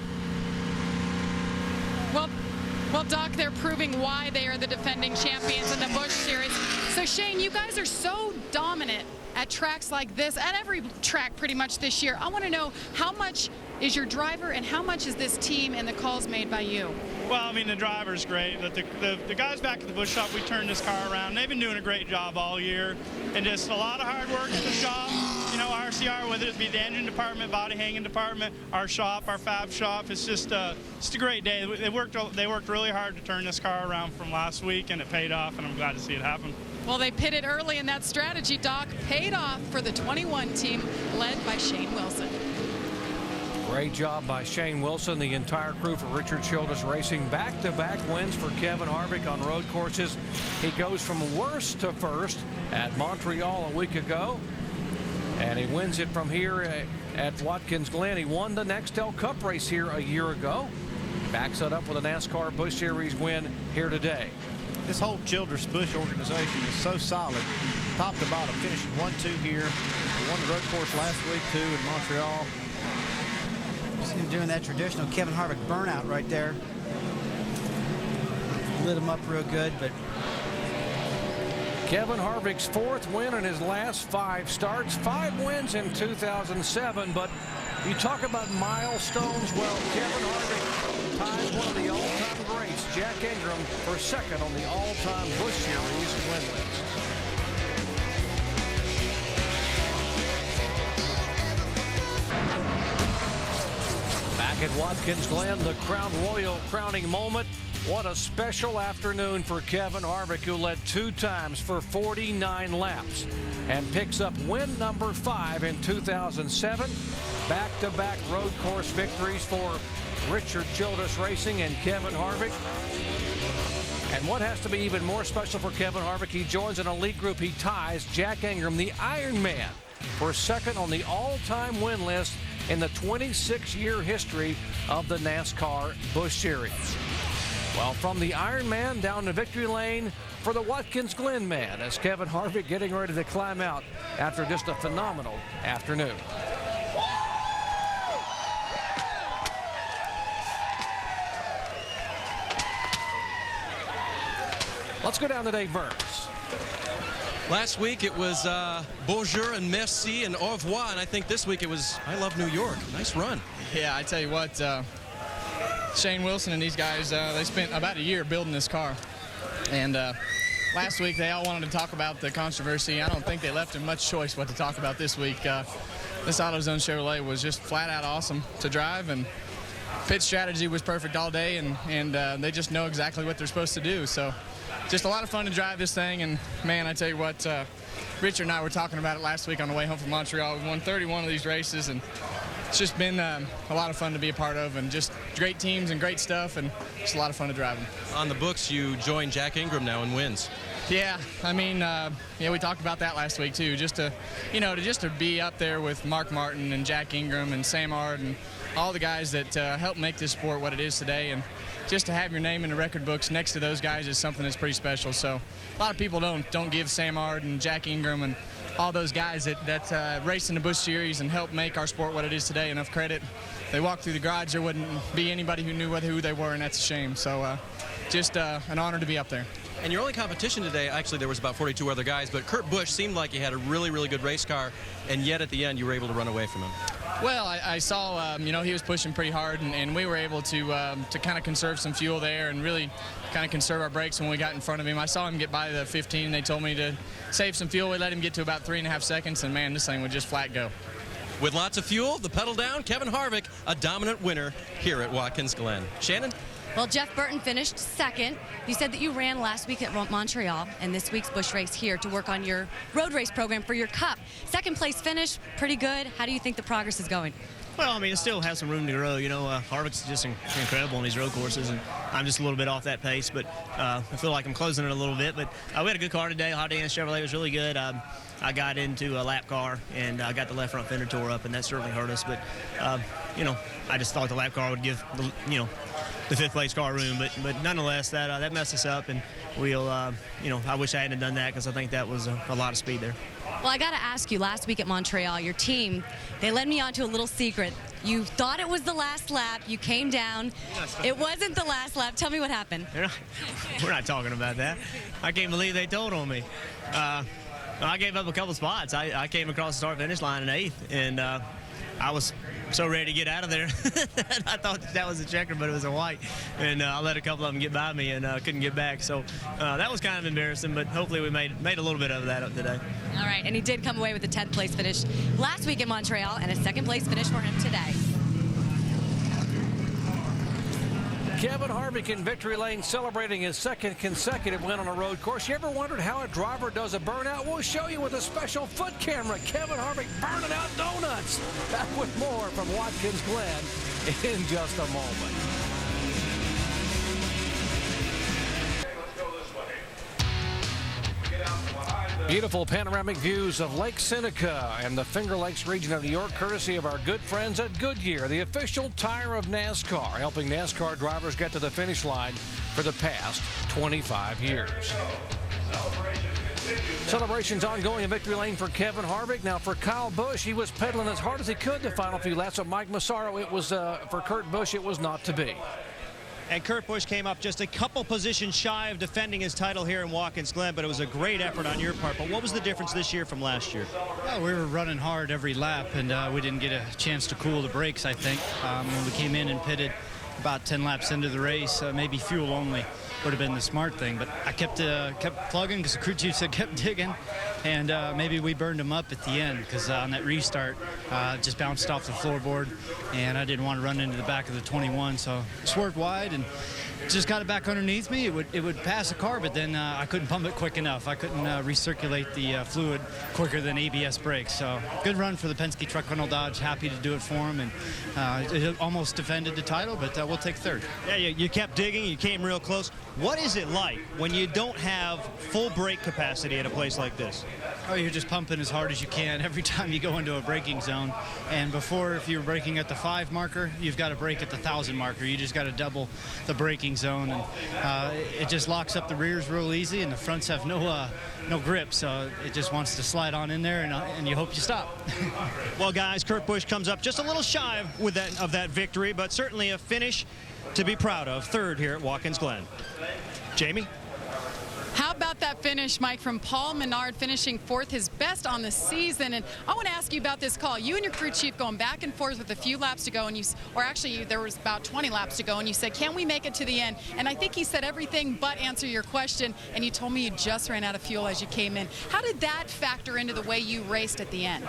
Well, Doc, they're proving why they are the defending champions in the Busch Series. So, Shane, you guys are so dominant at tracks like this, at every track pretty much this year. I want to know, how much is your driver and how much is this team and the calls made by you? Well, I mean, the driver's great, but the guys back at the Busch shop, we turned this car around. They've been doing a great job all year, and just a lot of hard work at the shop. You know, RCR, whether it be the engine department, body hanging department, our shop, our fab shop, it's just a great day. They worked really hard to turn this car around from last week, and it paid off, and I'm glad to see it happen. Well, they pitted early, and that strategy, Doc, paid off for the 21 team led by Shane Wilson. Great job by Shane Wilson, the entire crew for Richard Childress Racing. Back-to-back wins for Kevin Harvick on road courses. He goes from worst to first at Montreal a week ago, and he wins it from here at Watkins Glen. He won the Nextel Cup race here a year ago. Backs it up with a NASCAR Busch Series win here today. This whole Childress Busch organization is so solid, top to bottom, finishing 1-2 here. They won the road course last week, too, in Montreal. See him doing that traditional Kevin Harvick burnout right there. Lit him up real good, but Kevin Harvick's 4th win in his last 5 starts, 5 wins in 2007, but you talk about milestones. Well, Kevin Harvick ties one of the all-time greats, Jack Ingram, for second on the all-time Busch Series win list. Back at Watkins Glen, the Crown Royal crowning moment. What a special afternoon for Kevin Harvick, who led 2 times for 49 laps and picks up win number 5 in 2007. Back-to-back road course victories for Richard Childress Racing and Kevin Harvick. And what has to be even more special for Kevin Harvick, he joins an elite group. He ties Jack Ingram, the Iron Man, for second on the all-time win list in the 26-year history of the NASCAR Busch Series. Well, from the Iron Man down to victory lane for the Watkins Glen man, as Kevin Harvick getting ready to climb out after just a phenomenal afternoon. Let's go down to Dave Burns. Last week it was bonjour and merci and au revoir, and I think this week it was I love New York. Nice run. Yeah, I tell you what, Shane Wilson and these guys, they spent about a year building this car. And last week they all wanted to talk about the controversy. I don't think they left him much choice what to talk about this week. This AutoZone Chevrolet was just flat out awesome to drive, and pit strategy was perfect all day, and they just know exactly what they're supposed to do. So just a lot of fun to drive this thing, and man, I tell you what, Richard and I were talking about it last week on the way home from Montreal. We won 31 of these races, and it's just been a lot of fun to be a part of, and just great teams and great stuff, and it's a lot of fun to drive them. On the books, you join Jack Ingram now in wins. Yeah, I mean, yeah, we talked about that last week too. Just to be up there with Mark Martin and Jack Ingram and Sam Ard and all the guys that helped make this sport what it is today, and just to have your name in the record books next to those guys is something that's pretty special. So a lot of people don't give Sam Ard and Jack Ingram and all those guys that raced in the Busch Series and helped make our sport what it is today enough credit. They walked through the garage, there wouldn't be anybody who knew who they were, and that's a shame. So just an honor to be up there. And your only competition today, actually there was about 42 other guys, but Kurt Busch seemed like he had a really, really good race car, and yet at the end you were able to run away from him. Well, I saw, he was pushing pretty hard, and we were able to kind of conserve some fuel there and really kind of conserve our brakes when we got in front of him. I saw him get by the 15. They told me to save some fuel. We let him get to about 3.5 seconds, and man, this thing would just flat go. With lots of fuel, the pedal down, Kevin Harvick, a dominant winner here at Watkins Glen. Shannon? Well, Jeff Burton finished second. You said that you ran last week at Montreal and this week's Busch race here to work on your road race program for your Cup. Second place finish, pretty good. How do you think the progress is going? Well, I mean, it still has some room to grow. Harvick's just incredible on these road courses, and I'm just a little bit off that pace, but I feel like I'm closing it a little bit. But we had a good car today. Hot Dance Chevrolet was really good. I got into a lap car, and I got the left front fender tore up, and that certainly hurt us. But, I just thought the lap car would give, the fifth place car room. But nonetheless, that messed us up, and we'll, I wish I hadn't done that because I think that was a lot of speed there. Well, I got to ask you, last week at Montreal, your team, they led me on to a little secret. You thought it was the last lap. You came down. It wasn't the last lap. Tell me what happened. We're not talking about that. I can't believe they told on me. I gave up a couple spots. I came across the start-finish line in 8th, and I was so ready to get out of there. I thought that was a checker, but it was a white. And I let a couple of them get by me and couldn't get back. So that was kind of embarrassing, but hopefully we made a little bit of that up today. All right, and he did come away with a 10th place finish last week in Montreal and a 2nd place finish for him today. Kevin Harvick in victory lane celebrating his 2nd consecutive win on a road course. You ever wondered how a driver does a burnout? We'll show you with a special foot camera. Kevin Harvick burning out donuts. Back with more from Watkins Glen in just a moment. Beautiful panoramic views of Lake Seneca and the Finger Lakes region of New York, courtesy of our good friends at Goodyear, the official tire of NASCAR, helping NASCAR drivers get to the finish line for the past 25 years. Celebrations ongoing in victory lane for Kevin Harvick. Now for Kyle Busch, he was pedaling as hard as he could the final few laps of Mike Massaro. It was for Kurt Busch, it was not to be. And Kurt Busch came up just a couple positions shy of defending his title here in Watkins Glen, but it was a great effort on your part. But what was the difference this year from last year? Well, we were running hard every lap, and we didn't get a chance to cool the brakes, I think. When we came in and pitted about 10 laps into the race, maybe fuel only would have been the smart thing. But I kept plugging because the crew chief said kept digging. and maybe we burned him up at the end because on that restart, just bounced off the floorboard, and I didn't want to run into the back of the 21, so swerved wide and just got it back underneath me. It would pass the car, but then I couldn't pump it quick enough. I couldn't recirculate the fluid quicker than ABS brakes. So good run for the Penske Truck Rental Dodge. Happy to do it for him, and it almost defended the title, but we'll take third. Yeah, you kept digging. You came real close. What is it like when you don't have full brake capacity at a place like this? Oh, you're just pumping as hard as you can every time you go into a braking zone. And before, if you were braking at the 5 marker, you've got to brake at the 1,000 marker. You just got to double the braking zone, and it just locks up the rears real easy, and the fronts have no grip, so it just wants to slide on in there, and you hope you stop. Well, guys, Kurt Busch comes up just a little shy of that victory, but certainly a finish to be proud of. Third here at Watkins Glen. Jamie? How about that finish, Mike, from Paul Menard, finishing 4th, his best on the season? And I want to ask you about this call. You and your crew chief going back and forth with a few laps to go, and there was about 20 laps to go, and you said, can we make it to the end? And I think he said everything but answer your question, and you told me you just ran out of fuel as you came in. How did that factor into the way you raced at the end?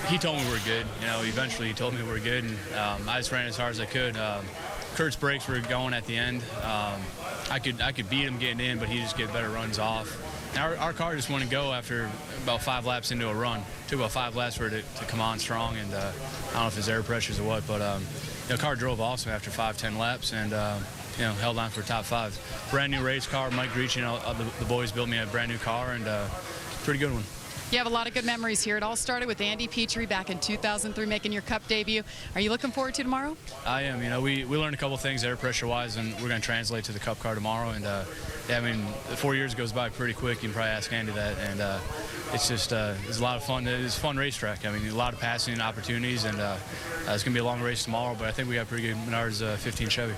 He told me we're good. Eventually he told me we're good, and I just ran as hard as I could. Kurt's brakes were going at the end. I could beat him getting in, but he just get better runs off. Our car just wouldn't go after about 5 laps into a run. It took about 5 laps for it to come on strong, and I don't know if it's air pressures or what, but the car drove awesome after 5-10 laps, and held on for top 5. Brand new race car. Mike Greach, the boys built me a brand new car, and pretty good one. You have a lot of good memories here. It all started with Andy Petrie back in 2003 making your Cup debut. Are you looking forward to tomorrow? I am. We learned a couple things air pressure-wise, and we're going to translate to the Cup car tomorrow. And, 4 years goes by pretty quick. You can probably ask Andy that. And it's just it's a lot of fun. It's a fun racetrack. A lot of passing opportunities, and it's going to be a long race tomorrow, but I think we got pretty good Menard's 15 Chevy.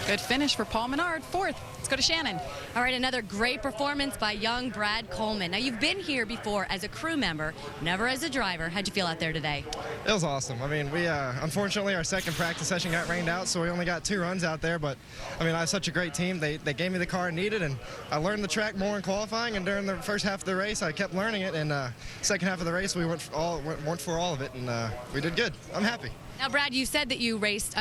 Good finish for Paul Menard, 4th. Let's go to Shannon. All right, another great performance by young Brad Coleman. Now, you've been here before as a crew member, never as a driver. How'd you feel out there today? It was awesome. We unfortunately, our second practice session got rained out, so we only got 2 runs out there, but I have such a great team. They gave me the car I needed, and I learned the track more in qualifying, and during the first half of the race, I kept learning it, and second half of the race, we went for all of it, and we did good. I'm happy. Now, Brad, you said that you raced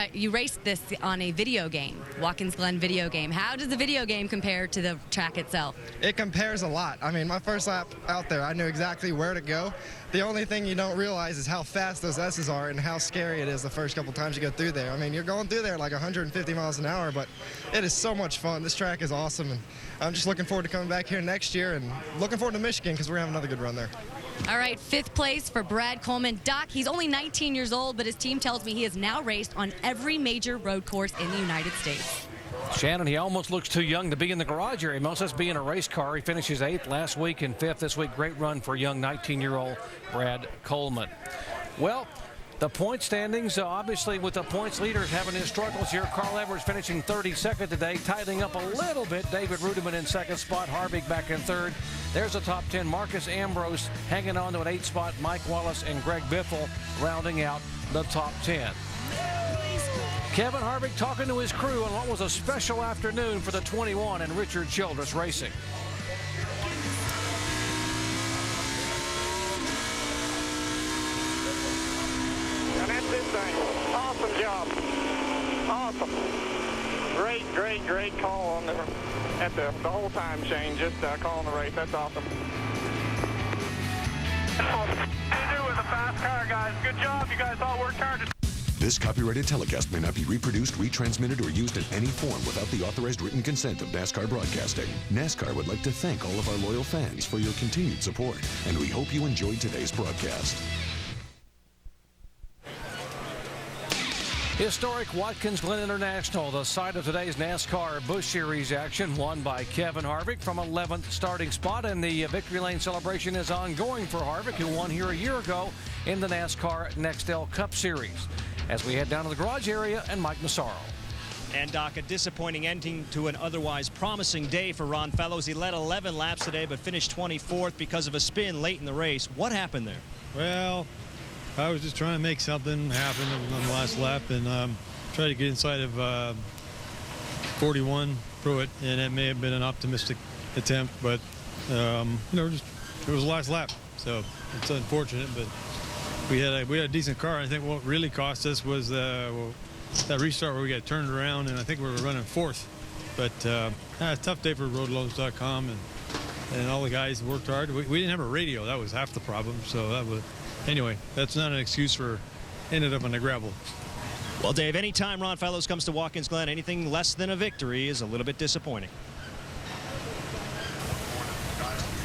this on a video game, Watkins Glen video game. How does the video game compare to the track itself? It compares a lot. My first lap out there, I knew exactly where to go. The only thing you don't realize is how fast those S's are and how scary it is the first couple times you go through there. You're going through there like 150 miles an hour, but it is so much fun. This track is awesome, and I'm just looking forward to coming back here next year and looking forward to Michigan because we're going to have another good run there. All right, 5th place for Brad Coleman. Doc, he's only 19 years old, but his team tells me he has now raced on every major road course in the United States. Shannon, he almost looks too young to be in the garage area. He must just be in a race car. He finishes 8th last week and 5th this week. Great run for young 19-year-old Brad Coleman. Well, the point standings, obviously with the points leaders having his struggles here. Carl Edwards finishing 32nd today, tightening up a little bit. David Rudiman in 2nd spot, Harvick back in 3rd. There's the top 10. Marcus Ambrose hanging on to an 8th spot. Mike Wallace and Greg Biffle rounding out the top 10. Kevin Harvick talking to his crew on what was a special afternoon for the 21 and Richard Childress Racing. And that's this thing. Awesome job. Awesome. Great call on the whole time, Shane. Just calling the race. That's awesome. Awesome. You do with a fast car, guys. Good job. You guys all worked hard. This copyrighted telecast may not be reproduced, retransmitted, or used in any form without the authorized written consent of NASCAR Broadcasting. NASCAR would like to thank all of our loyal fans for your continued support, and we hope you enjoyed today's broadcast. Historic Watkins Glen International, the site of today's NASCAR Busch Series action, won by Kevin Harvick from 11th starting spot, and the victory lane celebration is ongoing for Harvick, who won here a year ago in the NASCAR Nextel Cup Series. As we head down to the garage area, and Mike Massaro. And, Doc, a disappointing ending to an otherwise promising day for Ron Fellows. He led 11 laps today, but finished 24th because of a spin late in the race. What happened there? Well, I was just trying to make something happen on the last lap and try to get inside of 41 Pruitt, and it may have been an optimistic attempt, but it was the last lap, so it's unfortunate, but we had a decent car. I think what really cost us was that restart where we got turned around, and I think we were running fourth. But a tough day for roadloads.com, and all the guys worked hard. We didn't have a radio. That was half the problem. So anyway, that's not an excuse for ended up on the gravel. Well, Dave, anytime Ron Fellows comes to Watkins Glen, anything less than a victory is a little bit disappointing.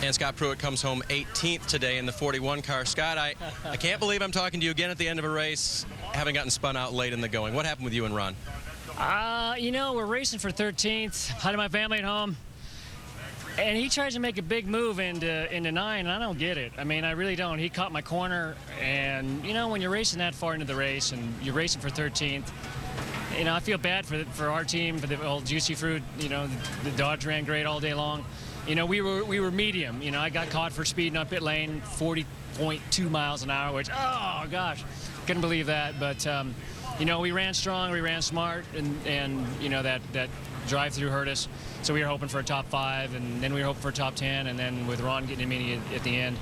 And Scott Pruitt comes home 18th today in the 41 car. Scott, I can't believe I'm talking to you again at the end of a race, having gotten spun out late in the going. What happened with you and Ron? We're racing for 13th. Had my family at home. And he tries to make a big move into 9, and I don't get it. I mean, I really don't. He caught my corner, and, when you're racing that far into the race and you're racing for 13th, I feel bad for our team, for the old Juicy Fruit. The Dodge ran great all day long. We were medium. I got caught for speeding on pit lane, 40.2 miles an hour, which, oh, gosh, couldn't believe that. But, we ran strong, we ran smart, and that drive-through hurt us. So we were hoping for a top 5, and then we were hoping for a top 10, and then with Ron getting him at the end,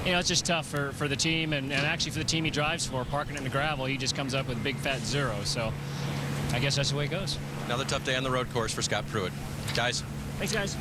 it's just tough for the team, and actually for the team he drives for, parking in the gravel, he just comes up with a big fat 0. So I guess that's the way it goes. Another tough day on the road course for Scott Pruitt. Guys. Thanks, guys.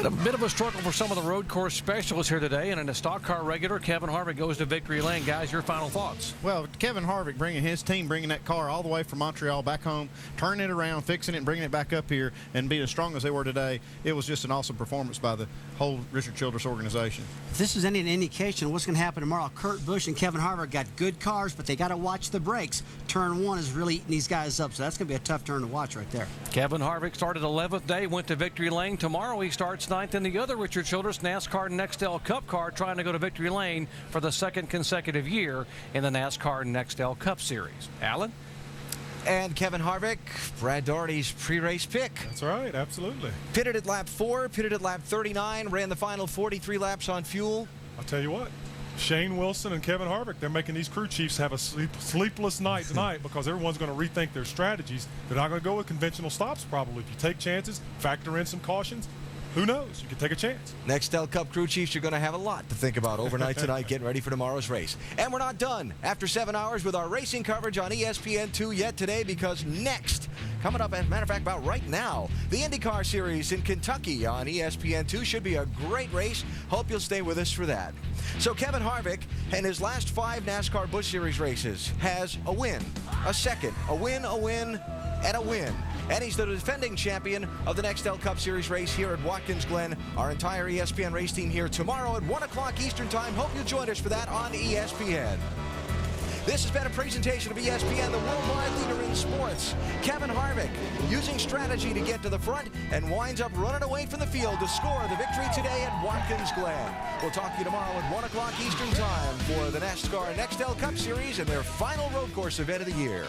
A bit of a struggle for some of the road course specialists here today, and in a stock car regular, Kevin Harvick goes to victory lane. Guys, your final thoughts? Well, Kevin Harvick bringing that car all the way from Montreal back home, turning it around, fixing it, and bringing it back up here, and being as strong as they were today. It was just an awesome performance by the whole Richard Childress organization. If this is any indication of what's going to happen tomorrow, Kurt Busch and Kevin Harvick got good cars, but they got to watch the brakes. Turn 1 is really eating these guys up, so that's going to be a tough turn to watch right there. Kevin Harvick started 11th day, went to victory lane. Tomorrow he starts 9th in the other Richard Childress NASCAR Nextel Cup car, trying to go to victory lane for the 2nd consecutive year in the NASCAR Nextel Cup Series. Alan? And Kevin Harvick, Brad Daugherty's pre-race pick. That's right, absolutely. Pitted at lap 4, pitted at lap 39, ran the final 43 laps on fuel. I'll tell you what, Shane Wilson and Kevin Harvick, they're making these crew chiefs have a sleepless night tonight because everyone's going to rethink their strategies. They're not going to go with conventional stops probably. If you take chances, factor in some cautions, who knows? You can take a chance. Nextel Cup crew chiefs are going to have a lot to think about overnight tonight, getting ready for tomorrow's race. And we're not done after 7 hours with our racing coverage on ESPN2 yet today, because next, coming up, as a matter of fact, about right now, the IndyCar Series in Kentucky on ESPN2 should be a great race. Hope you'll stay with us for that. So Kevin Harvick, in his last 5 NASCAR Busch Series races, has a win, a second, a win, and a win. And he's the defending champion of the Nextel Cup Series race here at Watkins Glen. Our entire ESPN race team here tomorrow at 1 o'clock Eastern Time. Hope you'll join us for that on ESPN. This has been a presentation of ESPN, the worldwide leader in sports. Kevin Harvick using strategy to get to the front and winds up running away from the field to score the victory today at Watkins Glen. We'll talk to you tomorrow at 1 o'clock Eastern Time for the NASCAR Nextel Cup Series and their final road course event of the year.